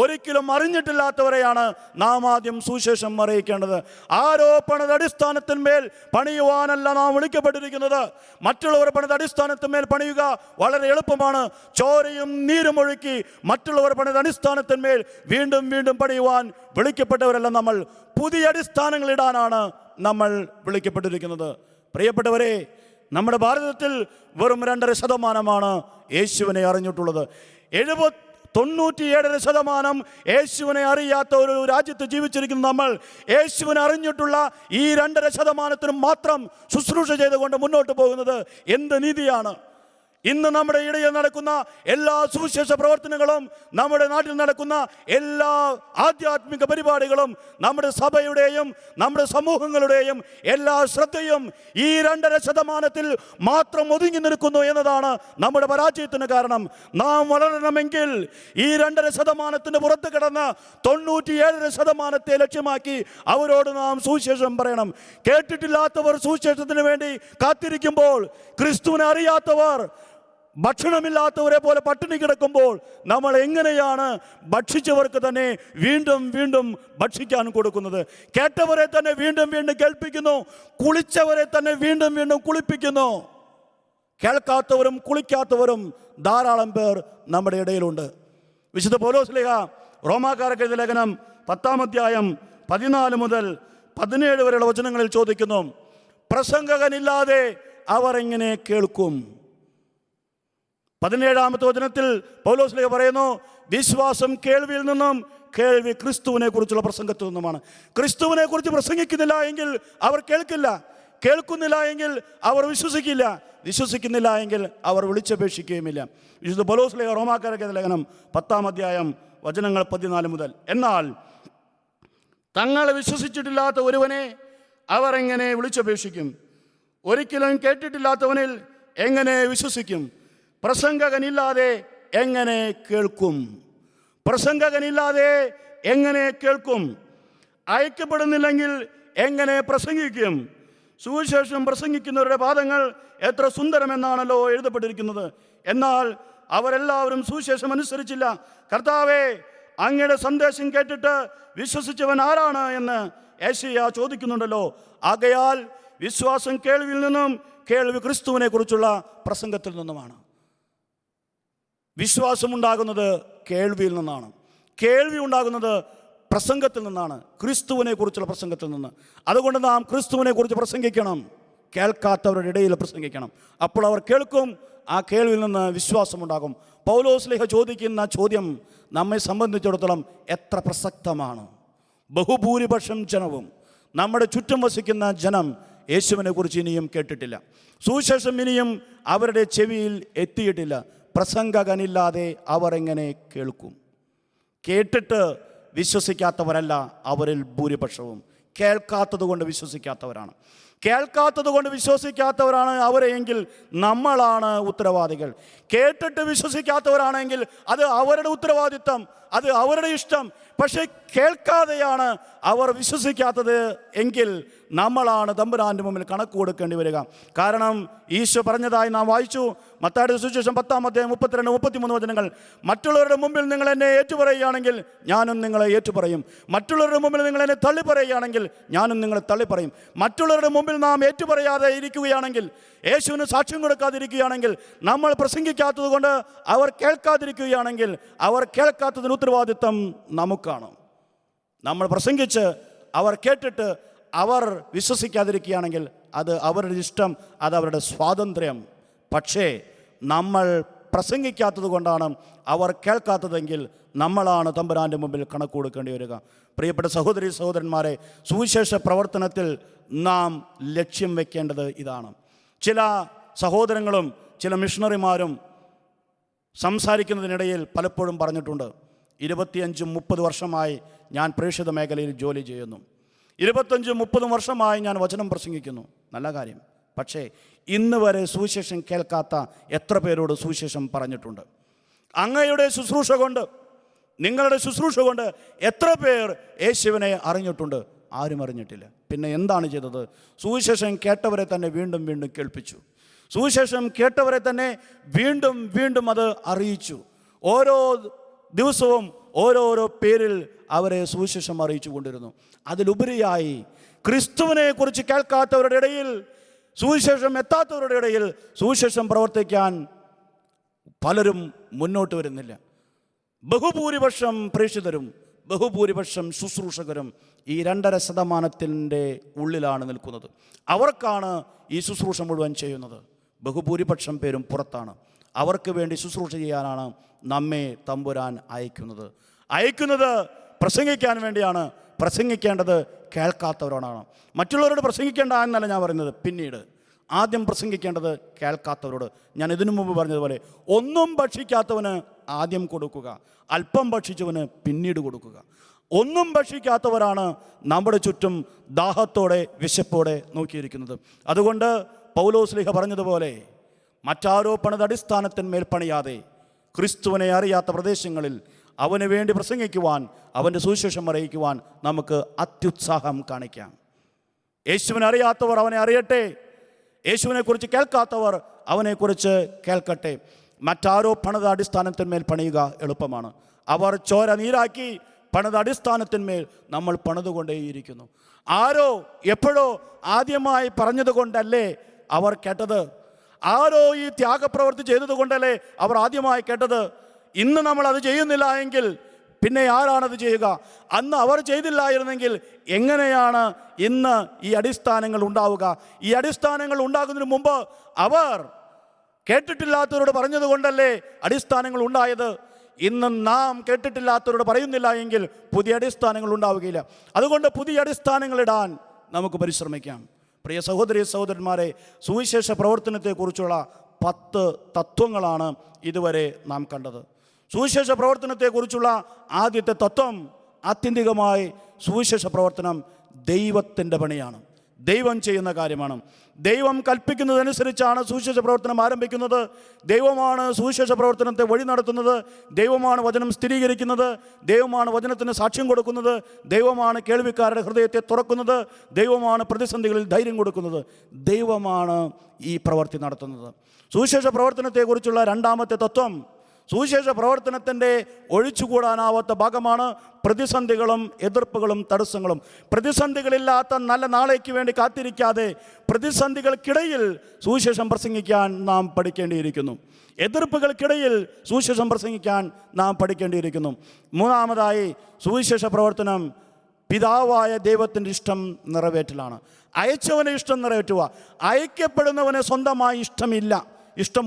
ഒരിക്കലും അറിഞ്ഞിട്ടില്ലാത്തവരെയാണ് നാം ആദ്യം സുവിശേഷം അറിയിക്കേണ്ടത്. ആരോപണ അടിസ്ഥാനത്തിന്മേൽ പണിയുവാനല്ല നാം വിളിക്കപ്പെട്ടിരിക്കുന്നത്. മറ്റുള്ളവർ പണിത അടിസ്ഥാനത്തിന്മേൽ പണിയുക വളരെ എളുപ്പമാണ്. ചോരയും നീരും ഒഴുക്കി മറ്റുള്ളവർ പണിത അടിസ്ഥാനത്തിന്മേൽ വീണ്ടും വീണ്ടും പണിയുവാൻ വിളിക്കപ്പെട്ടവരല്ല നമ്മൾ. പുതിയ അടിസ്ഥാനങ്ങൾ ഇടാനാണ് നമ്മൾ വിളിക്കപ്പെട്ടിരിക്കുന്നത്. പ്രിയപ്പെട്ടവരെ, നമ്മുടെ ഭാരതത്തിൽ വെറും 2.5% യേശുവിനെ അറിഞ്ഞിട്ടുള്ളത്. 97% യേശുവിനെ അറിയാത്ത ഒരു രാജ്യത്ത് ജീവിച്ചിരിക്കുന്ന നമ്മൾ യേശുവിനെ അറിഞ്ഞിട്ടുള്ള ഈ 2.5% മാത്രം ശുശ്രൂഷ ചെയ്തുകൊണ്ട് മുന്നോട്ട് പോകുന്നത് എന്ത് നീതിയാണ്? ഇന്ന് നമ്മുടെ ഇടയിൽ നടക്കുന്ന എല്ലാ സുവിശേഷ പ്രവർത്തനങ്ങളും, നമ്മുടെ നാട്ടിൽ നടക്കുന്ന എല്ലാ ആധ്യാത്മിക പരിപാടികളും, നമ്മുടെ സഭയുടെയും നമ്മുടെ സമൂഹങ്ങളുടെയും എല്ലാ ശ്രദ്ധയും ഈ 2.5% മാത്രം ഒതുങ്ങി നിൽക്കുന്നു എന്നതാണ് നമ്മുടെ പരാജയത്തിന് കാരണം. നാം വളരണമെങ്കിൽ ഈ 2.5% പുറത്ത് കിടന്ന് 97% ലക്ഷ്യമാക്കി അവരോട് നാം സുവിശേഷം പറയണം. കേട്ടിട്ടില്ലാത്തവർ സുവിശേഷത്തിന് വേണ്ടി കാത്തിരിക്കുമ്പോൾ, ക്രിസ്തുവിനെ അറിയാത്തവർ ഭക്ഷണമില്ലാത്തവരെ പോലെ പട്ടിണി കിടക്കുമ്പോൾ നമ്മൾ എങ്ങനെയാണ് ഭക്ഷിച്ചവർക്ക് തന്നെ വീണ്ടും വീണ്ടും ഭക്ഷിക്കാൻ കൊടുക്കുന്നത്? കേട്ടവരെ തന്നെ വീണ്ടും വീണ്ടും കേൾപ്പിക്കുന്നു, കുളിച്ചവരെ തന്നെ വീണ്ടും വീണ്ടും കുളിപ്പിക്കുന്നു. കേൾക്കാത്തവരും കുളിക്കാത്തവരും ധാരാളം പേർ നമ്മുടെ ഇടയിലുണ്ട്. വിശുദ്ധ പൗലോസ് ശ്ലീഹ റോമാക്കാർക്ക് എഴുതിയ ലേഖനം 10-ാം അധ്യായം 14 മുതൽ 17 വരെയുള്ള വചനങ്ങളിൽ ചോദിക്കുന്നു, പ്രസംഗകനില്ലാതെ അവർ എങ്ങനെ കേൾക്കും? 17-ാമത്തെ വചനത്തിൽ പൗലോസ് ശ്ലീഹ പറയുന്നു, വിശ്വാസം കേൾവിയിൽ നിന്നും, കേൾവി ക്രിസ്തുവിനെ കുറിച്ചുള്ള പ്രസംഗത്തിൽ നിന്നുമാണ്. ക്രിസ്തുവിനെ കുറിച്ച് പ്രസംഗിക്കുന്നില്ല എങ്കിൽ അവർ കേൾക്കില്ല, കേൾക്കുന്നില്ല എങ്കിൽ അവർ വിശ്വസിക്കില്ല, വിശ്വസിക്കുന്നില്ല എങ്കിൽ അവർ വിളിച്ചപേക്ഷിക്കുകയുമില്ല. വിശുദ്ധ പൗലോസ് ശ്ലീഹ റോമാക്കാർക്ക് എഴുതിയ ലേഖനം 10-ാം അധ്യായം വചനങ്ങൾ 14 മുതൽ. എന്നാൽ തങ്ങളെ വിശ്വസിച്ചിട്ടില്ലാത്ത ഒരുവനെ അവർ എങ്ങനെ വിളിച്ചപേക്ഷിക്കും? ഒരിക്കലും കേട്ടിട്ടില്ലാത്തവനിൽ എങ്ങനെ വിശ്വസിക്കും? പ്രസംഗകനില്ലാതെ എങ്ങനെ കേൾക്കും? പ്രസംഗകനില്ലാതെ എങ്ങനെ കേൾക്കും? അയക്കപ്പെടുന്നില്ലെങ്കിൽ എങ്ങനെ പ്രസംഗിക്കും? സുവിശേഷം പ്രസംഗിക്കുന്നവരുടെ പാദങ്ങൾ എത്ര സുന്ദരമെന്നാണല്ലോ എഴുതപ്പെട്ടിരിക്കുന്നത്. എന്നാൽ അവരെല്ലാവരും സുവിശേഷം അനുസരിച്ചില്ല. കർത്താവേ, അങ്ങയുടെ സന്ദേശം കേട്ടിട്ട് വിശ്വസിച്ചവൻ ആരാണ് എന്ന് യെശയ്യാ ചോദിക്കുന്നുണ്ടല്ലോ. ആകയാൽ വിശ്വാസം കേൾവിയിൽ നിന്നും, കേൾവി ക്രിസ്തുവിനെ കുറിച്ചുള്ള പ്രസംഗത്തിൽ നിന്നുമാണ്. വിശ്വാസമുണ്ടാകുന്നത് കേൾവിയിൽ നിന്നാണ്, കേൾവി ഉണ്ടാകുന്നത് പ്രസംഗത്തിൽ നിന്നാണ്, ക്രിസ്തുവിനെ കുറിച്ചുള്ള പ്രസംഗത്തിൽ നിന്ന്. അതുകൊണ്ട് നാം ക്രിസ്തുവിനെ കുറിച്ച് പ്രസംഗിക്കണം, കേൾക്കാത്തവരുടെ ഇടയിൽ പ്രസംഗിക്കണം. അപ്പോൾ അവർ കേൾക്കും, ആ കേൾവിയിൽ നിന്ന് വിശ്വാസമുണ്ടാകും. പൗലോസ് ശ്ലീഹ ചോദിക്കുന്ന ചോദ്യം നമ്മെ സംബന്ധിച്ചിടത്തോളം എത്ര പ്രസക്തമാണ്. ബഹുഭൂരിപക്ഷം ജനവും, നമ്മുടെ ചുറ്റും വസിക്കുന്ന ജനം യേശുവിനെ കുറിച്ച് ഇനിയും കേട്ടിട്ടില്ല. സുവിശേഷം ഇനിയും അവരുടെ ചെവിയിൽ എത്തിയിട്ടില്ല. പ്രസംഗകനില്ലാതെ അവർ എങ്ങനെ കേൾക്കും? കേട്ടിട്ട് വിശ്വസിക്കാത്തവരല്ല അവരിൽ ഭൂരിപക്ഷവും, കേൾക്കാത്തത് കൊണ്ട് വിശ്വസിക്കാത്തവരാണ്. കേൾക്കാത്തത് കൊണ്ട് വിശ്വസിക്കാത്തവരാണ് അവരെങ്കിൽ നമ്മളാണ് ഉത്തരവാദികൾ. കേട്ടിട്ട് വിശ്വസിക്കാത്തവരാണെങ്കിൽ അത് അവരുടെ ഉത്തരവാദിത്തം, അത് അവരുടെ ഇഷ്ടം. പക്ഷേ കേൾക്കാതെയാണ് അവർ വിശ്വസിക്കാത്തത് എങ്കിൽ നമ്മളാണ് തമ്പുരാൻ്റെ മുമ്പിൽ കണക്ക് കൊടുക്കേണ്ടി വരിക. കാരണം ഈശോ പറഞ്ഞതായി നാം വായിച്ചു, മത്തായിയുടെ സുവിശേഷം 10-ാം അധ്യായം 32-33 വചനങ്ങൾ. മറ്റുള്ളവരുടെ മുമ്പിൽ നിങ്ങൾ എന്നെ ഏറ്റുപറയുകയാണെങ്കിൽ ഞാനും നിങ്ങളെ ഏറ്റുപറയും. മറ്റുള്ളവരുടെ മുമ്പിൽ നിങ്ങൾ എന്നെ തള്ളിപ്പറയുകയാണെങ്കിൽ ഞാനും നിങ്ങളെ തള്ളിപ്പറയും. മറ്റുള്ളവരുടെ മുമ്പിൽ നാം ഏറ്റുപറയാതെ ഇരിക്കുകയാണെങ്കിൽ, യേശുവിന് സാക്ഷ്യം കൊടുക്കാതിരിക്കുകയാണെങ്കിൽ, നമ്മൾ പ്രസംഗിക്കാത്തത് കൊണ്ട് അവർ കേൾക്കാതിരിക്കുകയാണെങ്കിൽ, അവർ കേൾക്കാത്തതിന് ഉത്തരവാദിത്തം നമുക്കാണ്. നമ്മൾ പ്രസംഗിച്ച് അവർ കേട്ടിട്ട് അവർ വിശ്വസിക്കാതിരിക്കുകയാണെങ്കിൽ അത് അവരുടെ ഇഷ്ടം, അത് അവരുടെ സ്വാതന്ത്ര്യം. പക്ഷേ നമ്മൾ പ്രസംഗിക്കാത്തത് കൊണ്ടാണ് അവർ കേൾക്കാത്തതെങ്കിൽ നമ്മളാണ് തമ്പുരാൻ്റെ മുമ്പിൽ കണക്ക് കൊടുക്കേണ്ടി വരിക. പ്രിയപ്പെട്ട സഹോദരി സഹോദരന്മാരെ, സുവിശേഷ പ്രവർത്തനത്തിൽ നാം ലക്ഷ്യം വെക്കേണ്ടത് ഇതാണ്. ചില സഹോദരങ്ങളും ചില മിഷണറിമാരും സംസാരിക്കുന്നതിനിടയിൽ പലപ്പോഴും പറഞ്ഞിട്ടുണ്ട്, 25-30 വർഷമായി ഞാൻ പ്രേക്ഷിത മേഖലയിൽ ജോലി ചെയ്യുന്നു, 25-30 വർഷമായി ഞാൻ വചനം പ്രസംഗിക്കുന്നു. നല്ല കാര്യം. പക്ഷേ ഇന്ന് വരെ സുവിശേഷം കേൾക്കാത്ത എത്ര പേരോട് സുവിശേഷം പറഞ്ഞിട്ടുണ്ട്? അങ്ങയുടെ ശുശ്രൂഷ കൊണ്ട്, നിങ്ങളുടെ ശുശ്രൂഷ കൊണ്ട് എത്ര പേർ യേശുവിനെ അറിഞ്ഞിട്ടുണ്ട്? ആരും അറിഞ്ഞിട്ടില്ല. പിന്നെ എന്താണ് ചെയ്തത്? സുവിശേഷം കേട്ടവരെ തന്നെ വീണ്ടും വീണ്ടും കേൾപ്പിച്ചു. സുവിശേഷം കേട്ടവരെ തന്നെ വീണ്ടും വീണ്ടും അത് അറിയിച്ചു. ഓരോ ദിവസവും ഓരോരോ പേരിൽ അവരെ സുവിശേഷം അറിയിച്ചു കൊണ്ടിരുന്നു. അതിലുപരിയായി ക്രിസ്തുവിനെ കുറിച്ച് കേൾക്കാത്തവരുടെ ഇടയിൽ, സുവിശേഷം എത്താത്തവരുടെ ഇടയിൽ സുവിശേഷം പ്രവർത്തിക്കാൻ പലരും മുന്നോട്ട് വരുന്നില്ല. ബഹുഭൂരിപക്ഷം പ്രേക്ഷിതരും ബഹുഭൂരിപക്ഷം ശുശ്രൂഷകരും ഈ 2.5% ഉള്ളിലാണ് നിൽക്കുന്നത്. അവർക്കാണ് ഈ ശുശ്രൂഷ മുഴുവൻ ചെയ്യുന്നത്. ബഹുഭൂരിപക്ഷം പേരും പുറത്താണ്. അവർക്ക് വേണ്ടി ശുശ്രൂഷ ചെയ്യാനാണ് നമ്മെ തമ്പുരാൻ അയക്കുന്നത് പ്രസംഗിക്കാൻ വേണ്ടിയാണ്. പ്രസംഗിക്കേണ്ടത് കേൾക്കാത്തവരോടാണ്. മറ്റുള്ളവരോട് പ്രസംഗിക്കേണ്ട എന്നല്ല ഞാൻ പറയുന്നത്. പിന്നീട് ആദ്യം പ്രസംഗിക്കേണ്ടത് കേൾക്കാത്തവരോട്. ഞാൻ ഇതിനു മുമ്പ് പറഞ്ഞതുപോലെ, ഒന്നും ഭക്ഷിക്കാത്തവന് ആദ്യം കൊടുക്കുക, അല്പം ഭക്ഷിച്ചവന് പിന്നീട് കൊടുക്കുക. ഒന്നും ഭക്ഷിക്കാത്തവരാണ് നമ്മുടെ ചുറ്റും ദാഹത്തോടെ വിശപ്പോടെ നോക്കിയിരിക്കുന്നത്. അതുകൊണ്ട് പൗലോസ്ലീഹ പറഞ്ഞതുപോലെ, മറ്റാരോ പണിത അടിസ്ഥാനത്തിന്മേൽ പണിയാതെ ക്രിസ്തുവിനെ അറിയാത്ത പ്രദേശങ്ങളിൽ അവന് വേണ്ടി പ്രസംഗിക്കുവാൻ, അവൻ്റെ സുവിശേഷം അറിയിക്കുവാൻ നമുക്ക് അത്യുത്സാഹം കാണിക്കാം. യേശുവിനെ അറിയാത്തവർ അവനെ അറിയട്ടെ, യേശുവിനെക്കുറിച്ച് കേൾക്കാത്തവർ അവനെക്കുറിച്ച് കേൾക്കട്ടെ. മറ്റാരോ പണിത അടിസ്ഥാനത്തിന്മേൽ പണിയുക എളുപ്പമാണ്. അവർ ചോര നീരാക്കി പണിത അടിസ്ഥാനത്തിന്മേൽ നമ്മൾ പണിതുകൊണ്ടേയിരിക്കുന്നു. ആരോ എപ്പോഴോ ആദ്യമായി പറഞ്ഞതുകൊണ്ടല്ലേ അവർ കേട്ടത്? ആരോ ഈ ത്യാഗപ്രവൃത്തി ചെയ്തതുകൊണ്ടല്ലേ അവർ ആദ്യമായി കേട്ടത്? ഇന്ന് നമ്മൾ അത് ചെയ്യുന്നില്ല എങ്കിൽ പിന്നെ ആരാണത് ചെയ്യുക? അന്ന് അവർ ചെയ്തില്ലായിരുന്നെങ്കിൽ എങ്ങനെയാണ് ഇന്ന് ഈ അടിസ്ഥാനങ്ങൾ ഉണ്ടാവുക? ഈ അടിസ്ഥാനങ്ങൾ ഉണ്ടാകുന്നതിന് മുമ്പ് അവർ കേട്ടിട്ടില്ലാത്തവരോട് പറഞ്ഞതുകൊണ്ടല്ലേ അടിസ്ഥാനങ്ങൾ ഉണ്ടായത്? ഇന്ന് നാം കേട്ടിട്ടില്ലാത്തവരോട് പറയുന്നില്ല എങ്കിൽ പുതിയ അടിസ്ഥാനങ്ങൾ ഉണ്ടാവുകയില്ല. അതുകൊണ്ട് പുതിയ അടിസ്ഥാനങ്ങളിടാൻ നമുക്ക് പരിശ്രമിക്കാം. പ്രിയ സഹോദരി സഹോദരന്മാരെ, സുവിശേഷ പ്രവർത്തനത്തെക്കുറിച്ചുള്ള 10 തത്വങ്ങളാണ് ഇതുവരെ നാം കണ്ടത്. സുവിശേഷ പ്രവർത്തനത്തെക്കുറിച്ചുള്ള ആദ്യത്തെ തത്വം, ആത്യന്തികമായി സുവിശേഷ പ്രവർത്തനം ദൈവത്തിൻ്റെ പണിയാണ്, ദൈവം ചെയ്യുന്ന കാര്യമാണ്. ദൈവം കൽപ്പിക്കുന്നതനുസരിച്ചാണ് സുവിശേഷ പ്രവർത്തനം ആരംഭിക്കുന്നത്. ദൈവമാണ് സുവിശേഷ പ്രവർത്തനത്തെ വഴി നടത്തുന്നത്. ദൈവമാണ് വചനം സ്ഥിരീകരിക്കുന്നത്. ദൈവമാണ് വചനത്തിന് സാക്ഷ്യം കൊടുക്കുന്നത്. ദൈവമാണ് കേൾവിക്കാരുടെ ഹൃദയത്തെ തുറക്കുന്നത്. ദൈവമാണ് പ്രതിസന്ധികളിൽ ധൈര്യം കൊടുക്കുന്നത്. ദൈവമാണ് ഈ പ്രവൃത്തി നടത്തുന്നത്. സുവിശേഷ പ്രവർത്തനത്തെക്കുറിച്ചുള്ള രണ്ടാമത്തെ തത്വം, സുവിശേഷ പ്രവർത്തനത്തിൻ്റെ ഒഴിച്ചുകൂടാനാവാത്ത ഭാഗമാണ് പ്രതിസന്ധികളും എതിർപ്പുകളും തടസ്സങ്ങളും. പ്രതിസന്ധികളില്ലാത്ത നല്ല നാളേക്ക് വേണ്ടി കാത്തിരിക്കാതെ പ്രതിസന്ധികൾക്കിടയിൽ സുവിശേഷം പ്രസംഗിക്കാൻ നാം പഠിക്കേണ്ടിയിരിക്കുന്നു. എതിർപ്പുകൾക്കിടയിൽ സുവിശേഷം പ്രസംഗിക്കാൻ നാം പഠിക്കേണ്ടിയിരിക്കുന്നു. മൂന്നാമതായി, സുവിശേഷ പ്രവർത്തനം പിതാവായ ദൈവത്തിൻ്റെ ഇഷ്ടം നിറവേറ്റലാണ്. അയച്ചവനെ ഇഷ്ടം നിറവേറ്റുക. അയക്കപ്പെടുന്നവന് സ്വന്തമായി ഇഷ്ടമില്ല, ഇഷ്ടം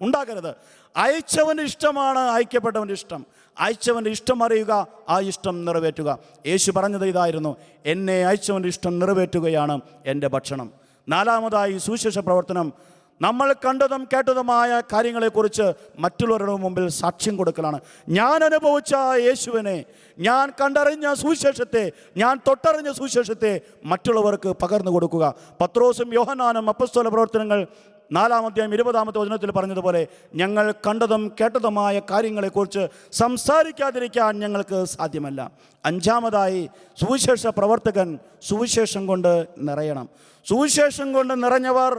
ഉണ്ടാകരുത്. അയച്ചവൻ്റെ ഇഷ്ടമാണ് അയക്കപ്പെട്ടവൻ്റെ ഇഷ്ടം. അയച്ചവൻ്റെ ഇഷ്ടം അറിയുക, ആ ഇഷ്ടം നിറവേറ്റുക. യേശു പറഞ്ഞത് ഇതായിരുന്നു, എന്നെ അയച്ചവൻ്റെ ഇഷ്ടം നിറവേറ്റുകയാണ് എൻ്റെ ഭക്ഷണം. നാലാമതായി, സുവിശേഷ പ്രവർത്തനം നമ്മൾ കണ്ടതും കേട്ടതുമായ കാര്യങ്ങളെക്കുറിച്ച് മറ്റുള്ളവരുടെ മുമ്പിൽ സാക്ഷ്യം കൊടുക്കലാണ്. ഞാൻ അനുഭവിച്ച യേശുവിനെ, ഞാൻ കണ്ടറിഞ്ഞ സുവിശേഷത്തെ, ഞാൻ തൊട്ടറിഞ്ഞ സുവിശേഷത്തെ മറ്റുള്ളവർക്ക് പകർന്നു കൊടുക്കുക. പത്രോസും യോഹന്നാനും അപ്പസ്തോല പ്രവർത്തനങ്ങൾ 4-ാം അധ്യായം 20-ാമത്തെ വചനത്തിൽ പറഞ്ഞതുപോലെ, ഞങ്ങൾ കണ്ടതും കേട്ടതുമായ കാര്യങ്ങളെക്കുറിച്ച് സംസാരിക്കാതിരിക്കാൻ ഞങ്ങൾക്ക് സാധ്യമല്ല. അഞ്ചാമതായി, സുവിശേഷ പ്രവർത്തകൻ സുവിശേഷം കൊണ്ട് നിറയണം. സുവിശേഷം കൊണ്ട് നിറഞ്ഞവർ,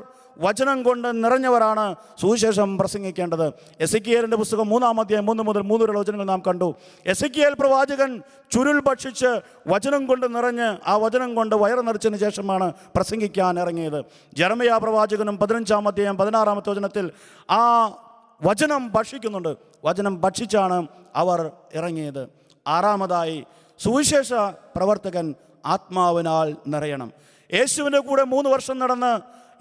വചനം കൊണ്ട് നിറഞ്ഞവരാണ് സുവിശേഷം പ്രസംഗിക്കേണ്ടത്. എസെക്കിയേലിൻ്റെ പുസ്തകം 3-ാം അധ്യായം 1 മുതൽ 3 വരെ വചനങ്ങൾ നാം കണ്ടു. എസെക്കിയേൽ പ്രവാചകൻ ചുരുൾ ഭക്ഷിച്ച് വചനം കൊണ്ട് നിറഞ്ഞ് ആ വചനം കൊണ്ട് വയറ് നിറച്ചതിന് ശേഷമാണ് പ്രസംഗിക്കാൻ ഇറങ്ങിയത്. ജെറമ്യാ പ്രവാചകനും 15-ാം അധ്യായം 16-ാമത്തെ വചനത്തിൽ ആ വചനം ഭക്ഷിക്കുന്നുണ്ട്. വചനം ഭക്ഷിച്ചാണ് അവർ ഇറങ്ങിയത്. ആറാമതായി, സുവിശേഷ പ്രവർത്തകൻ ആത്മാവിനാൽ നിറയണം. യേശുവിൻ്റെ കൂടെ 3 വർഷം നടന്ന്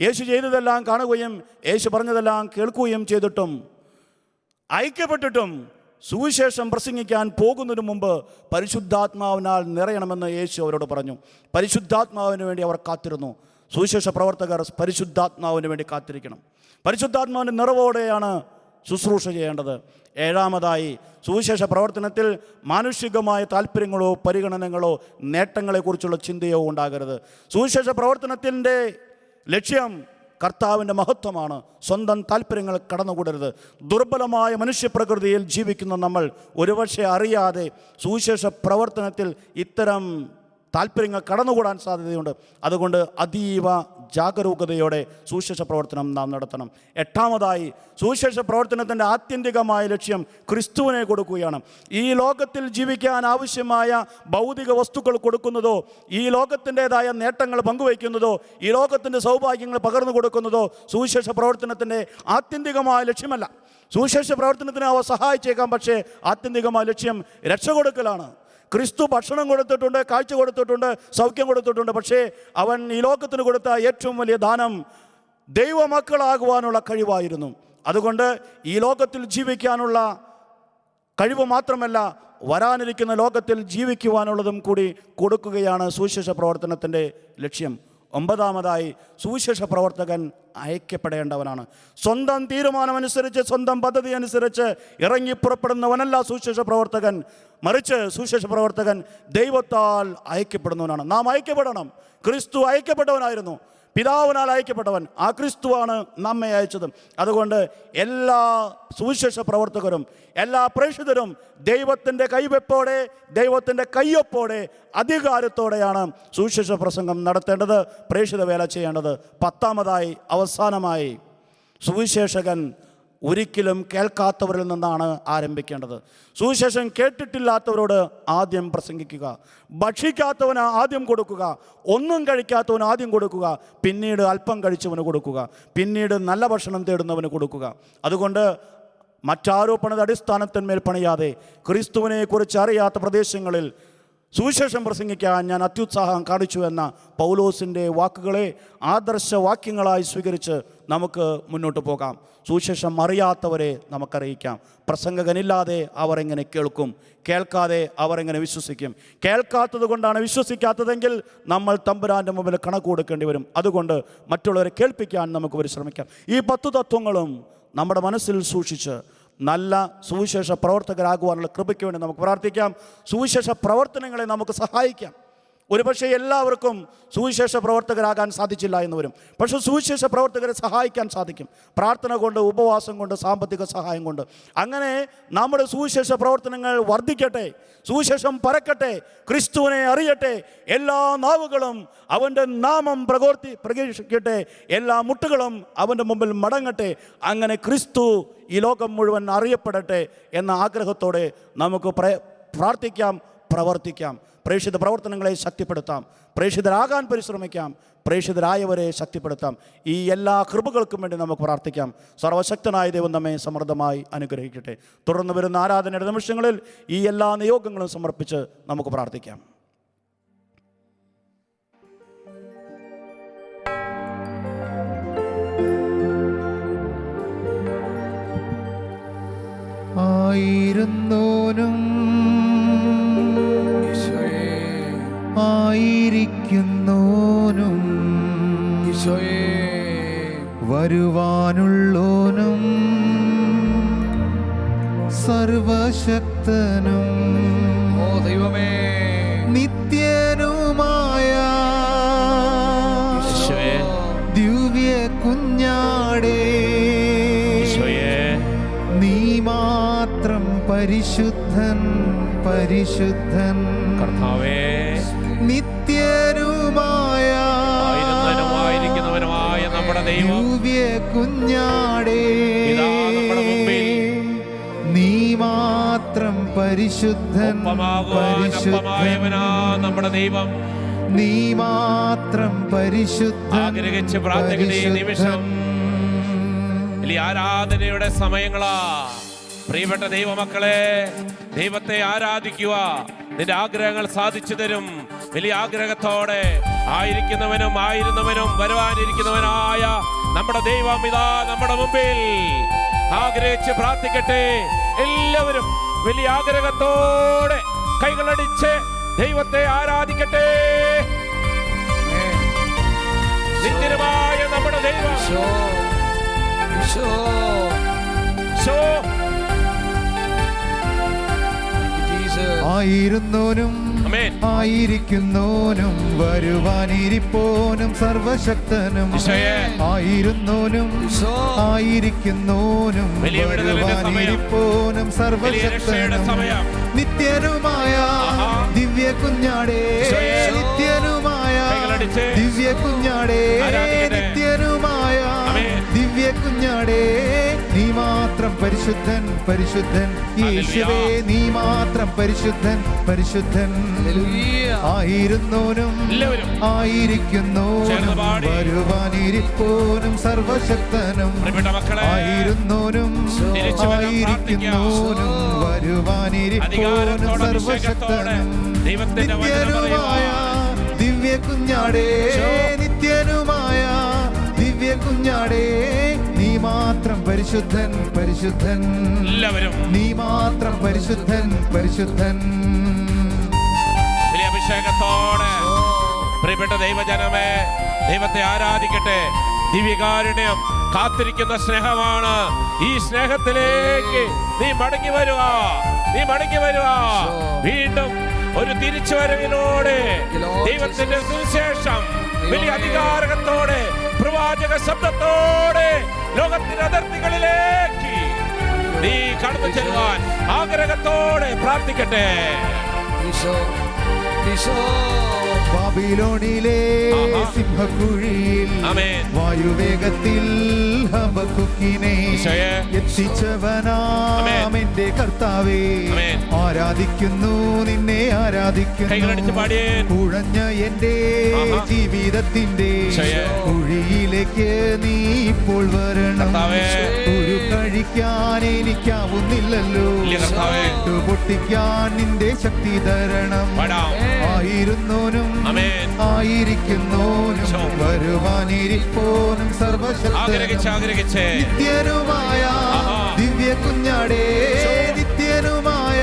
യേശു ചെയ്തതെല്ലാം കാണുകയും യേശു പറഞ്ഞതെല്ലാം കേൾക്കുകയും ചെയ്തിട്ടും ഐക്യപ്പെട്ടിട്ടും സുവിശേഷം പ്രസംഗിക്കാൻ പോകുന്നതിന് മുമ്പ് പരിശുദ്ധാത്മാവിനാൽ നിറയണമെന്ന് യേശു അവരോട് പറഞ്ഞു. പരിശുദ്ധാത്മാവിന് വേണ്ടി അവർ കാത്തിരുന്നു. സുവിശേഷ പ്രവർത്തകർ പരിശുദ്ധാത്മാവിന് വേണ്ടി കാത്തിരിക്കണം. പരിശുദ്ധാത്മാവിൻ്റെ നിറവോടെയാണ് ശുശ്രൂഷ ചെയ്യേണ്ടത്. ഏഴാമതായി, സുവിശേഷ പ്രവർത്തനത്തിൽ മാനുഷികമായ താല്പര്യങ്ങളോ പരിഗണനകളോ നേട്ടങ്ങളെക്കുറിച്ചുള്ള ചിന്തയോ ഉണ്ടാകരുത്. സുവിശേഷ പ്രവർത്തനത്തിൻ്റെ ലക്ഷ്യം കർത്താവിൻ്റെ മഹത്വമാണ്. സ്വന്തം താല്പര്യങ്ങൾ കടന്നുകൂടരുത്. ദുർബലമായ മനുഷ്യപ്രകൃതിയിൽ ജീവിക്കുന്ന നമ്മൾ ഒരുപക്ഷെ അറിയാതെ സുവിശേഷ പ്രവർത്തനത്തിൽ ഇത്തരം താല്പര്യങ്ങൾ കടന്നുകൂടാൻ സാധ്യതയുണ്ട്. അതുകൊണ്ട് അതീവ ജാഗരൂകതയോടെ സുവിശേഷ പ്രവർത്തനം നാം നടത്തണം. എട്ടാമതായി, സുവിശേഷ പ്രവർത്തനത്തിൻ്റെ ആത്യന്തികമായ ലക്ഷ്യം ക്രിസ്തുവിനെ കൊടുക്കുകയാണ്. ഈ ലോകത്തിൽ ജീവിക്കാൻ ആവശ്യമായ ഭൗതിക വസ്തുക്കൾ കൊടുക്കുന്നതോ, ഈ ലോകത്തിൻ്റെതായ നേട്ടങ്ങൾ പങ്കുവയ്ക്കുന്നതോ, ഈ ലോകത്തിൻ്റെ സൗഭാഗ്യങ്ങൾ പകർന്നു കൊടുക്കുന്നതോ സുവിശേഷ പ്രവർത്തനത്തിൻ്റെ ആത്യന്തികമായ ലക്ഷ്യമല്ല. സുവിശേഷ പ്രവർത്തനത്തിന് അവ സഹായിച്ചേക്കാം, പക്ഷേ ആത്യന്തികമായ ലക്ഷ്യം രക്ഷ കൊടുക്കലാണ്. ക്രിസ്തു ഭക്ഷണം കൊടുത്തിട്ടുണ്ട്, കാഴ്ച കൊടുത്തിട്ടുണ്ട്, സൗഖ്യം കൊടുത്തിട്ടുണ്ട്. പക്ഷേ അവൻ ഈ ലോകത്തിന് കൊടുത്ത ഏറ്റവും വലിയ ദാനം ദൈവമക്കളാകുവാനുള്ള കഴിവായിരുന്നു. അതുകൊണ്ട് ഈ ലോകത്തിൽ ജീവിക്കാനുള്ള കഴിവ് മാത്രമല്ല, വരാനിരിക്കുന്ന ലോകത്തിൽ ജീവിക്കുവാനുള്ളതും കൂടി കൊടുക്കുകയാണ് സുവിശേഷ പ്രവർത്തനത്തിൻ്റെ ലക്ഷ്യം. ഒമ്പതാമതായി, സുവിശേഷ പ്രവർത്തകൻ അയക്കപ്പെടേണ്ടവനാണ്. സ്വന്തം തീരുമാനമനുസരിച്ച്, സ്വന്തം പദ്ധതി അനുസരിച്ച് ഇറങ്ങിപ്പുറപ്പെടുന്നവനല്ല സുവിശേഷ പ്രവർത്തകൻ. മറിച്ച് സുവിശേഷ പ്രവർത്തകൻ ദൈവത്താൽ അയക്കപ്പെടുന്നവനാണ്. നാം അയക്കപ്പെടണം. ക്രിസ്തു അയക്കപ്പെട്ടവനായിരുന്നു, പിതാവിനാൽ അയക്കപ്പെട്ടവൻ. ആ ക്രിസ്തുവാണ് നമ്മെ അയച്ചത്. അതുകൊണ്ട് എല്ലാ സുവിശേഷ പ്രവർത്തകരും, എല്ലാ പ്രേക്ഷിതരും ദൈവത്തിൻ്റെ കൈവെപ്പോടെ, ദൈവത്തിൻ്റെ കയ്യൊപ്പോടെ, അധികാരത്തോടെയാണ് സുവിശേഷ പ്രസംഗം നടത്തേണ്ടത്, പ്രേക്ഷിത വേല ചെയ്യേണ്ടത്. പത്താമതായി, അവസാനമായി, സുവിശേഷകൻ ഒരിക്കലും കേൾക്കാത്തവരിൽ നിന്നാണ് ആരംഭിക്കേണ്ടത്. സുവിശേഷം കേട്ടിട്ടില്ലാത്തവരോട് ആദ്യം പ്രസംഗിക്കുക. ഭക്ഷിക്കാത്തവന് ആദ്യം കൊടുക്കുക. ഒന്നും കഴിക്കാത്തവന് ആദ്യം കൊടുക്കുക. പിന്നീട് അല്പം കഴിച്ചവന് കൊടുക്കുക. പിന്നീട് നല്ല ഭക്ഷണം തേടുന്നവന് കൊടുക്കുക. അതുകൊണ്ട് മറ്റാരോ പണിത അടിസ്ഥാനത്തിന്മേൽ പണിയാതെ ക്രിസ്തുവിനെക്കുറിച്ച് അറിയാത്ത പ്രദേശങ്ങളിൽ സുവിശേഷം പ്രസംഗിക്കാൻ ഞാൻ അത്യുത്സാഹം കാണിച്ചു എന്ന പൗലോസിൻ്റെ വാക്കുകളെ ആദർശവാക്യങ്ങളായി സ്വീകരിച്ച് നമുക്ക് മുന്നോട്ട് പോകാം. സുവിശേഷം അറിയാത്തവരെ നമുക്കറിയിക്കാം. പ്രസംഗകനില്ലാതെ അവർ എങ്ങനെ കേൾക്കും? കേൾക്കാതെ അവർ എങ്ങനെ വിശ്വസിക്കും? കേൾക്കാത്തത് കൊണ്ടാണ് വിശ്വസിക്കാത്തതെങ്കിൽ നമ്മൾ തമ്പുരാൻ്റെ മുമ്പിൽ കണക്ക് കൊടുക്കേണ്ടി വരും. അതുകൊണ്ട് മറ്റുള്ളവരെ കേൾപ്പിക്കാൻ നമുക്ക് പരിശ്രമിക്കാം. ഈ 10 തത്വങ്ങളും നമ്മുടെ മനസ്സിൽ സൂക്ഷിച്ച് നല്ല സുവിശേഷ പ്രവർത്തകരാകുവാനുള്ള കൃപയ്ക്ക് വേണ്ടി നമുക്ക് പ്രാർത്ഥിക്കാം. സുവിശേഷ പ്രവർത്തനങ്ങളെ നമുക്ക് സഹായിക്കാം. ഒരുപക്ഷെ എല്ലാവർക്കും സുവിശേഷ പ്രവർത്തകരാകാൻ സാധിച്ചില്ല എന്ന് വരും. പക്ഷേ സുവിശേഷ പ്രവർത്തകരെ സഹായിക്കാൻ സാധിക്കും. പ്രാർത്ഥന കൊണ്ട്, ഉപവാസം കൊണ്ട്, സാമ്പത്തിക സഹായം കൊണ്ട്. അങ്ങനെ നമ്മുടെ സുവിശേഷ പ്രവർത്തനങ്ങൾ വർദ്ധിക്കട്ടെ, സുവിശേഷം പരക്കട്ടെ, ക്രിസ്തുവിനെ അറിയട്ടെ, എല്ലാ നാവുകളും അവൻ്റെ നാമം പ്രഘോഷിക്കട്ടെ, എല്ലാ മുട്ടുകളും അവൻ്റെ മുമ്പിൽ മടങ്ങട്ടെ. അങ്ങനെ ക്രിസ്തു ഈ ലോകം മുഴുവൻ അറിയപ്പെടട്ടെ എന്ന ആഗ്രഹത്തോടെ നമുക്ക് പ്രാർത്ഥിക്കാം, പ്രവർത്തിക്കാം. പ്രേക്ഷിത പ്രവർത്തനങ്ങളെ ശക്തിപ്പെടുത്താം, പ്രേക്ഷിതരാകാൻ പരിശ്രമിക്കാം, പ്രേക്ഷിതരായവരെ ശക്തിപ്പെടുത്താം. ഈ എല്ലാ കൃപകൾക്കും വേണ്ടി നമുക്ക് പ്രാർത്ഥിക്കാം. സർവശക്തനായ ദൈവം നമ്മെ സമൃദ്ധമായി അനുഗ്രഹിക്കട്ടെ. തുടർന്ന് വരുന്ന ആരാധനയുടെ നിമിഷങ്ങളിൽ ഈ എല്ലാ നിയോഗങ്ങളും സമർപ്പിച്ച് നമുക്ക് പ്രാർത്ഥിക്കാം. ആയിരുന്നോനും ആയിരിക്കുന്നോനും വരുവാനുള്ളോനും സർവശക്തനും ദൈവമേ നിത്യനുമായ ദിവ്യ കുഞ്ഞാടേ, നീ മാത്രം പരിശുദ്ധൻ, പരിശുദ്ധൻ കർത്താവേ, നിത്യനുമായ നമ്മുടെ ദൈവം, ദിവ്യ കുഞ്ഞാടേ, ഇതാ നമ്മുടെ മുമ്പിൽ നീ മാത്രം പരിശുദ്ധൻ, പരിശുദ്ധൻ നമ്മുടെ ദൈവം, നീ മാത്രം പരിശുദ്ധൻ. ആഗ്രഹിച്ച് പ്രാർത്ഥിക്കുന്ന ഈ നിമിഷം ഈ ആരാധനയുടെ സമയങ്ങളാ. പ്രിയപ്പെട്ട ദൈവമക്കളെ, ദൈവത്തെ ആരാധിക്കുക. നിന്റെ ആഗ്രഹങ്ങൾ സാധിച്ചു തരും. വലിയ ആഗ്രഹത്തോടെ ആയിരിക്കുന്നവനും ആയിരുന്നവനും വരുവാനിരിക്കുന്നവനായ നമ്മുടെ ദൈവം ഇതാ നമ്മുടെ മുമ്പിൽ. ആഗ്രഹിച്ച് പ്രാർത്ഥിക്കട്ടെ. എല്ലാവരും വലിയ ആഗ്രഹത്തോടെ കൈകളടിച്ച് ദൈവത്തെ ആരാധിക്കട്ടെ. ദൈവം. ഈശോ. ഈശോ. ജീസസ്. ആയിരുന്നോനും ആമേൻ. ആയിരിക്കുന്നോനും വരുവാനിരിപ്പോനും സർവശക്തനും ഈശോയെ. ആയിരുന്നോനും ഈശോ. ആയിരിക്കുന്നോനും വലിയ വിടുതലിന്റെ സമയം. വരുവാനിരിപ്പോനും വലിയ രക്ഷയുടെ സർവശക്തനും സമയം. നിത്യനുമായ ആഹാ. ദിവ്യ കുഞ്ഞാടേ, ഈശോയെ. നിത്യനുമായ കൈകളടിച്ച് ദിവ്യ കുഞ്ഞാടേ, ആരാധിക്കട്ടെ. നിത്യനുമായ ആമേൻ. ദിവ്യ കുഞ്ഞാടേ, നീ മാത്രം പരിശുദ്ധൻ പരിശുദ്ധൻ യേശുവേ, നീ മാത്രം പരിശുദ്ധൻ പരിശുദ്ധൻ. ഹല്ലേലൂയ. ആയിരുന്നോനും എല്ലാവരും ചേർന്ന് ആയിരിക്കുന്നോനും പാടി. വരുവാനിരിപ്പോനും സർവശക്തനും പ്രിയപ്പെട്ട മക്കളെ, ആയിരുന്നോനും തിരിച്ചു വരാൻ ആയിരിക്കുന്നോനും വരുവാനിരിപ്പോനും അധികാരത്തോടെ, സർവശക്തനും ദൈവത്തിന്റെ വചനം നിത്യനുമായ ദിവ്യ കുഞ്ഞാടേ, നിത്യനുമായ ദിവ്യ കുഞ്ഞാടേ, നീ മാത്രം പരിശുദ്ധൻ പരിശുദ്ധൻ, എല്ലാവരും നീ മാത്രം പരിശുദ്ധൻ പരിശുദ്ധൻ. വലിയ അഭിഷേകത്തോടെ പ്രിയപ്പെട്ട ദൈവജനമേ, ദൈവത്തെ ആരാധിക്കട്ടെ. ദിവ്യകാരുണ്യം കാത്തിരിക്കുന്ന സ്നേഹമാണ്. ഈ സ്നേഹത്തിലേക്ക് നീ മടങ്ങി വരുക, നീ മടങ്ങി വരുക. വീണ്ടും ഒരു തിരിച്ചുവരവിലൂടെ ദൈവത്തിന്റെ സുവിശേഷം വലിയ അധികാരത്തോടെ പ്രവാചക ശബ്ദത്തോടെ ലോകത്തിന്റെ അതിർത്തികളിലേക്ക് നീ കടന്നു ചെല്ലുവാൻ ആഗ്രഹത്തോടെ പ്രാർത്ഥിക്കട്ടെ. ഈശോ. ഈശോ. ബാബിലോണിലെ ആഹാ. സിംഹക്കുഴിയിൽ ആമേൻ. വായുവേഗത്തിൽ ഹബക്കുക്കിനെ ഈശോയെ. എത്തിച്ചവനാം എന്റെ കർത്താവേ, ആമേൻ. ആരാധിക്കുന്നു നിന്നെ കൈകളടിച്ച് ആരാധിക്കുന്നു. പാടിയേ. കുഴഞ്ഞ എന്റെ ആഹാ. ജീവിതത്തിന്റെ ഈശോയെ. കുഴിയിലേക്ക് നീ ഇപ്പോൾ വരണം. കർത്താവേ. ഒരു കഴിക്കാൻ എനിക്കാവുന്നില്ലല്ലോ, ഇല്ല കർത്താവേ. പൊട്ടിക്കാൻ നിന്റെ ശക്തി തരണം. പാടാം. ആയിരുന്നോനും ആമേൻ. ആയിരിക്കുന്നോനും ഈശോ. വരുവാനിരിപ്പോനും സർവശക്തനും ആഗ്രഹിച്ച് നിത്യനുമായ ആഹാ. ദിവ്യ കുഞ്ഞാടേ, നിത്യനുമായ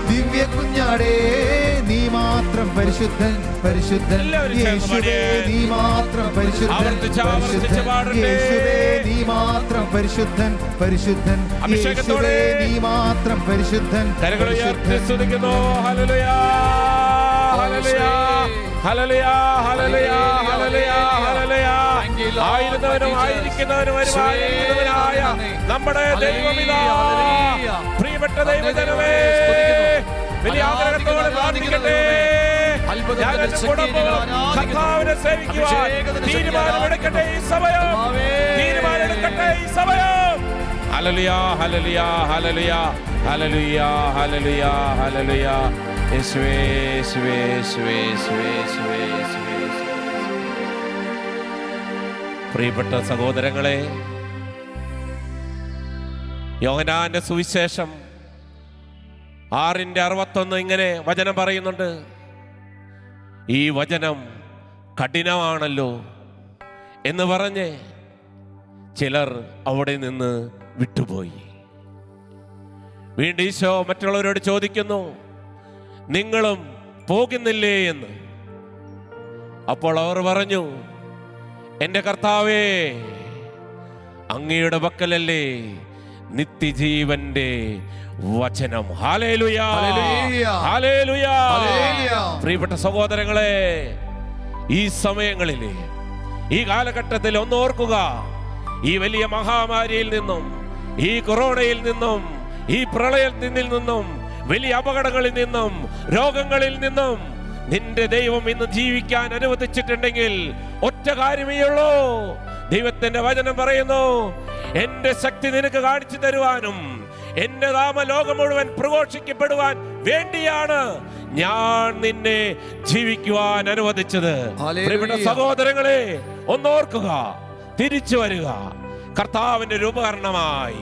ദിവ്യ കുഞ്ഞാടേ, നീ മാത്രം പരിശുദ്ധൻ പരിശുദ്ധൻ എല്ലാവരും ചേർന്ന് യേശുവേ, പാടിയേ. നീ മാത്രം പരിശുദ്ധൻ ആവർത്തിച്ച് പരിശുദ്ധൻ പാടട്ടെ. യേശുവേ, നീ മാത്രം പരിശുദ്ധൻ പരിശുദ്ധൻ അഭിഷേകത്തോടെ യേശുവേ, നീ മാത്രം പരിശുദ്ധൻ കരങ്ങൾ ഉയർത്തി പരിശുദ്ധൻ. സ്തുതിക്കുന്നു. ഹല്ലേലൂയ, ഹല്ലേലൂയ, ഹല്ലേലൂയ, ഹല്ലേലൂയ, ഹല്ലേലൂയ, ഹല്ലേലൂയ. ആയിരുന്നവനും ആയിരിക്കുന്നവനും വരുവാനിരിക്കുന്നവനായ നമ്മുടെ ദൈവമിതാ. പ്രിയപ്പെട്ട ദൈവജനമേ, വലിയ ആഗ്രഹത്തോടെ പ്രാർത്ഥിക്കട്ടെ. ഞാൻ എന്റെ കുടുംബവും കർത്താവിനെ സേവിക്കുവാൻ തീരുമാനമെടുക്കട്ടെ ഈ സമയം, തീരുമാനമെടുക്കട്ടെ ഈ സമയം. ഹല്ലേലൂയ, ഹല്ലേലൂയ, ഹല്ലേലൂയ, ഹല്ലേലൂയ, ഹല്ലേലൂയ, ഹല്ലേലൂയ. യേശുവേ, യേശുവേ, യേശുവേ, യേശുവേ, യേശുവേ, യേശുവേ. പ്രിയപ്പെട്ട സഹോദരങ്ങളെ, യോഹന്നാന്റെ സുവിശേഷം 6:61 ഇങ്ങനെ വചനം പറയുന്നുണ്ട്. ഈ വചനം കഠിനമാണല്ലോ എന്ന് പറഞ്ഞ് ചിലർ അവിടെ നിന്ന് വിട്ടുപോയി. വീണ്ടും ഈശോ മറ്റുള്ളവരോട് ചോദിക്കുന്നു, നിങ്ങളും പോകുന്നില്ലേ എന്ന്. അപ്പോൾ അവർ പറഞ്ഞു, എൻ്റെ കർത്താവേ, അങ്ങയുടെ പക്കലല്ലേ നിത്യജീവന്റെ വചനം. ഹല്ലേലൂയ, ഹല്ലേലൂയ, ഹല്ലേലൂയ. ഹല്ലേലൂയ. പ്രിയപ്പെട്ട സഹോദരങ്ങളെ, ഈ സമയങ്ങളിൽ ഈ കാലഘട്ടത്തിൽ ഒന്നോർക്കുക, ഈ വലിയ മഹാമാരിയിൽ നിന്നും, ഈ കൊറോണയിൽ നിന്നും, ഈ പ്രളയത്തിൽ നിന്നും, വലിയ അപകടങ്ങളിൽ നിന്നും, രോഗങ്ങളിൽ നിന്നും നിന്റെ ദൈവം ഇന്ന് ജീവിക്കാൻ അനുവദിച്ചിട്ടുണ്ടെങ്കിൽ ഒറ്റ കാര്യമേ ഉള്ളൂ. ദൈവത്തിന്റെ വചനം പറയുന്നു, എന്റെ ശക്തി നിനക്ക് കാണിച്ചു തരുവാനും എന്റെ നാമ ലോകം മുഴുവൻ പ്രഘോഷിക്കപ്പെടുവാൻ വേണ്ടിയാണ് ഞാൻ നിന്നെ ജീവിക്കുവാൻ അനുവദിച്ചത്. പ്രിയപ്പെട്ട സഹോദരങ്ങളെ, ഒന്നോർക്കുക, തിരിച്ചു വരിക. കർത്താവിന്റെ ഒരു ഉപകരണമായി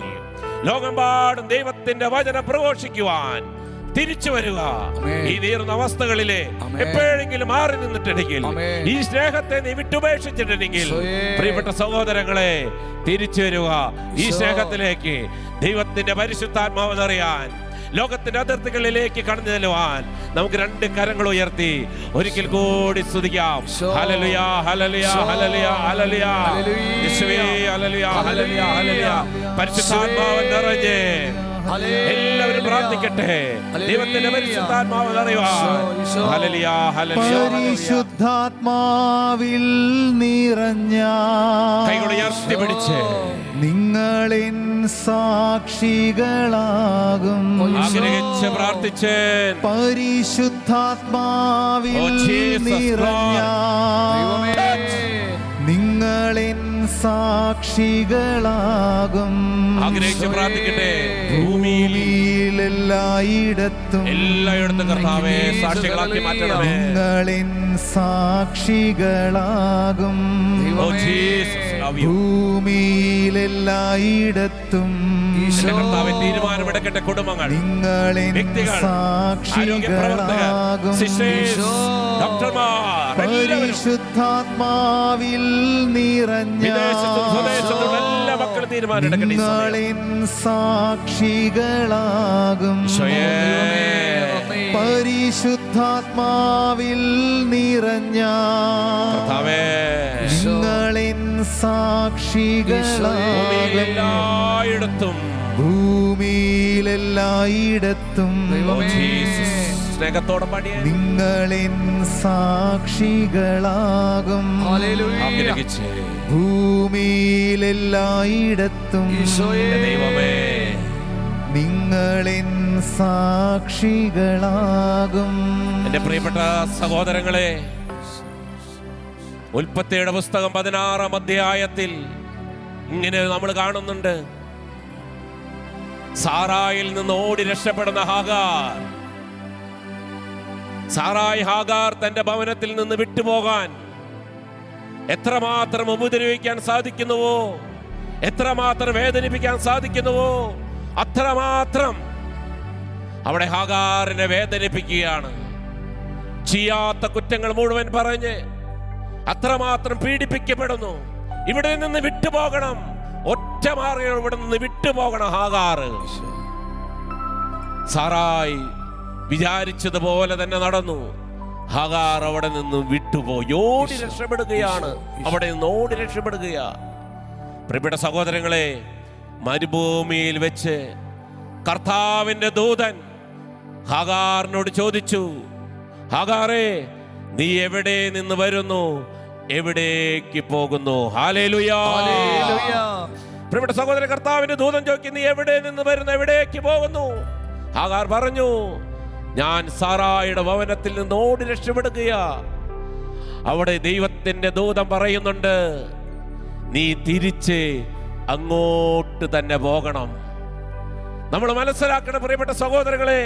ലോകമെമ്പാടും ദൈവത്തിന്റെ വചനം പ്രഘോഷിക്കുവാൻ തിരിച്ചു വരിക. ഈ നീർന്ന അവസ്ഥകളിലെ എപ്പോഴെങ്കിലും മാറി നിന്നിട്ടുണ്ടെങ്കിൽ, ഈ സ്നേഹത്തെ നീ വിട്ടുപേക്ഷിച്ചിട്ടുണ്ടെങ്കിൽ, പ്രിയപ്പെട്ട സഹോദരങ്ങളെ, തിരിച്ചു വരിക ഈ സ്നേഹത്തിലേക്ക്. ദൈവത്തിന്റെ പരിശുദ്ധാത്മാവ് നിറയാൻ, ലോകത്തിന്റെ അതിർത്തികളിലേക്ക് കടന്നു ചെല്ലുവാൻ നമുക്ക് രണ്ട് കരങ്ങൾ ഉയർത്തി ഒരിക്കൽ കൂടി സ്തുതിക്കാം. ഹല്ലേലൂയ, ഹല്ലേലൂയ, ഹല്ലേലൂയ, ഹല്ലേലൂയ. യേശുവേ, ഹല്ലേലൂയ, ഹല്ലേലൂയ, ഹല്ലേലൂയ. പരിശുദ്ധാത്മാവ് നിറഞ്ഞ് എല്ലാവരും പ്രാർത്ഥിക്കട്ടെ. ദൈവത്തിന്റെ പരിശുദ്ധാത്മാവ് നിറയുവാൻ. Hallelujah, hallelujah. പരിശുദ്ധാത്മാവിൽ നിറഞ്ഞ കൈകൾ ഉയർത്തി പിടിച്ച് നിങ്ങളിൻ സാക്ഷികളാകും. ആഗ്രഹിച്ച് പ്രാർത്ഥിച്ച് പരിശുദ്ധാത്മാവിൽ നിറഞ്ഞ നിങ്ങളിൻ സാക്ഷികളാകും. ആഗ്രഹിച്ച് പ്രാർത്ഥിക്കട്ടെ. ഭൂമിയിൽ എല്ലായിടത്തും കർത്താവേ സാക്ഷികളാക്കി മാറ്റണമേ. നിങ്ങളിൻ സാക്ഷികളാകും. ഭൂമിയിൽ എല്ലായിടത്തും കർത്താവേ തീരുമാനമെടുക്കട്ടെ. കുടുംബങ്ങൾ, നിങ്ങളിൻ സാക്ഷികളാകും. ഡോക്ടർമാർ, പരിശുദ്ധാത്മാവിൽ നിറഞ്ഞ എല്ലാ മക്കളും തീരുമാനമെടുക്കട്ടെ. നിങ്ങളിൻ സാക്ഷികളാകും. പരിശുദ്ധാത്മാവിൽ നിറഞ്ഞ നിങ്ങളിൻ സാക്ഷികളാകും. ഭൂമിയിലെല്ലായിടത്തും സ്നേഹത്തോടെ പാടിയ നിങ്ങളിൻ സാക്ഷികളാകും. ഭൂമിയിലെല്ലായിടത്തും ദൈവമേ നിങ്ങളിൻ സാക്ഷികളാകും. എന്റെ പ്രിയപ്പെട്ട സഹോദരങ്ങളെ, ഉൽപ്പത്തിയുടെ പുസ്തകം 16-ാം അധ്യായത്തിൽ ഇങ്ങനെ നമ്മൾ കാണുന്നുണ്ട്. സാറായിൽ നിന്ന് ഓടി രക്ഷപ്പെടുന്ന ഹാഗാർ. സാറായി ഹാഗാർ തന്റെ ഭവനത്തിൽ നിന്ന് വിട്ടുപോകാൻ എത്രമാത്രം ഉപദ്രവിക്കാൻ സാധിക്കുന്നുവോ, എത്രമാത്രം വേദനിപ്പിക്കാൻ സാധിക്കുന്നുവോ അത്രമാത്രം അവിടെ ഹാഗാറിനെ വേദനിപ്പിക്കുകയാണ്. ചെയ്യാത്ത കുറ്റങ്ങൾ മുഴുവൻ പറഞ്ഞ് അത്രമാത്രം പീഡിപ്പിക്കപ്പെടുന്നു. ഇവിടെ നിന്ന് വിട്ടുപോകണം, ഒറ്റ മാർഗ്ഗം ഇവിടെ നിന്ന് വിട്ടുപോകണം ഹാഗാർ. സാറായി വിചാരിച്ചതുപോലെ തന്നെ നടന്നു. ഹാഗാർ അവിടെ നിന്ന് വിട്ടുപോയി, ഓടി രക്ഷപ്പെടുകയാണ്. അവിടെ നിന്ന് ഓടി രക്ഷപ്പെടുകയാ. പ്രിയപ്പെട്ട സഹോദരങ്ങളെ, മരുഭൂമിയിൽ വെച്ച് കർത്താവിന്റെ ദൂതൻ ഹാഗാറിനോട് ചോദിച്ചു, ഹാഗാറേ, നീ എവിടെ നിന്ന് വരുന്നു, എവിടേക്ക് പോകുന്നു? ഹല്ലേലൂയ. പ്രിയപ്പെട്ട സഹോദരൻ, കർത്താവിന്റെ ദൂതൻ ചോദിക്കും, നീ എവിടെ നിന്ന് വരുന്നു, എവിടേക്ക് പോകുന്നു? ഹാഗാർ പറഞ്ഞു, ഞാൻ സാറായുടെ ഭവനത്തിൽ നിന്ന് ഓടി രക്ഷപ്പെടുകയാ. അവിടെ ദൈവത്തിന്റെ ദൂതൻ പറയുന്നുണ്ട്, നീ തിരിച്ച് അങ്ങോട്ട് തന്നെ പോകണം. നമ്മൾ മനസ്സിലാക്കണം പ്രിയപ്പെട്ട സഹോദരങ്ങളെ,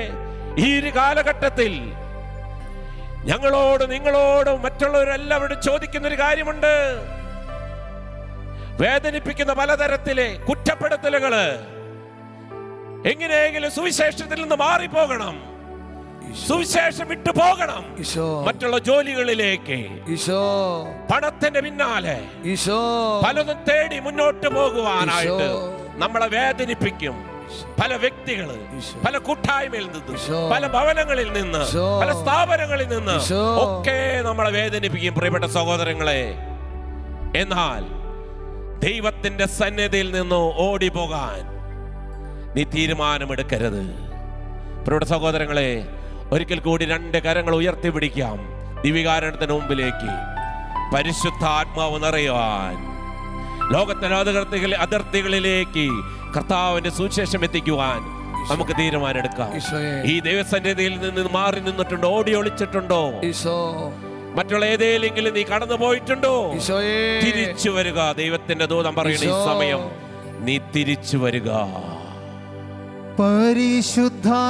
ഈ ഒരു കാലഘട്ടത്തിൽ ഞങ്ങളോട്, നിങ്ങളോടും മറ്റുള്ളവരെല്ലാവരോടും ചോദിക്കുന്നൊരു കാര്യമുണ്ട്. വേദനിപ്പിക്കുന്ന പലതരത്തിലെ കുറ്റപ്പെടുത്തലുകള്. എങ്ങനെയെങ്കിലും സുവിശേഷത്തിൽ നിന്ന് മാറിപ്പോകണം, സുവിശേഷം വിട്ടു പോകണം, മറ്റുള്ള ജോലികളിലേക്ക്, പണത്തിന്റെ പിന്നാലെ പലതും തേടി മുന്നോട്ട് പോകുവാനായിട്ട് നമ്മളെ വേദനിപ്പിക്കും. പല വ്യക്തികള്, പല കൂട്ടായ്മയിൽ നിന്ന്, പല ഭവനങ്ങളിൽ നിന്ന്, പല സ്ഥാപനങ്ങളിൽ നിന്ന് ഒക്കെ നമ്മളെ വേദനിപ്പിക്കും പ്രിയപ്പെട്ട സഹോദരങ്ങളെ. എന്നാൽ ദൈവത്തിന്റെ സന്നിധിയിൽ നിന്ന് ഓടി പോകാൻ നീ തീരുമാനമെടുക്കരുത്. പ്രിയപ്പെട്ട സഹോദരങ്ങളെ, ഒരിക്കൽ കൂടി രണ്ട് കരങ്ങൾ ഉയർത്തി പിടിക്കാം ദിവികാരണത്തിന് മുമ്പിലേക്ക്. പരിശുദ്ധാത്മാവ് നിറയുവാൻ, ലോകത്തിന്റെ അതിർത്തികളിലേക്ക് കർത്താവിന്റെ സുവിശേഷം എത്തിക്കുവാൻ നമുക്ക് തീരുമാനമെടുക്കാം. ഈ ദൈവസന്നിധിയിൽ നിന്ന് മാറി നിന്നിട്ടുണ്ടോ, ഓടി ഒളിച്ചിട്ടുണ്ടോ, മറ്റുള്ള ഏതെങ്കിലും നീ കടന്നു പോയിട്ടുണ്ടോ? തിരിച്ചു വരിക. ദൈവത്തിന്റെ ദൂതൻ പറയുന്ന ഈ സമയം നീ തിരിച്ചു വരിക. പരിശുദ്ധാത്മാവിൽ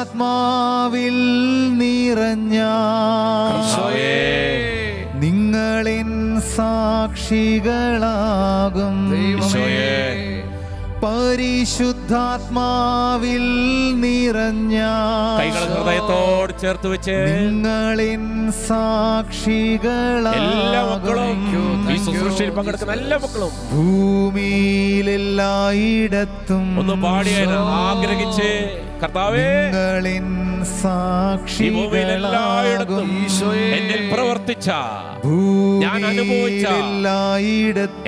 നിറഞ്ഞ നിങ്ങളിൻ സാക്ഷികളാകും. പരിശുദ്ധാത്മാവിൽ നിറഞ്ഞ കൈകൾ ഹൃദയത്തോട് ചേർത്ത് വെച്ച് നിങ്ങളിൻ സാക്ഷികളാകും. ഈ ശുശ്രൂഷയിൽ പങ്കെടുക്കുന്ന എല്ലാ മക്കളും ഭൂമിയിലെല്ലായിടത്തും ഒന്ന് പാടിയാൽ ആഗ്രഹിച്ച് കർത്താവേ, നിങ്ങളിൻ ഈ ഭൂമിയിൽ എല്ലായിടത്തും സാക്ഷികളാകും എന്നിൽ പ്രവർത്തിച്ച, ഞാൻ അനുഭവിച്ച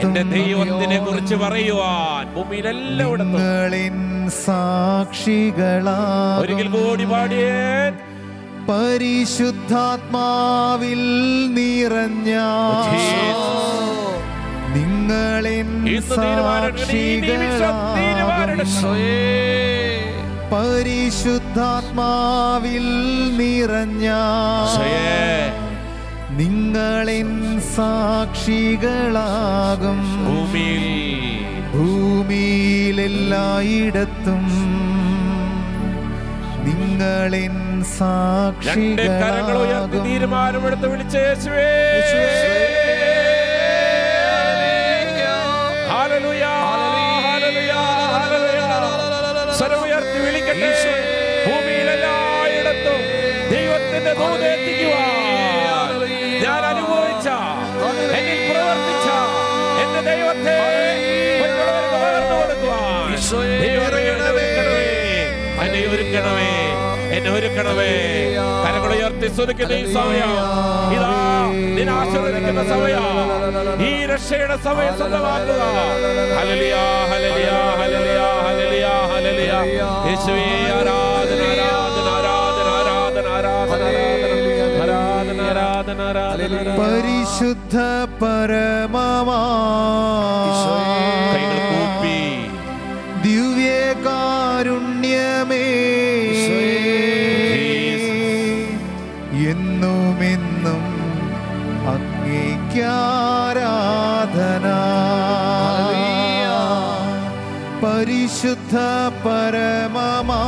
എന്റെ ദൈവത്തിനെ കുറിച്ച് പറയുവാൻ ഭൂമിയിൽ എല്ലായിടത്തും നിങ്ങളിൻ സാക്ഷികളാകും. ഒരിക്കൽ കൂടി പാടിയേ. പരിശുദ്ധാത്മാവിൽ നിറഞ്ഞ നിങ്ങളിൻ സാക്ഷികളാകും. പരിശുദ്ധാത്മാവിൽ നിറഞ്ഞ നിങ്ങളിൻ സാക്ഷികളാകും. ഭൂമിയിലെല്ലായിടത്തും നിങ്ങളിൻ സാക്ഷികളാകും. തീരുമാനമെടുത്ത് വിളിച്ച് യേശുവേ, ഹല്ലേലൂയ, ഹല്ലേലൂയ, ഹല്ലേലൂയ. സ്വരം ഉയർത്തി വിളിക്കട്ടെ. ഭൂമിയിലെല്ലായിടത്തും ദൈവത്തിന്റെ ദൂത് എത്തിക്കുവാൻ ഞാൻ അനുഭവിച്ച, എന്നിൽ പ്രവർത്തിച്ച എന്റെ ദൈവത്തെ മറ്റുള്ളവർക്ക് പകർന്നു കൊടുക്കുവാൻ ദൈവമേ, എന്നെ ഒരുക്കണമേ, എന്നെ ഒരുക്കണമേ. കരങ്ങൾ ഉയർത്തി സ്തുതിക്കുന്ന ഈ സമയം, ഇതാ നിന്നെ ആശീർവദിക്കുന്ന സമയം, ഈ രക്ഷയുടെ സമയം സ്വന്തമാക്കുക. ഹല്ലേലൂയ, ഹല്ലേലൂയ, ഹല്ലേലൂയ, ഹല്ലേലൂയ, ഹല്ലേലൂയ. യേശുവേ, ആരാധന, ആരാധന, ആരാധന, ആരാധന, ആരാധന, ആരാധന, ആരാധന, ആരാധന. പരിശുദ്ധ പരമമാ കൈകൾ കൂപ്പി ദിവ്യകാരുണ്യമേ, എന്നുമെന്നും അങ്ങേക്കാരാധന. പരിശുദ്ധ പരമമാ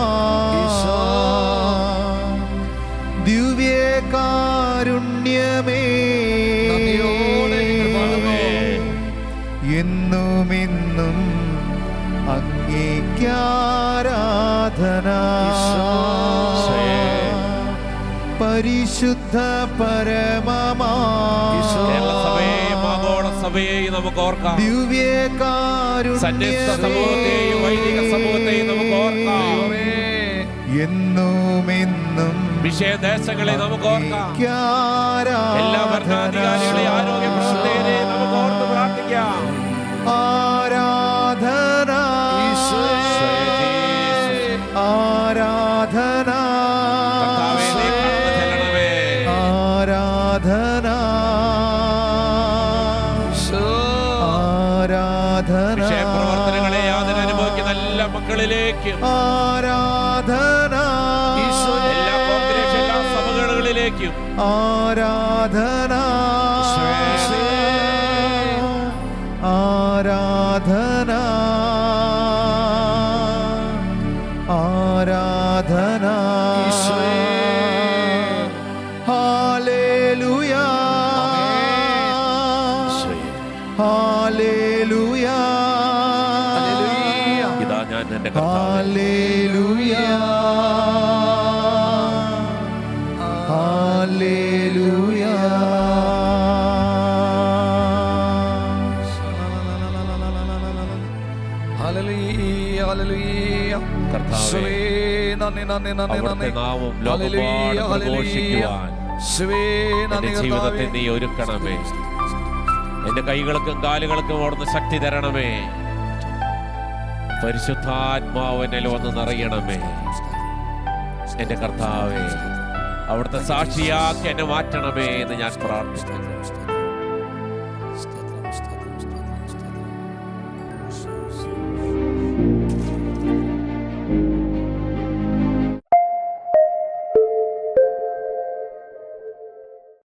ദിവ്യകാരുണ്യമേ, എന്നുമെന്നും അങ്ങേക്കാരാധന. പരിശുദ്ധ പരമമാ സഭയെ നമുക്ക് ഓർക്കാം. ദിവ്യകാരുണ്യമേ, സമൂഹത്തെയും വൈദിക സമൂഹത്തെയും നമുക്ക് ഓർക്കാം. എന്നുമെന്നും വിഷയദേശങ്ങളെ നമുക്ക് ഓർക്കാം. ആരാധന. എല്ലാ ഭരണാധികാരികളെ, ആരോഗ്യ പ്രവർത്തകരെ നമുക്ക് ഓർത്ത് പ്രാർത്ഥിക്കാം. ആരാധന, ആരാധന, കർത്താവേ, നീ കടന്നു ചെല്ലണമേ. ആരാധന, ആരാധന. വിഷയപ്രവർത്തനങ്ങളെ യാതന അനുഭവിക്കുന്ന എല്ലാ മക്കളിലേക്കും, ആരാധന, എല്ലാ കോൺഗ്രസ്, എല്ലാ സഭകളിലേക്കും ആരാധന, ആരാധന, ആരാധന. ഹല്ലേലൂയ, ഹല്ലേലൂയ, ഇതാ ഞാൻ എന്റെ കർത്താവേ. Hallelujah, hallelujah. കർത്താവേ, അവിടുത്തെ നാമം ലോകമെമ്പാടും പ്രഘോഷിക്കുവാൻ എന്റെ ജീവിതത്തെ നീ ഒരുക്കണമേ. എന്റെ കൈകൾക്കും കാലുകൾക്കും അവിടുന്ന് ശക്തി തരണമേ. പരിശുദ്ധാത്മാവിനിൽ വന്ന് നിറയണമേ. എന്റെ കർത്താവേ, അവിടുത്തെ സാക്ഷിയാക്കി എന്നെ മാറ്റണമേ എന്ന് ഞാൻ പ്രാർത്ഥിക്കുന്നു.